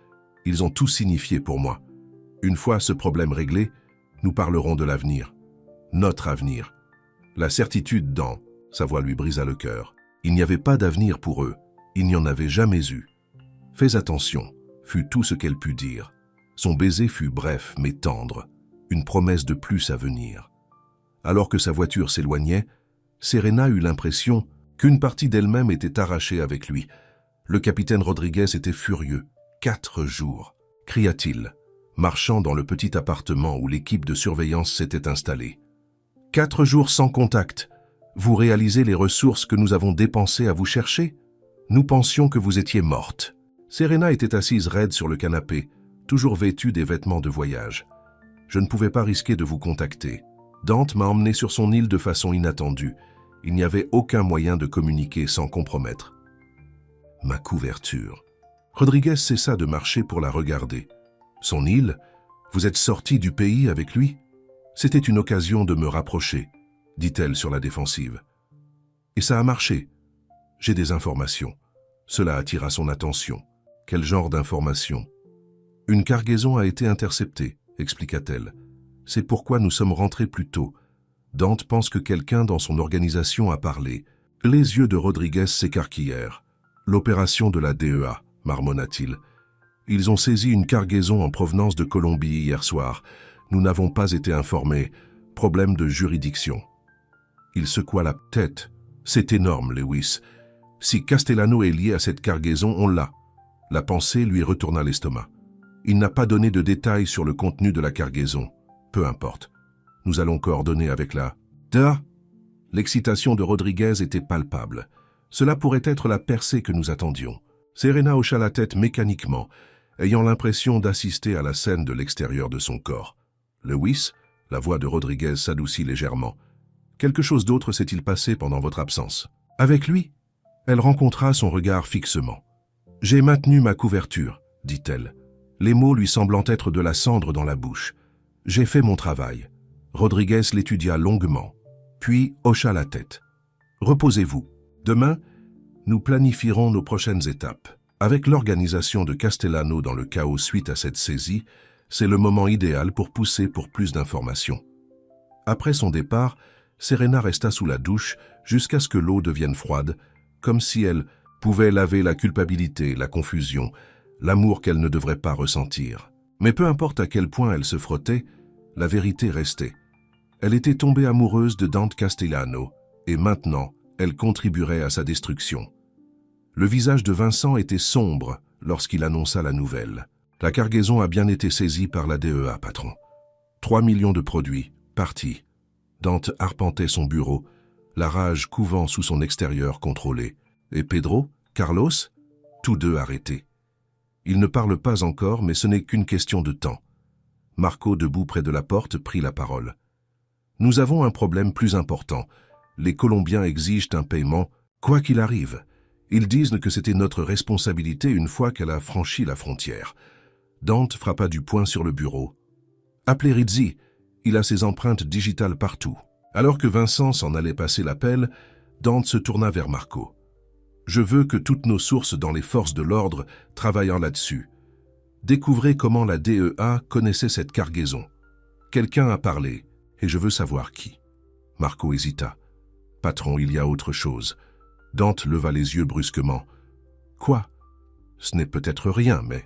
ils ont tout signifié pour moi. Une fois ce problème réglé, nous parlerons de l'avenir. Notre avenir. » La certitude dans sa voix lui brisa le cœur. Il n'y avait pas d'avenir pour eux. Il n'y en avait jamais eu. « Fais attention », fut tout ce qu'elle put dire. Son baiser fut bref mais tendre, une promesse de plus à venir. Alors que sa voiture s'éloignait, Serena eut l'impression qu'une partie d'elle-même était arrachée avec lui. Le capitaine Rodriguez était furieux. « 4 jours !» cria-t-il, marchant dans le petit appartement où l'équipe de surveillance s'était installée. « 4 jours sans contact. Vous réalisez les ressources que nous avons dépensées à vous chercher? Nous pensions que vous étiez morte. » Serena était assise raide sur le canapé, toujours vêtue des vêtements de voyage. « Je ne pouvais pas risquer de vous contacter. Dante m'a emmené sur son île de façon inattendue. Il n'y avait aucun moyen de communiquer sans compromettre. » Ma couverture. Rodriguez cessa de marcher pour la regarder. « Son île? Vous êtes sorti du pays avec lui? C'était une occasion de me rapprocher, dit-elle sur la défensive. Et ça a marché. J'ai des informations. Cela attira son attention. Quel genre d'informations? Une cargaison a été interceptée, expliqua-t-elle. C'est pourquoi nous sommes rentrés plus tôt. Dante pense que quelqu'un dans son organisation a parlé. Les yeux de Rodriguez s'écarquillèrent. L'opération de la DEA, marmonna-t-il. Ils ont saisi une cargaison en provenance de Colombie hier soir. Nous n'avons pas été informés. Problème de juridiction. Il secoua la tête. C'est énorme, Lewis. Si Castellano est lié à cette cargaison, on l'a. La pensée lui retourna l'estomac. Il n'a pas donné de détails sur le contenu de la cargaison. Peu importe. Nous allons coordonner avec la DEA. L'excitation de Rodriguez était palpable. Cela pourrait être la percée que nous attendions. Serena hocha la tête mécaniquement, ayant l'impression d'assister à la scène de l'extérieur de son corps. Lewis, la voix de Rodriguez s'adoucit légèrement. Quelque chose d'autre s'est-il passé pendant votre absence? Avec lui? Elle rencontra son regard fixement. J'ai maintenu ma couverture, dit-elle, les mots lui semblant être de la cendre dans la bouche. J'ai fait mon travail. Rodriguez l'étudia longuement, puis hocha la tête. Reposez-vous. Demain, nous planifierons nos prochaines étapes. Avec l'organisation de Castellano dans le chaos suite à cette saisie, c'est le moment idéal pour pousser pour plus d'informations. Après son départ, Serena resta sous la douche jusqu'à ce que l'eau devienne froide, comme si elle pouvait laver la culpabilité, la confusion, l'amour qu'elle ne devrait pas ressentir. Mais peu importe à quel point elle se frottait, la vérité restait. Elle était tombée amoureuse de Dante Castellano, et maintenant, elle contribuerait à sa destruction. Le visage de Vincent était sombre lorsqu'il annonça la nouvelle. La cargaison a bien été saisie par la DEA, patron. 3 millions de produits, partis. Dante arpentait son bureau, la rage couvant sous son extérieur contrôlé. Et Pedro, Carlos, tous deux arrêtés. Ils ne parlent pas encore, mais ce n'est qu'une question de temps. Marco, debout près de la porte, prit la parole. Nous avons un problème plus important. Les Colombiens exigent un paiement, quoi qu'il arrive. Ils disent que c'était notre responsabilité une fois qu'elle a franchi la frontière. Dante frappa du poing sur le bureau. Appelez Rizzi, il a ses empreintes digitales partout. Alors que Vincent s'en allait passer l'appel, Dante se tourna vers Marco. Je veux que toutes nos sources dans les forces de l'ordre travaillent là-dessus. Découvrez comment la DEA connaissait cette cargaison. Quelqu'un a parlé, et je veux savoir qui. Marco hésita. Patron, il y a autre chose. Dante leva les yeux brusquement. Quoi? Ce n'est peut-être rien, mais...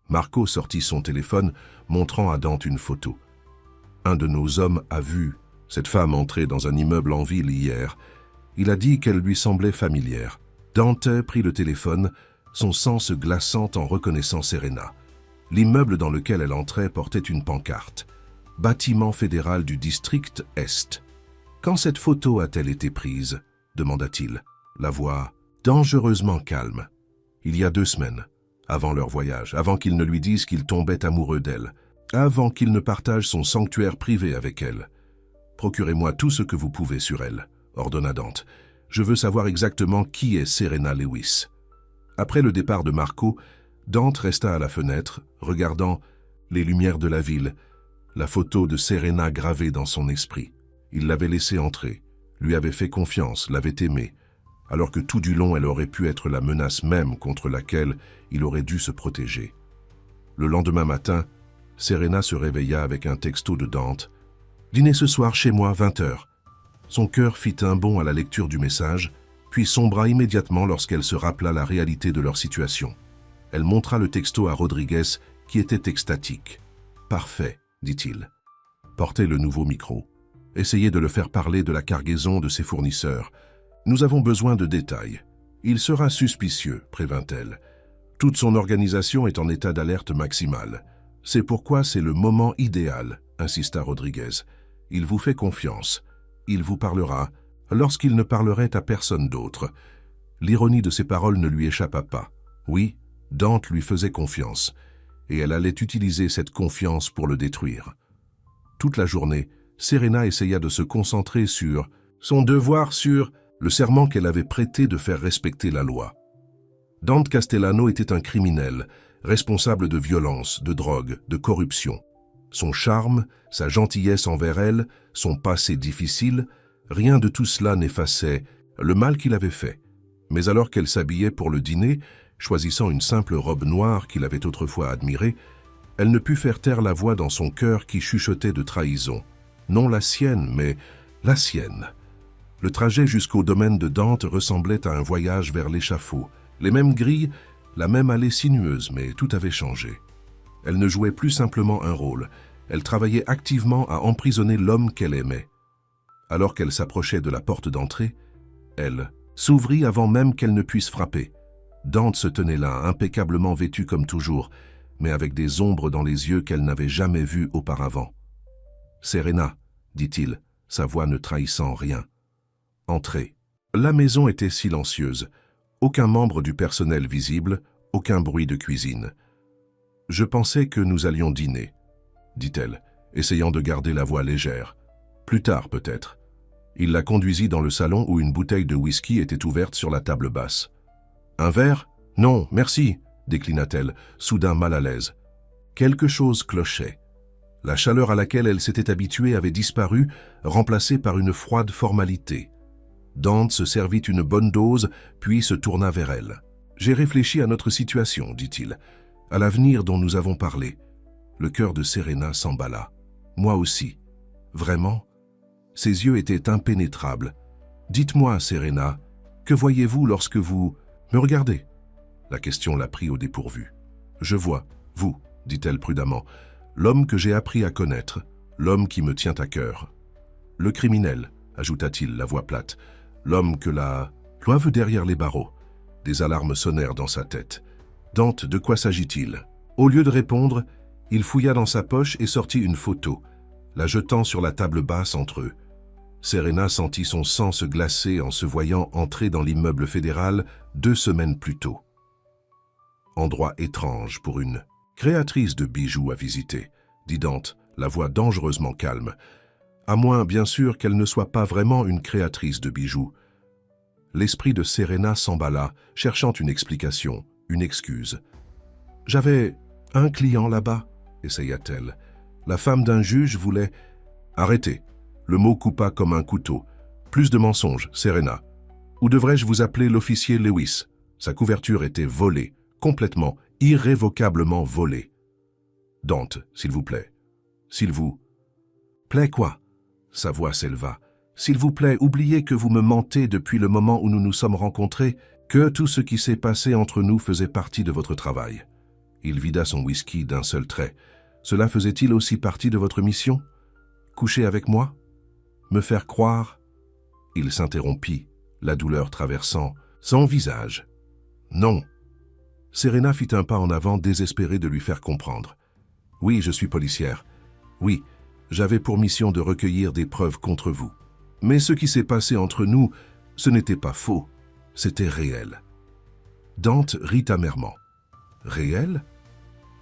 Marco sortit son téléphone, montrant à Dante une photo. Un de nos hommes a vu cette femme entrer dans un immeuble en ville hier. Il a dit qu'elle lui semblait familière. Dante prit le téléphone, son sang se glaçant en reconnaissant Serena. L'immeuble dans lequel elle entrait portait une pancarte. « Bâtiment fédéral du district Est ». « Quand cette photo a-t-elle été prise » demanda-t-il, la voix dangereusement calme. « Il y a 2 semaines, avant leur voyage, avant qu'il ne lui dise qu'il tombait amoureux d'elle, avant qu'il ne partage son sanctuaire privé avec elle. Procurez-moi tout ce que vous pouvez sur elle, ordonna Dante. Je veux savoir exactement qui est Serena Lewis. » Après le départ de Marco, Dante resta à la fenêtre, regardant les lumières de la ville, la photo de Serena gravée dans son esprit. Il l'avait laissée entrer, lui avait fait confiance, l'avait aimée, alors que tout du long elle aurait pu être la menace même contre laquelle il aurait dû se protéger. Le lendemain matin, Serena se réveilla avec un texto de Dante. « Dîner ce soir chez moi, 20h. » Son cœur fit un bond à la lecture du message, puis sombra immédiatement lorsqu'elle se rappela la réalité de leur situation. Elle montra le texto à Rodriguez, qui était extatique. « Parfait, dit-il. Portez le nouveau micro. Essayez de le faire parler de la cargaison de ses fournisseurs. Nous avons besoin de détails. Il sera suspicieux, prévint-elle. Toute son organisation est en état d'alerte maximale. C'est pourquoi c'est le moment idéal, insista Rodriguez. Il vous fait confiance. Il vous parlera lorsqu'il ne parlerait à personne d'autre. » L'ironie de ses paroles ne lui échappa pas. Oui, Dante lui faisait confiance, et elle allait utiliser cette confiance pour le détruire. Toute la journée, Serena essaya de se concentrer sur son devoir, sur le serment qu'elle avait prêté de faire respecter la loi. Dante Castellano était un criminel, responsable de violence, de drogue, de corruption. Son charme, sa gentillesse envers elle, son passé difficile, rien de tout cela n'effaçait le mal qu'il avait fait. Mais alors qu'elle s'habillait pour le dîner, choisissant une simple robe noire qu'il avait autrefois admirée, elle ne put faire taire la voix dans son cœur qui chuchotait de trahison. Non la sienne, mais la sienne. Le trajet jusqu'au domaine de Dante ressemblait à un voyage vers l'échafaud. Les mêmes grilles, la même allée sinueuse, mais tout avait changé. Elle ne jouait plus simplement un rôle, elle travaillait activement à emprisonner l'homme qu'elle aimait. Alors qu'elle s'approchait de la porte d'entrée, elle s'ouvrit avant même qu'elle ne puisse frapper. Dante se tenait là, impeccablement vêtue comme toujours, mais avec des ombres dans les yeux qu'elle n'avait jamais vues auparavant. « Serena », dit-il, sa voix ne trahissant rien. « Entrez. » La maison était silencieuse. Aucun membre du personnel visible, aucun bruit de cuisine. « Je pensais que nous allions dîner, » dit-elle, essayant de garder la voix légère. « Plus tard, peut-être. » Il la conduisit dans le salon où une bouteille de whisky était ouverte sur la table basse. « Un verre ? Non, merci, » déclina-t-elle, soudain mal à l'aise. Quelque chose clochait. La chaleur à laquelle elle s'était habituée avait disparu, remplacée par une froide formalité. Dante se servit une bonne dose, puis se tourna vers elle. « J'ai réfléchi à notre situation, dit-il, à l'avenir dont nous avons parlé. » Le cœur de Serena s'emballa. « Moi aussi. Vraiment ?» Ses yeux étaient impénétrables. « Dites-moi, Serena, que voyez-vous lorsque vous me regardez ?» La question la prit au dépourvu. « Je vois, vous, dit-elle prudemment, l'homme que j'ai appris à connaître, l'homme qui me tient à cœur. Le criminel, ajouta-t-il, la voix plate, l'homme que la loi veut derrière les barreaux. » Des alarmes sonnèrent dans sa tête. « Dante, de quoi s'agit-il » Au lieu de répondre, il fouilla dans sa poche et sortit une photo, la jetant sur la table basse entre eux. Serena sentit son sang se glacer en se voyant entrer dans l'immeuble fédéral 2 semaines plus tôt. Endroit étrange pour une créatrice de bijoux à visiter, dit Dante, la voix dangereusement calme, à moins, bien sûr, qu'elle ne soit pas vraiment une créatrice de bijoux. L'esprit de Serena s'emballa, cherchant une explication, une excuse. « J'avais un client là-bas, » essaya-t-elle. « La femme d'un juge voulait... » « Arrêtez !» Le mot coupa comme un couteau. « Plus de mensonges, Serena. Ou devrais-je vous appeler l'officier Lewis ? Sa couverture était volée, complètement, irrévocablement volée. Dante, s'il vous plaît. S'il vous... plaît quoi ?» Sa voix s'éleva. « S'il vous plaît, oubliez que vous me mentez depuis le moment où nous nous sommes rencontrés, que tout ce qui s'est passé entre nous faisait partie de votre travail. » Il vida son whisky d'un seul trait. « Cela faisait-il aussi partie de votre mission ? Coucher avec moi ? Me faire croire ?» Il s'interrompit, la douleur traversant son visage. « Non. Serena fit un pas en avant, désespérée de lui faire comprendre. « Oui, je suis policière. Oui, j'avais pour mission de recueillir des preuves contre vous. Mais ce qui s'est passé entre nous, ce n'était pas faux, c'était réel. » Dante rit amèrement. « Réel ?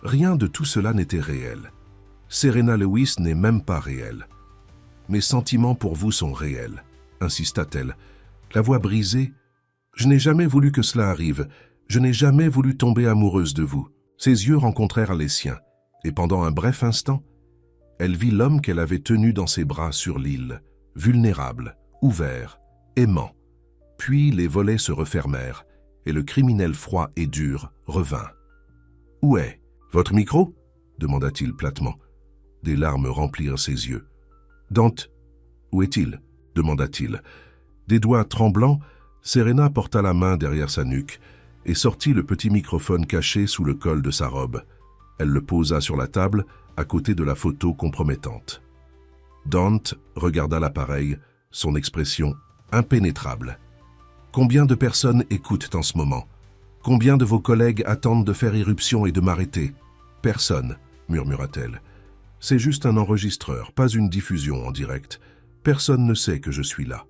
Rien de tout cela n'était réel. Serena Lewis n'est même pas réelle. Mes sentiments pour vous sont réels, insista-t-elle, la voix brisée. Je n'ai jamais voulu que cela arrive. Je n'ai jamais voulu tomber amoureuse de vous. » Ses yeux rencontrèrent les siens, et pendant un bref instant, elle vit l'homme qu'elle avait tenu dans ses bras sur l'île, vulnérable, ouvert, aimant. Puis les volets se refermèrent, et le criminel froid et dur revint. « Où est votre micro ?» demanda-t-il platement. Des larmes remplirent ses yeux. « Dante, où est-il » demanda-t-il. Des doigts tremblants, Serena porta la main derrière sa nuque et sortit le petit microphone caché sous le col de sa robe. Elle le posa sur la table, à côté de la photo compromettante. Dante regarda l'appareil, son expression impénétrable. « Combien de personnes écoutent en ce moment? Combien de vos collègues attendent de faire irruption et de m'arrêter? Personne, murmura-t-elle. C'est juste un enregistreur, pas une diffusion en direct. Personne ne sait que je suis là. »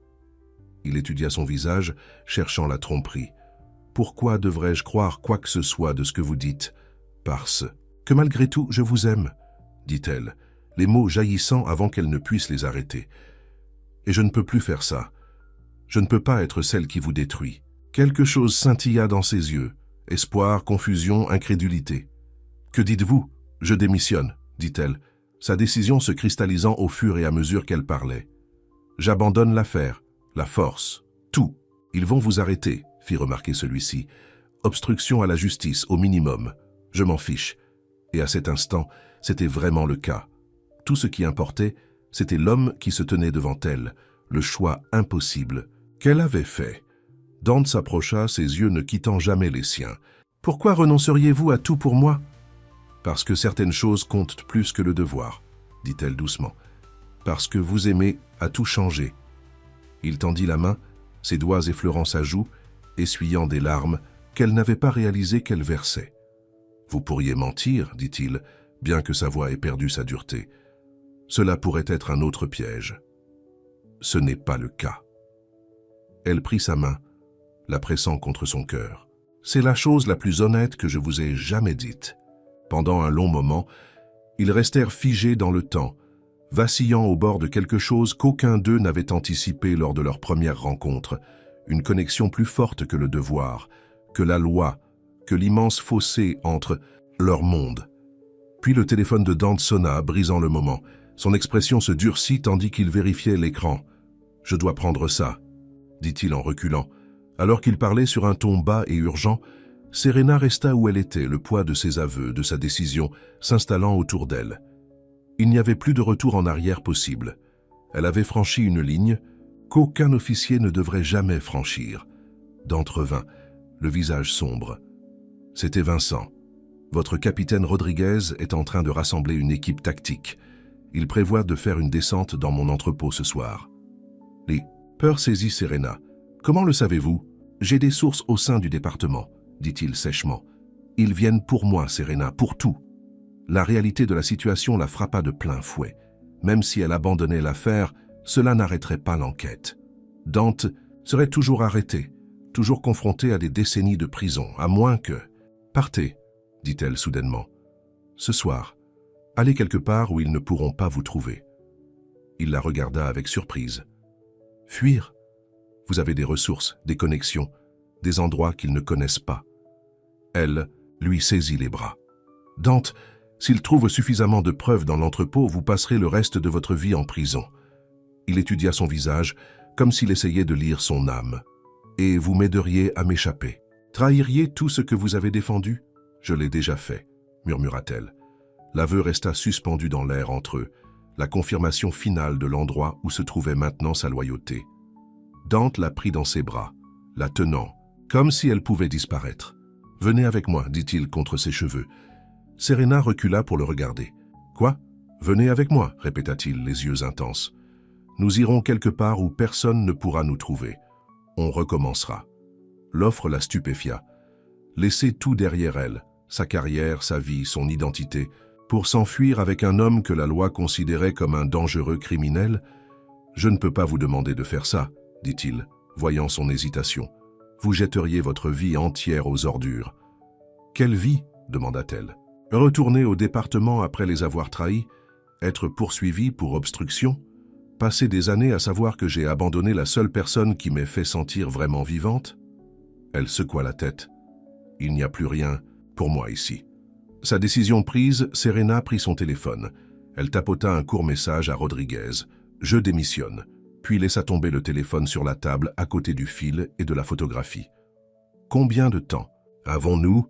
Il étudia son visage, cherchant la tromperie. « Pourquoi devrais-je croire quoi que ce soit de ce que vous dites? Parce que malgré tout, je vous aime, dit-elle, les mots jaillissant avant qu'elle ne puisse les arrêter. Et je ne peux plus faire ça. Je ne peux pas être celle qui vous détruit. Quelque chose scintilla dans ses yeux. Espoir, confusion, incrédulité. Que dites-vous? Je démissionne, dit-elle, sa décision se cristallisant au fur et à mesure qu'elle parlait. J'abandonne l'affaire, la force, tout. Ils vont vous arrêter, fit remarquer celui-ci. Obstruction à la justice, au minimum. Je m'en fiche. Et à cet instant, c'était vraiment le cas. Tout ce qui importait, c'était l'homme qui se tenait devant elle, le choix impossible. Qu'elle avait fait? Dante s'approcha, ses yeux ne quittant jamais les siens. « Pourquoi renonceriez-vous à tout pour moi ?»« Parce que certaines choses comptent plus que le devoir, » dit-elle doucement. « Parce que vous aimez à tout changer. » Il tendit la main, ses doigts effleurant sa joue, essuyant des larmes qu'elle n'avait pas réalisé qu'elle versait. « Vous pourriez mentir, dit-il, bien que sa voix ait perdu sa dureté. Cela pourrait être un autre piège. Ce n'est pas le cas. » Elle prit sa main, la pressant contre son cœur. « C'est la chose la plus honnête que je vous ai jamais dite. » Pendant un long moment, ils restèrent figés dans le temps, vacillant au bord de quelque chose qu'aucun d'eux n'avait anticipé lors de leur première rencontre, une connexion plus forte que le devoir, que la loi, que l'immense fossé entre leur monde. Puis le téléphone de Dante sonna, brisant le moment. Son expression se durcit tandis qu'il vérifiait l'écran. « Je dois prendre ça », dit-il en reculant. Alors qu'il parlait sur un ton bas et urgent, Serena resta où elle était, le poids de ses aveux, de sa décision, s'installant autour d'elle. Il n'y avait plus de retour en arrière possible. Elle avait franchi une ligne qu'aucun officier ne devrait jamais franchir. Dante revint, le visage sombre. « C'était Vincent. Votre capitaine Rodriguez est en train de rassembler une équipe tactique. Il prévoit de faire une descente dans mon entrepôt ce soir. » Les peurs saisit Serena. « Comment le savez-vous? J'ai des sources au sein du département, » dit-il sèchement. « Ils viennent pour moi, Serena, pour tout. » La réalité de la situation la frappa de plein fouet. Même si elle abandonnait l'affaire, cela n'arrêterait pas l'enquête. Dante serait toujours arrêté, toujours confronté à des décennies de prison, à moins que... « Partez, » dit-elle soudainement. « Ce soir, allez quelque part où ils ne pourront pas vous trouver. » Il la regarda avec surprise. « Fuir? Vous avez des ressources, des connexions, des endroits qu'ils ne connaissent pas. » Elle lui saisit les bras. « Dante, s'il trouve suffisamment de preuves dans l'entrepôt, vous passerez le reste de votre vie en prison. » Il étudia son visage, comme s'il essayait de lire son âme. « Et vous m'aideriez à m'échapper. Trahiriez tout ce que vous avez défendu? Je l'ai déjà fait, » murmura-t-elle. L'aveu resta suspendu dans l'air entre eux, la confirmation finale de l'endroit où se trouvait maintenant sa loyauté. Dante la prit dans ses bras, la tenant, comme si elle pouvait disparaître. « Venez avec moi, dit-il contre ses cheveux. » Serena recula pour le regarder. « Quoi? Venez avec moi, répéta-t-il, les yeux intenses. Nous irons quelque part où personne ne pourra nous trouver. On recommencera. » L'offre la stupéfia. laisser tout derrière elle, sa carrière, sa vie, son identité, pour s'enfuir avec un homme que la loi considérait comme un dangereux criminel? Je ne peux pas vous demander de faire ça, dit-il, voyant son hésitation. Vous jetteriez votre vie entière aux ordures. Quelle vie? Demanda-t-elle. Retourner au département après les avoir trahis? Être poursuivi pour obstruction? Passer des années à savoir que j'ai abandonné la seule personne qui m'ait fait sentir vraiment vivante? Elle secoua la tête. Il n'y a plus rien pour moi ici. Sa décision prise, Serena prit son téléphone. Elle tapota un court message à Rodriguez. « Je démissionne », puis laissa tomber le téléphone sur la table à côté du fil et de la photographie. « Combien de temps avons-nous »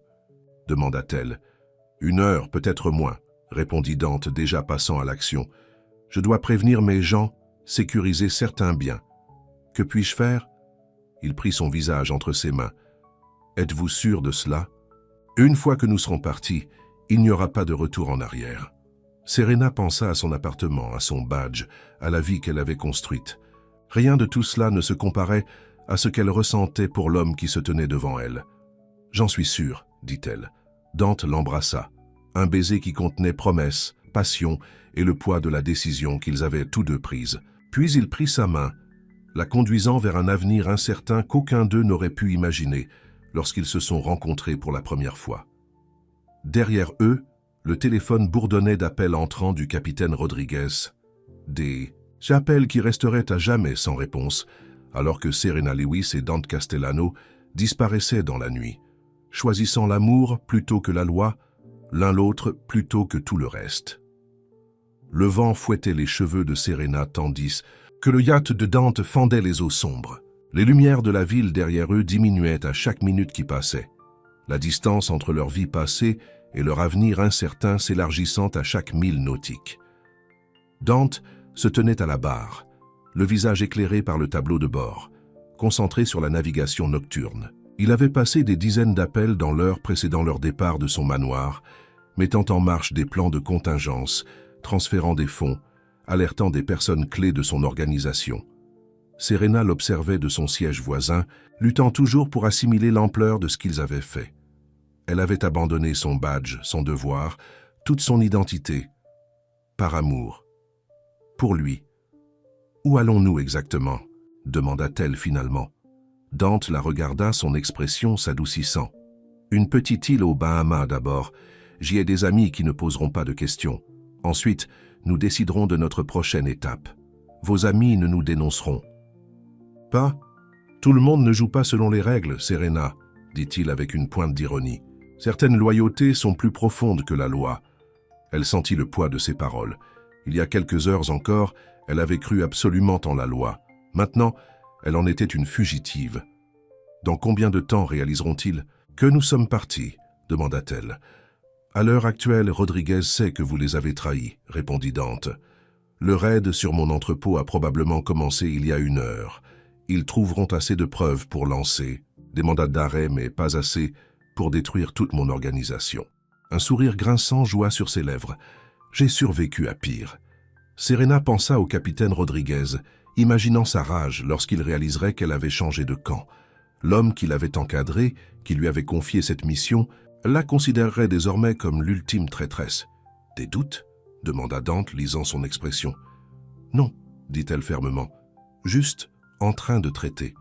demanda-t-elle. « 1 heure, peut-être moins », répondit Dante, déjà passant à l'action. « Je dois prévenir mes gens, sécuriser certains biens. Que puis-je faire ?» Il prit son visage entre ses mains. « Êtes-vous sûr de cela ? Une fois que nous serons partis, il n'y aura pas de retour en arrière. » Serena pensa à son appartement, à son badge, à la vie qu'elle avait construite. Rien de tout cela ne se comparait à ce qu'elle ressentait pour l'homme qui se tenait devant elle. « J'en suis sûre, » dit-elle. Dante l'embrassa. Un baiser qui contenait promesse, passion et le poids de la décision qu'ils avaient tous deux prise. Puis il prit sa main, la conduisant vers un avenir incertain qu'aucun d'eux n'aurait pu imaginer lorsqu'ils se sont rencontrés pour la première fois. Derrière eux, le téléphone bourdonnait d'appels entrants du capitaine Rodriguez. Des appels qui resteraient à jamais sans réponse, alors que Serena Lewis et Dante Castellano disparaissaient dans la nuit, choisissant l'amour plutôt que la loi, l'un l'autre plutôt que tout le reste. Le vent fouettait les cheveux de Serena tandis que le yacht de Dante fendait les eaux sombres. Les lumières de la ville derrière eux diminuaient à chaque minute qui passait, la distance entre leur vie passée et leur avenir incertain s'élargissant à chaque mille nautique. Dante se tenait à la barre, le visage éclairé par le tableau de bord, concentré sur la navigation nocturne. Il avait passé des dizaines d'appels dans l'heure précédant leur départ de son manoir, mettant en marche des plans de contingence, transférant des fonds, alertant des personnes clés de son organisation. Serena l'observait de son siège voisin, luttant toujours pour assimiler l'ampleur de ce qu'ils avaient fait. Elle avait abandonné son badge, son devoir, toute son identité, par amour. Pour lui. « Où allons-nous exactement ?» demanda-t-elle finalement. Dante la regarda, son expression s'adoucissant. « Une petite île aux Bahamas d'abord. J'y ai des amis qui ne poseront pas de questions. Ensuite, nous déciderons de notre prochaine étape. Vos amis ne nous dénonceront. »« Pas ? Tout le monde ne joue pas selon les règles, Serena, » dit-il avec une pointe d'ironie. « Certaines loyautés sont plus profondes que la loi. » Elle sentit le poids de ses paroles. Il y a quelques heures encore, elle avait cru absolument en la loi. Maintenant, elle en était une fugitive. « Dans combien de temps réaliseront-ils que nous sommes partis ?» demanda-t-elle. « À l'heure actuelle, Rodriguez sait que vous les avez trahis, » répondit Dante. « Le raid sur mon entrepôt a probablement commencé il y a 1 heure. Ils trouveront assez de preuves pour lancer des mandats d'arrêt, mais pas assez pour détruire toute mon organisation. » Un sourire grinçant joua sur ses lèvres. « J'ai survécu à pire. » Serena pensa au capitaine Rodriguez, imaginant sa rage lorsqu'il réaliserait qu'elle avait changé de camp. L'homme qui l'avait encadré, qui lui avait confié cette mission, la considérerait désormais comme l'ultime traîtresse. « Des doutes ?» demanda Dante, lisant son expression. « Non, » dit-elle fermement. « Juste en train de traiter. »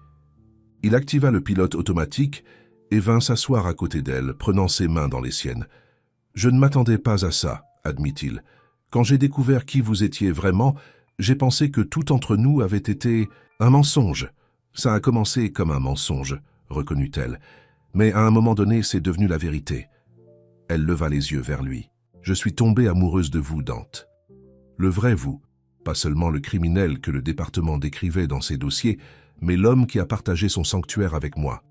Il activa le pilote automatique et vint s'asseoir à côté d'elle, prenant ses mains dans les siennes. « Je ne m'attendais pas à ça, » admit-il. « Quand j'ai découvert qui vous étiez vraiment, j'ai pensé que tout entre nous avait été un mensonge. Ça a commencé comme un mensonge, » reconnut-elle. « Mais à un moment donné, c'est devenu la vérité. » Elle leva les yeux vers lui. « Je suis tombée amoureuse de vous, Dante. Le vrai vous, pas seulement le criminel que le département décrivait dans ses dossiers, mais l'homme qui a partagé son sanctuaire avec moi,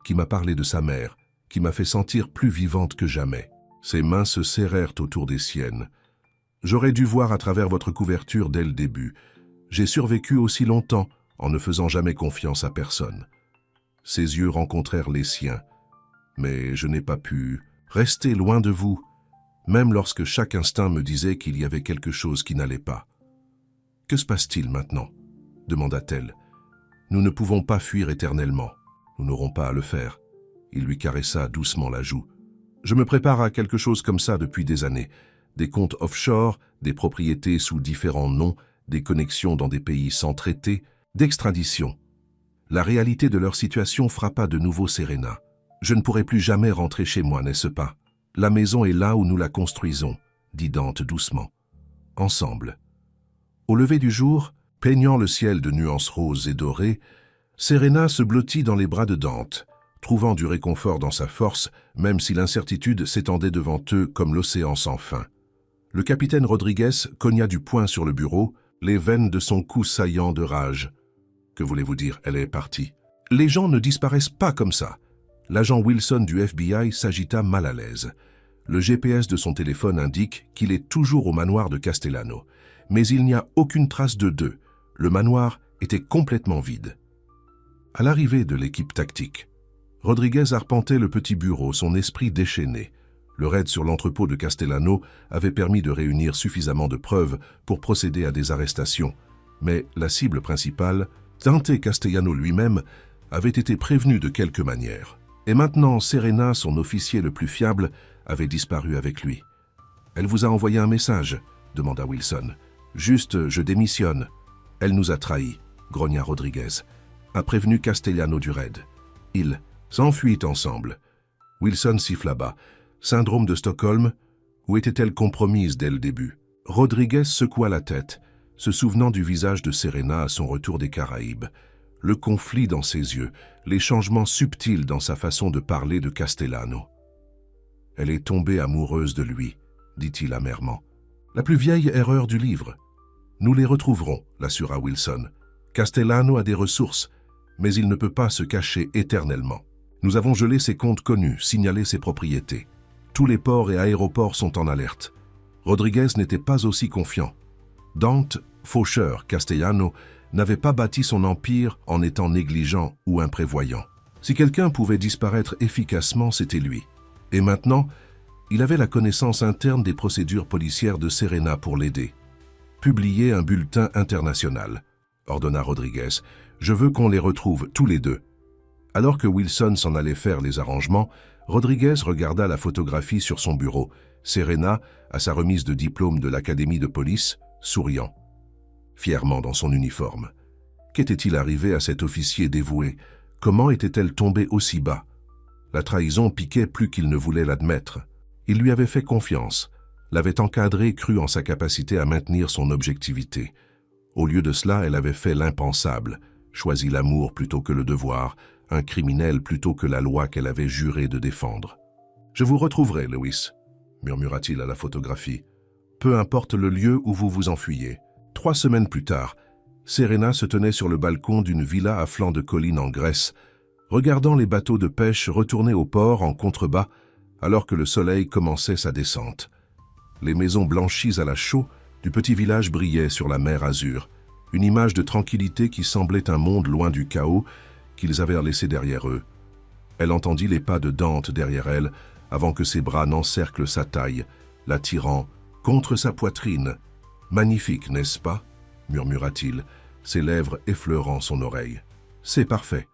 qui m'a parlé de sa mère, qui m'a fait sentir plus vivante que jamais. » Ses mains se serrèrent autour des siennes. « J'aurais dû voir à travers votre couverture dès le début. J'ai survécu aussi longtemps en ne faisant jamais confiance à personne. » Ses yeux rencontrèrent les siens. « Mais je n'ai pas pu rester loin de vous, même lorsque chaque instinct me disait qu'il y avait quelque chose qui n'allait pas. »« Que se passe-t-il maintenant ?» demanda-t-elle. « Nous ne pouvons pas fuir éternellement. Nous n'aurons pas à le faire. Il lui caressa doucement la joue. « Je me prépare à quelque chose comme ça depuis des années. Des comptes offshore, des propriétés sous différents noms, des connexions dans des pays sans traité, d'extradition. » La réalité de leur situation frappa de nouveau Serena. « Je ne pourrai plus jamais rentrer chez moi, n'est-ce pas? La maison est là où nous la construisons, » dit Dante doucement. « Ensemble. » Au lever du jour, peignant le ciel de nuances roses et dorées, Serena se blottit dans les bras de Dante, trouvant du réconfort dans sa force, même si l'incertitude s'étendait devant eux comme l'océan sans fin. Le capitaine Rodriguez cogna du poing sur le bureau, les veines de son cou saillant de rage. « Que voulez-vous dire, elle est partie. »« Les gens ne disparaissent pas comme ça. » L'agent Wilson du FBI s'agita mal à l'aise. Le GPS de son téléphone indique qu'il est toujours au manoir de Castellano. Mais il n'y a aucune trace d'eux. Le manoir était complètement vide. À l'arrivée de l'équipe tactique, Rodriguez arpentait le petit bureau, son esprit déchaîné. Le raid sur l'entrepôt de Castellano avait permis de réunir suffisamment de preuves pour procéder à des arrestations. Mais la cible principale, Dante Castellano lui-même, avait été prévenu de quelque manière. Et maintenant, Serena, son officier le plus fiable, avait disparu avec lui. « Elle vous a envoyé un message ?» demanda Wilson. « Juste, je démissionne. »« Elle nous a trahis, » grogna Rodriguez. A prévenu Castellano du raid. Ils s'enfuient ensemble. Wilson siffla bas. Syndrome de Stockholm? Ou était-elle compromise dès le début? Rodriguez secoua la tête, se souvenant du visage de Serena à son retour des Caraïbes. Le conflit dans ses yeux, les changements subtils dans sa façon de parler de Castellano. « Elle est tombée amoureuse de lui, » dit-il amèrement. « La plus vieille erreur du livre. »« Nous les retrouverons, » l'assura Wilson. « Castellano a des ressources, mais il ne peut pas se cacher éternellement. Nous avons gelé ses comptes connus, signalé ses propriétés. Tous les ports et aéroports sont en alerte. » Rodriguez n'était pas aussi confiant. Dante, faucheur, Castellano, n'avait pas bâti son empire en étant négligent ou imprévoyant. Si quelqu'un pouvait disparaître efficacement, c'était lui. Et maintenant, il avait la connaissance interne des procédures policières de Serena pour l'aider. « Publiez un bulletin international », ordonna Rodriguez. « Je veux qu'on les retrouve tous les deux. » Alors que Wilson s'en allait faire les arrangements, Rodriguez regarda la photographie sur son bureau, Serena, à sa remise de diplôme de l'académie de police, souriant, fièrement dans son uniforme. Qu'était-il arrivé à cet officier dévoué? Comment était-elle tombée aussi bas? La trahison piquait plus qu'il ne voulait l'admettre. Il lui avait fait confiance, l'avait encadré, cru en sa capacité à maintenir son objectivité. Au lieu de cela, elle avait fait l'impensable, choisi l'amour plutôt que le devoir, un criminel plutôt que la loi qu'elle avait juré de défendre. « Je vous retrouverai, Lewis », murmura-t-il à la photographie. « Peu importe le lieu où vous vous enfuyez. » 3 semaines plus tard, Serena se tenait sur le balcon d'une villa à flanc de colline en Grèce, regardant les bateaux de pêche retourner au port en contrebas alors que le soleil commençait sa descente. Les maisons blanchies à la chaux du petit village brillaient sur la mer azur, une image de tranquillité qui semblait un monde loin du chaos qu'ils avaient laissé derrière eux. Elle entendit les pas de Dante derrière elle avant que ses bras n'encerclent sa taille, l'attirant contre sa poitrine. « Magnifique, n'est-ce pas ?» murmura-t-il, ses lèvres effleurant son oreille. « C'est parfait »,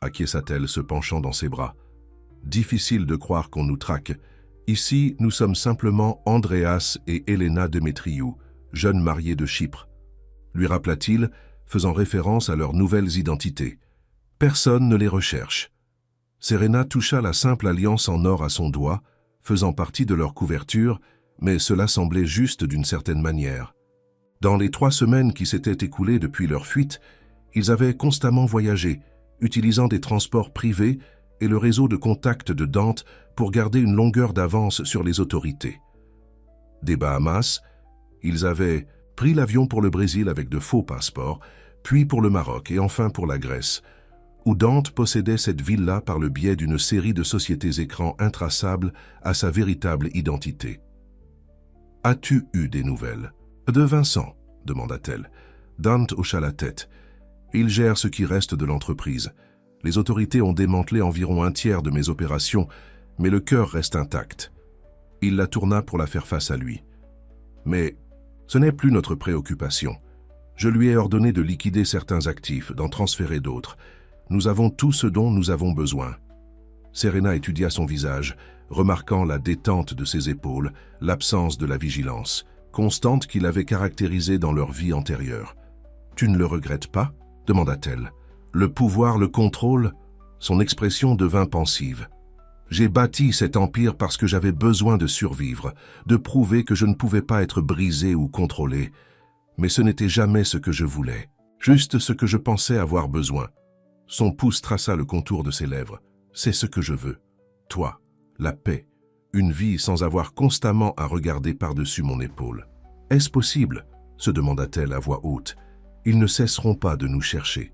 acquiesça-t-elle, se penchant dans ses bras. « Difficile de croire qu'on nous traque. Ici, nous sommes simplement Andreas et Elena Demetriou, jeunes mariés de Chypre. » Lui rappela-t-il, faisant référence à leurs nouvelles identités. « Personne ne les recherche. » Serena toucha la simple alliance en or à son doigt, faisant partie de leur couverture, mais cela semblait juste d'une certaine manière. Dans les 3 semaines qui s'étaient écoulées depuis leur fuite, ils avaient constamment voyagé, utilisant des transports privés et le réseau de contacts de Dante pour garder une longueur d'avance sur les autorités. Des Bahamas, ils avaient pris l'avion pour le Brésil avec de faux passeports, puis pour le Maroc et enfin pour la Grèce, où Dante possédait cette villa par le biais d'une série de sociétés écrans intraçables à sa véritable identité. « As-tu eu des nouvelles ?»« De Vincent ?» demanda-t-elle. Dante hocha la tête. « Il gère ce qui reste de l'entreprise. Les autorités ont démantelé environ 1/3 de mes opérations, mais le cœur reste intact. » Il la tourna pour la faire face à lui. « Mais ce n'est plus notre préoccupation. Je lui ai ordonné de liquider certains actifs, d'en transférer d'autres. Nous avons tout ce dont nous avons besoin. » Serena étudia son visage, remarquant la détente de ses épaules, l'absence de la vigilance constante qui l'avait caractérisée dans leur vie antérieure. « Tu ne le regrettes pas ?» demanda-t-elle. « Le pouvoir, le contrôle ?» Son expression devint pensive. « J'ai bâti cet empire parce que j'avais besoin de survivre, de prouver que je ne pouvais pas être brisé ou contrôlé. Mais ce n'était jamais ce que je voulais, juste ce que je pensais avoir besoin. » Son pouce traça le contour de ses lèvres. « C'est ce que je veux. Toi, la paix, une vie sans avoir constamment à regarder par-dessus mon épaule. »« Est-ce possible ?» se demanda-t-elle à voix haute. « Ils ne cesseront pas de nous chercher. »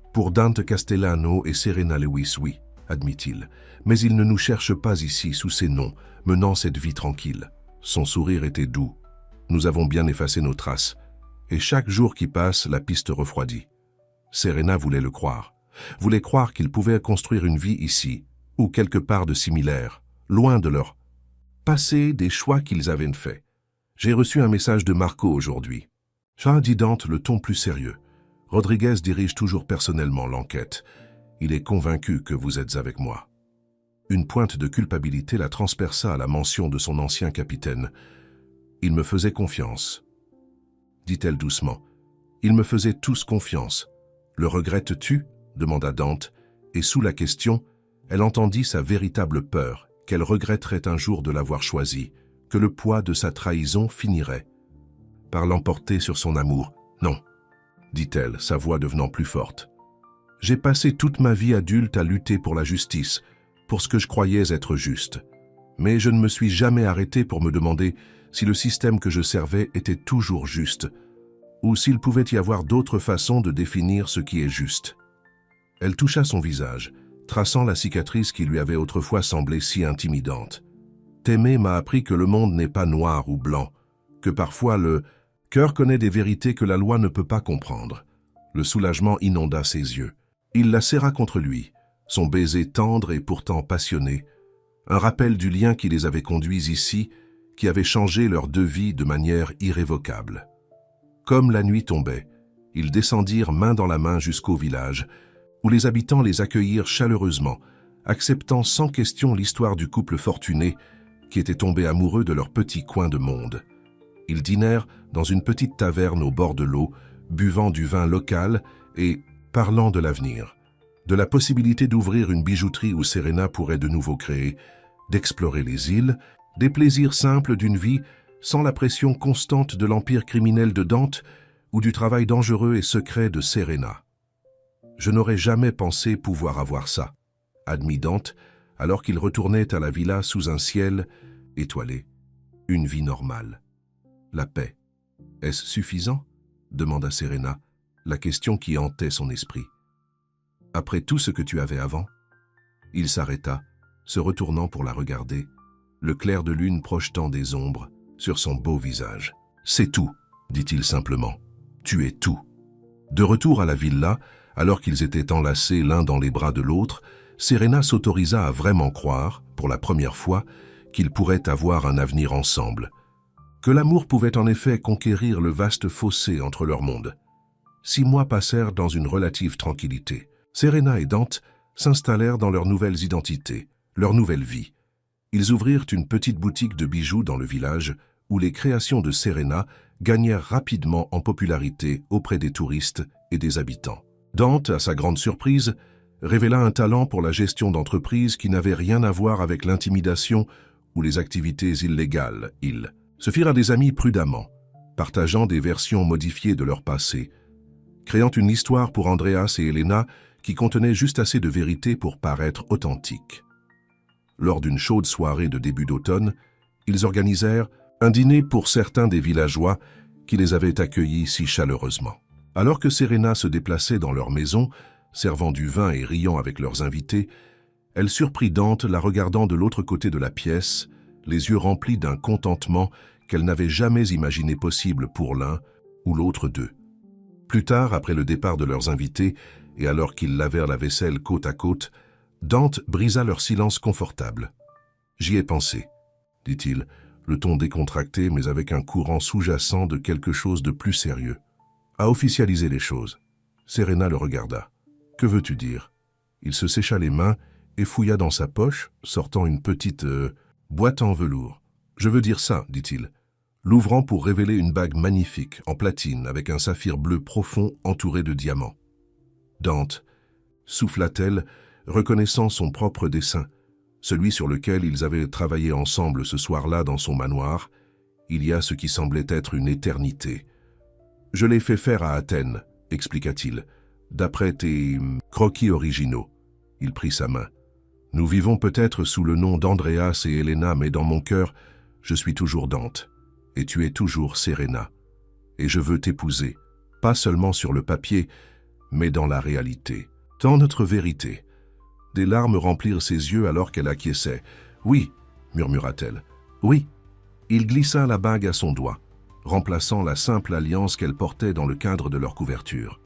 « Pour Dante Castellano et Serena Lewis, oui, admit-il, mais ils ne nous cherchent pas ici sous ces noms, menant cette vie tranquille. » Son sourire était doux. « Nous avons bien effacé nos traces. Et chaque jour qui passe, la piste refroidit. » Serena voulait le croire. Voulait croire qu'ils pouvaient construire une vie ici, ou quelque part de similaire, loin de leur passé, des choix qu'ils avaient faits. « J'ai reçu un message de Marco aujourd'hui. » Dit Dante, le ton plus sérieux. « Rodriguez dirige toujours personnellement l'enquête. Il est convaincu que vous êtes avec moi. » Une pointe de culpabilité la transperça à la mention de son ancien capitaine. « Il me faisait confiance. » dit-elle doucement. « Ils me faisaient tous confiance. Le regrettes-tu » demanda Dante, et sous la question, elle entendit sa véritable peur, qu'elle regretterait un jour de l'avoir choisi, que le poids de sa trahison finirait par l'emporter sur son amour. « Non, » dit-elle, sa voix devenant plus forte. « J'ai passé toute ma vie adulte à lutter pour la justice, pour ce que je croyais être juste. Mais je ne me suis jamais arrêté pour me demander si le système que je servais était toujours juste, ou s'il pouvait y avoir d'autres façons de définir ce qui est juste. » Elle toucha son visage, traçant la cicatrice qui lui avait autrefois semblé si intimidante. « T'aimer m'a appris que le monde n'est pas noir ou blanc, que parfois le cœur connaît des vérités que la loi ne peut pas comprendre. » Le soulagement inonda ses yeux. Il la serra contre lui, son baiser tendre et pourtant passionné, un rappel du lien qui les avait conduits ici, qui avait changé leurs deux vies de manière irrévocable. Comme la nuit tombait, ils descendirent main dans la main jusqu'au village, où les habitants les accueillirent chaleureusement, acceptant sans question l'histoire du couple fortuné qui était tombé amoureux de leur petit coin de monde. Ils dînèrent dans une petite taverne au bord de l'eau, buvant du vin local et parlant de l'avenir, de la possibilité d'ouvrir une bijouterie où Serena pourrait de nouveau créer, d'explorer les îles, des plaisirs simples d'une vie sans la pression constante de l'empire criminel de Dante ou du travail dangereux et secret de Serena. « Je n'aurais jamais pensé pouvoir avoir ça », admit Dante, alors qu'il retournait à la villa sous un ciel étoilé. Une vie normale. La paix. « Est-ce suffisant ?» demanda Serena, la question qui hantait son esprit. « Après tout ce que tu avais avant ?» Il s'arrêta, se retournant pour la regarder, le clair de lune projetant des ombres sur son beau visage. « C'est tout, » dit-il simplement. « Tu es tout. » De retour à la villa, alors qu'ils étaient enlacés l'un dans les bras de l'autre, Serena s'autorisa à vraiment croire, pour la première fois, qu'ils pourraient avoir un avenir ensemble. Que l'amour pouvait en effet conquérir le vaste fossé entre leurs mondes. 6 mois passèrent dans une relative tranquillité. Serena et Dante s'installèrent dans leurs nouvelles identités, leur nouvelle vie. Ils ouvrirent une petite boutique de bijoux dans le village où les créations de Serena gagnèrent rapidement en popularité auprès des touristes et des habitants. Dante, à sa grande surprise, révéla un talent pour la gestion d'entreprises qui n'avait rien à voir avec l'intimidation ou les activités illégales. Ils se firent à des amis prudemment, partageant des versions modifiées de leur passé, créant une histoire pour Andreas et Elena qui contenait juste assez de vérité pour paraître authentique. Lors d'une chaude soirée de début d'automne, ils organisèrent un dîner pour certains des villageois qui les avaient accueillis si chaleureusement. Alors que Serena se déplaçait dans leur maison, servant du vin et riant avec leurs invités, elle surprit Dante la regardant de l'autre côté de la pièce, les yeux remplis d'un contentement qu'elle n'avait jamais imaginé possible pour l'un ou l'autre d'eux. Plus tard, après le départ de leurs invités, et alors qu'ils lavèrent la vaisselle côte à côte, Dante brisa leur silence confortable. « J'y ai pensé, » dit-il, le ton décontracté mais avec un courant sous-jacent de quelque chose de plus sérieux. « À officialiser les choses. » Serena le regarda. « Que veux-tu dire ?» Il se sécha les mains et fouilla dans sa poche, sortant une petite boîte en velours. « Je veux dire ça, dit-il, l'ouvrant pour révéler une bague magnifique, en platine, avec un saphir bleu profond entouré de diamants. Dante, souffla-t-elle, reconnaissant son propre dessin, celui sur lequel ils avaient travaillé ensemble ce soir-là dans son manoir, il y a ce qui semblait être une éternité. « Je l'ai fait faire à Athènes, expliqua-t-il, d'après tes croquis originaux. » Il prit sa main. « Nous vivons peut-être sous le nom d'Andreas et Helena, mais dans mon cœur, je suis toujours Dante, et tu es toujours Serena. Et je veux t'épouser, pas seulement sur le papier, mais dans la réalité. Tant notre vérité. » Des larmes remplirent ses yeux alors qu'elle acquiesçait. « Oui, murmura-t-elle. Oui. » Il glissa la bague à son doigt, remplaçant la simple alliance qu'elle portait dans le cadre de leur couverture.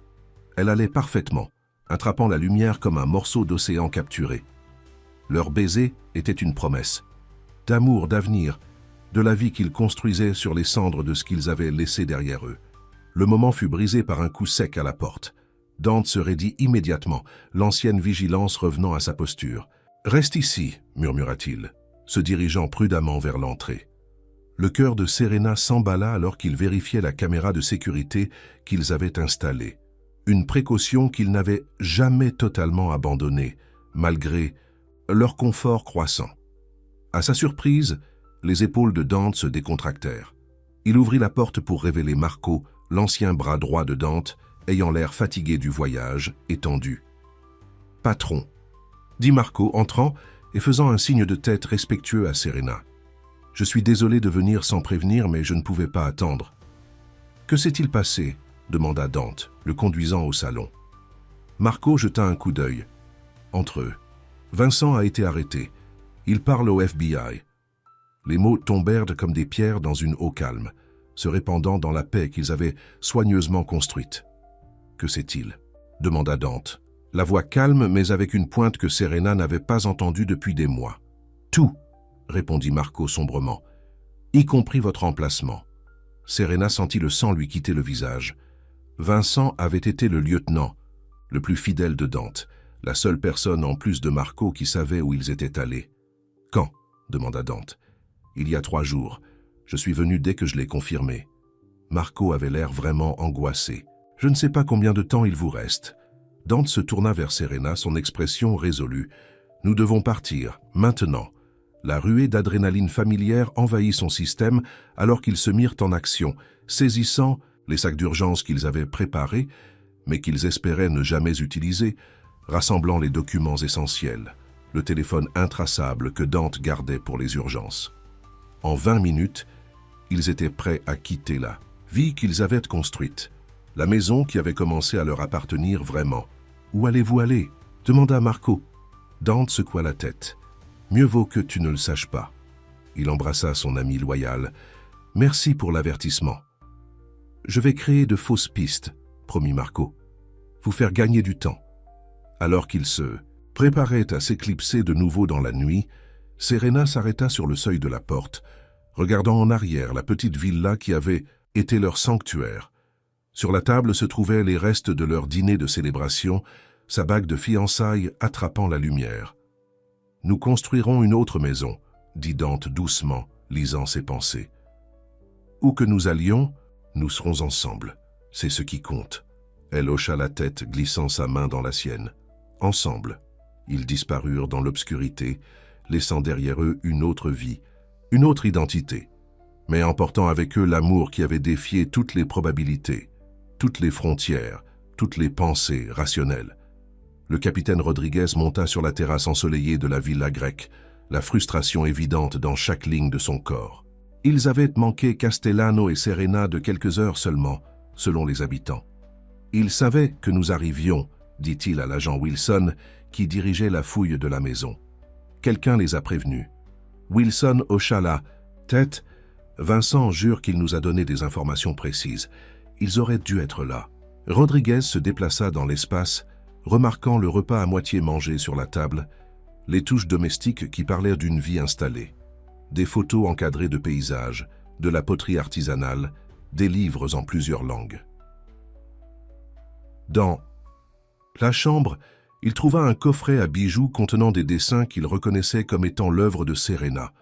Elle allait parfaitement, attrapant la lumière comme un morceau d'océan capturé. Leur baiser était une promesse, d'amour, d'avenir, de la vie qu'ils construisaient sur les cendres de ce qu'ils avaient laissé derrière eux. Le moment fut brisé par un coup sec à la porte. Dante se raidit immédiatement, l'ancienne vigilance revenant à sa posture. « Reste ici, murmura-t-il, se dirigeant prudemment vers l'entrée. Le cœur de Serena s'emballa alors qu'il vérifiait la caméra de sécurité qu'ils avaient installée. Une précaution qu'ils n'avaient jamais totalement abandonnée, malgré leur confort croissant. À sa surprise, les épaules de Dante se décontractèrent. Il ouvrit la porte pour révéler Marco, l'ancien bras droit de Dante, ayant l'air fatigué du voyage, étendu. « Patron », dit Marco, entrant et faisant un signe de tête respectueux à Serena. « Je suis désolé de venir sans prévenir, mais je ne pouvais pas attendre. »« Que s'est-il passé ?» demanda Dante, le conduisant au salon. Marco jeta un coup d'œil. Entre eux, Vincent a été arrêté. Il parle au FBI. Les mots tombèrent comme des pierres dans une eau calme, se répandant dans la paix qu'ils avaient soigneusement construite. « Que sait-il » demanda Dante, la voix calme mais avec une pointe que Serena n'avait pas entendue depuis des mois. « Tout » répondit Marco sombrement, « y compris votre emplacement. » Serena sentit le sang lui quitter le visage. Vincent avait été le lieutenant, le plus fidèle de Dante, la seule personne en plus de Marco qui savait où ils étaient allés. « Quand » demanda Dante. « Il y a 3 jours. Je suis venu dès que je l'ai confirmé. » Marco avait l'air vraiment angoissé. « Je ne sais pas combien de temps il vous reste. » Dante se tourna vers Serena, son expression résolue. « Nous devons partir, maintenant. » La ruée d'adrénaline familière envahit son système alors qu'ils se mirent en action, saisissant les sacs d'urgence qu'ils avaient préparés, mais qu'ils espéraient ne jamais utiliser, rassemblant les documents essentiels, le téléphone intraçable que Dante gardait pour les urgences. En 20 minutes, ils étaient prêts à quitter la vie qu'ils avaient construite, la maison qui avait commencé à leur appartenir vraiment. « Où allez-vous aller » demanda Marco. Dante secoua la tête. « Mieux vaut que tu ne le saches pas. » Il embrassa son ami loyal. « Merci pour l'avertissement. »« Je vais créer de fausses pistes, » promit Marco. « Vous faire gagner du temps. » Alors qu'il se préparait à s'éclipser de nouveau dans la nuit, Serena s'arrêta sur le seuil de la porte, regardant en arrière la petite villa qui avait été leur sanctuaire. Sur la table se trouvaient les restes de leur dîner de célébration, sa bague de fiançailles attrapant la lumière. « Nous construirons une autre maison, » dit Dante doucement, lisant ses pensées. « Où que nous allions, nous serons ensemble. C'est ce qui compte. » Elle hocha la tête, glissant sa main dans la sienne. Ensemble, ils disparurent dans l'obscurité, laissant derrière eux une autre vie, une autre identité, mais emportant avec eux l'amour qui avait défié toutes les probabilités, toutes les frontières, toutes les pensées rationnelles. Le capitaine Rodriguez monta sur la terrasse ensoleillée de la villa grecque, la frustration évidente dans chaque ligne de son corps. Ils avaient manqué Castellano et Serena de quelques heures seulement, selon les habitants. « Ils savaient que nous arrivions », dit-il à l'agent Wilson, qui dirigeait la fouille de la maison. Quelqu'un les a prévenus. Wilson hocha la tête. Vincent jure qu'il nous a donné des informations précises. Ils auraient dû être là. Rodriguez se déplaça dans l'espace, remarquant le repas à moitié mangé sur la table, les touches domestiques qui parlaient d'une vie installée, des photos encadrées de paysages, de la poterie artisanale, des livres en plusieurs langues. Dans la chambre, Il trouva un coffret à bijoux contenant des dessins qu'il reconnaissait comme étant l'œuvre de Serena.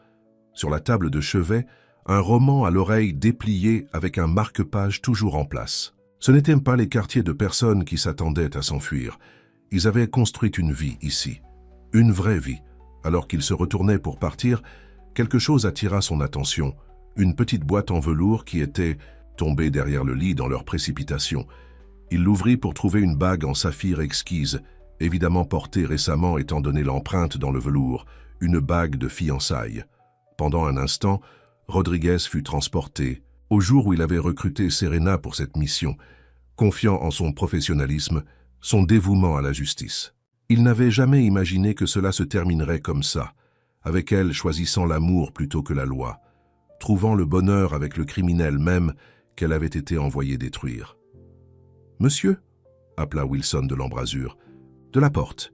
Sur la table de chevet, un roman à l'oreille déplié avec un marque-page toujours en place. Ce n'étaient pas les quartiers de personnes qui s'attendaient à s'enfuir. Ils avaient construit une vie ici, une vraie vie. Alors qu'il se retournait pour partir, quelque chose attira son attention, une petite boîte en velours qui était tombée derrière le lit dans leur précipitation. Il l'ouvrit pour trouver une bague en saphir exquise, évidemment portée récemment étant donné l'empreinte dans le velours, une bague de fiançailles. Pendant un instant, Rodriguez fut transporté, au jour où il avait recruté Serena pour cette mission, confiant en son professionnalisme, son dévouement à la justice. Il n'avait jamais imaginé que cela se terminerait comme ça, avec elle choisissant l'amour plutôt que la loi, trouvant le bonheur avec le criminel même qu'elle avait été envoyée détruire. « Monsieur » appela Wilson de l'embrasure. « De la porte.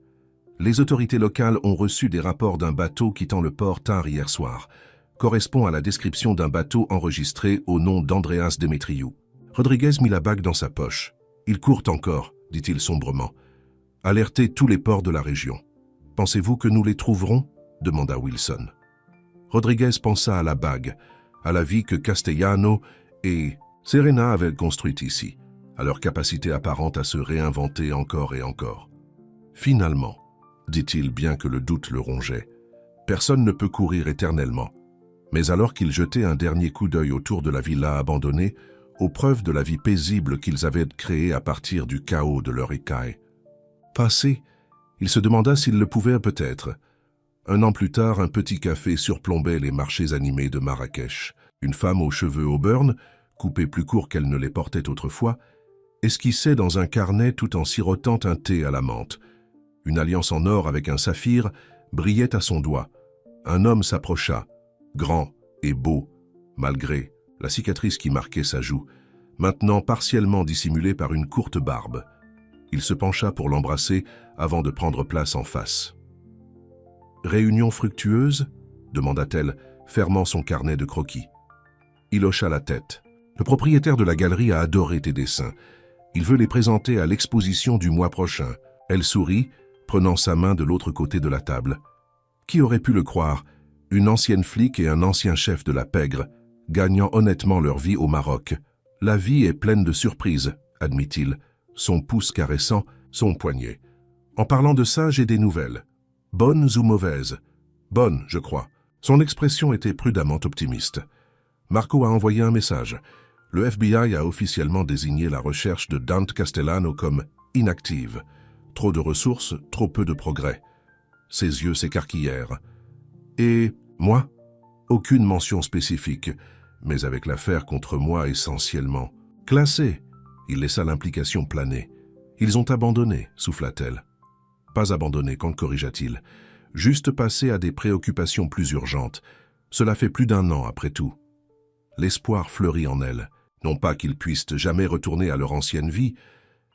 Les autorités locales ont reçu des rapports d'un bateau quittant le port tard hier soir. Correspond à la description d'un bateau enregistré au nom d'Andreas Demetriou. » Rodriguez mit la bague dans sa poche. « Ils courent encore, » dit-il sombrement. « Alertez tous les ports de la région. Pensez-vous que nous les trouverons ?» demanda Wilson. Rodriguez pensa à la bague, à la vie que Castellano et Serena avaient construite ici, à leur capacité apparente à se réinventer encore et encore. « Finalement, » dit-il bien que le doute le rongeait, « personne ne peut courir éternellement. » Mais alors qu'ils jetaient un dernier coup d'œil autour de la villa abandonnée, aux preuves de la vie paisible qu'ils avaient créée à partir du chaos de leur écaille. Passé, il se demanda s'il le pouvait peut-être. Un an plus tard, un petit café surplombait les marchés animés de Marrakech. Une femme aux cheveux auburn, coupés plus courts qu'elle ne les portait autrefois, esquissait dans un carnet tout en sirotant un thé à la menthe. Une alliance en or avec un saphir brillait à son doigt. Un homme s'approcha, grand et beau, malgré la cicatrice qui marquait sa joue, maintenant partiellement dissimulée par une courte barbe. Il se pencha pour l'embrasser avant de prendre place en face. « Réunion fructueuse » demanda-t-elle, fermant son carnet de croquis. Il hocha la tête. « Le propriétaire de la galerie a adoré tes dessins. Il veut les présenter à l'exposition du mois prochain. » Elle sourit, prenant sa main de l'autre côté de la table. Qui aurait pu le croire? Une ancienne flic et un ancien chef de la pègre, gagnant honnêtement leur vie au Maroc. La vie est pleine de surprises, admit-il, son pouce caressant son poignet. En parlant de ça, j'ai des nouvelles. Bonnes ou mauvaises? Bonnes, je crois. Son expression était prudemment optimiste. Marco a envoyé un message. Le FBI a officiellement désigné la recherche de Dante Castellano comme inactive. Trop de ressources, trop peu de progrès. Ses yeux s'écarquillèrent. Et moi? Aucune mention spécifique, mais avec l'affaire contre moi essentiellement. Classé. Il laissa l'implication planer. Ils ont abandonné, souffla-t-elle. Pas abandonné, quand corrigea-t-il. Juste passé à des préoccupations plus urgentes. Cela fait plus d'1 an après tout. L'espoir fleurit en elle. Non pas qu'ils puissent jamais retourner à leur ancienne vie,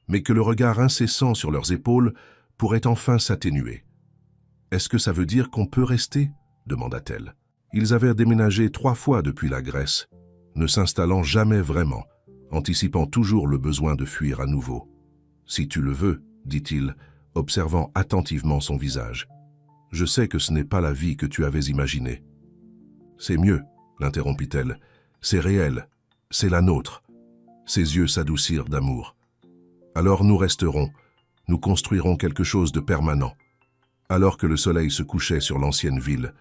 mais que le regard incessant sur leurs épaules pourrait enfin s'atténuer. « Est-ce que ça veut dire qu'on peut rester ?» demanda-t-elle. Ils avaient déménagé 3 fois depuis la Grèce, ne s'installant jamais vraiment, anticipant toujours le besoin de fuir à nouveau. « Si tu le veux, » dit-il, observant attentivement son visage. « Je sais que ce n'est pas la vie que tu avais imaginée. »« C'est mieux, » l'interrompit-elle. « C'est réel, c'est la nôtre. » Ses yeux s'adoucirent d'amour. « Alors nous resterons, nous construirons quelque chose de permanent. » Alors que le soleil se couchait sur l'ancienne ville,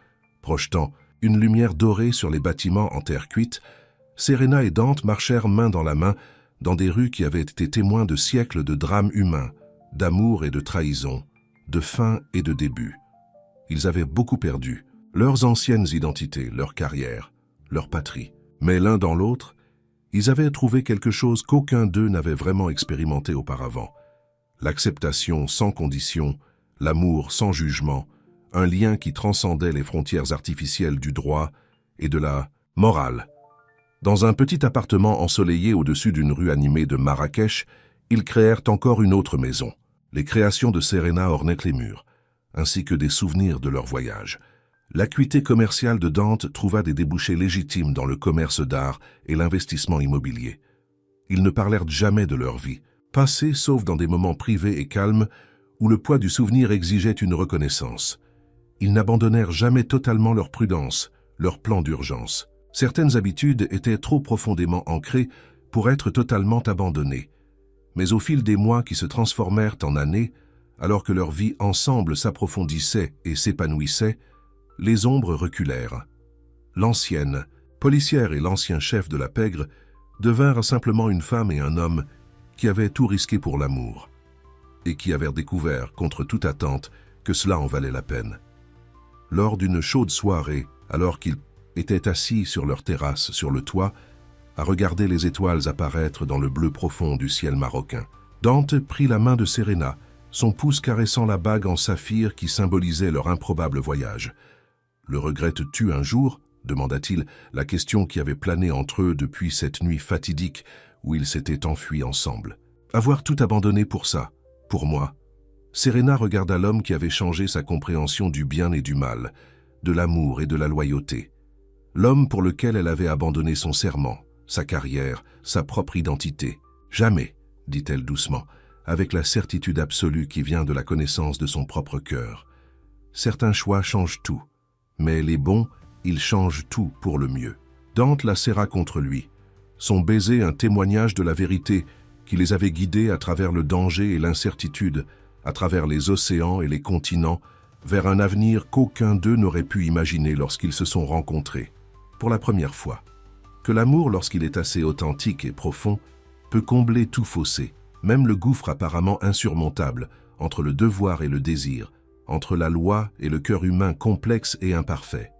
projetant une lumière dorée sur les bâtiments en terre cuite, Serena et Dante marchèrent main dans la main dans des rues qui avaient été témoins de siècles de drames humains, d'amour et de trahison, de fin et de début. Ils avaient beaucoup perdu, leurs anciennes identités, leur carrière, leur patrie. Mais l'un dans l'autre, ils avaient trouvé quelque chose qu'aucun d'eux n'avait vraiment expérimenté auparavant. L'acceptation sans condition, l'amour sans jugement, un lien qui transcendait les frontières artificielles du droit et de la morale. Dans un petit appartement ensoleillé au-dessus d'une rue animée de Marrakech, ils créèrent encore une autre maison. Les créations de Serena ornaient les murs, ainsi que des souvenirs de leur voyage. L'acuité commerciale de Dante trouva des débouchés légitimes dans le commerce d'art et l'investissement immobilier. Ils ne parlèrent jamais de leur vie, passée sauf dans des moments privés et calmes où le poids du souvenir exigeait une reconnaissance. Ils n'abandonnèrent jamais totalement leur prudence, leur plan d'urgence. Certaines habitudes étaient trop profondément ancrées pour être totalement abandonnées. Mais au fil des mois qui se transformèrent en années, alors que leur vie ensemble s'approfondissait et s'épanouissait, les ombres reculèrent. L'ancienne, policière et l'ancien chef de la pègre devinrent simplement une femme et un homme qui avaient tout risqué pour l'amour et qui avaient découvert, contre toute attente, que cela en valait la peine. Lors d'une chaude soirée, alors qu'ils étaient assis sur leur terrasse sur le toit, à regarder les étoiles apparaître dans le bleu profond du ciel marocain, Dante prit la main de Serena, son pouce caressant la bague en saphir qui symbolisait leur improbable voyage. « Le regrettes-tu un jour ?» demanda-t-il, la question qui avait plané entre eux depuis cette nuit fatidique où ils s'étaient enfuis ensemble. « Avoir tout abandonné pour ça, pour moi ?» Serena regarda l'homme qui avait changé sa compréhension du bien et du mal, de l'amour et de la loyauté. L'homme pour lequel elle avait abandonné son serment, sa carrière, sa propre identité. « Jamais », dit-elle doucement, avec la certitude absolue qui vient de la connaissance de son propre cœur. Certains choix changent tout, mais les bons, ils changent tout pour le mieux. Dante la serra contre lui, son baiser un témoignage de la vérité qui les avait guidés à travers le danger et l'incertitude, à travers les océans et les continents, vers un avenir qu'aucun d'eux n'aurait pu imaginer lorsqu'ils se sont rencontrés, pour la première fois. Que l'amour, lorsqu'il est assez authentique et profond, peut combler tout fossé, même le gouffre apparemment insurmontable, entre le devoir et le désir, entre la loi et le cœur humain complexe et imparfait.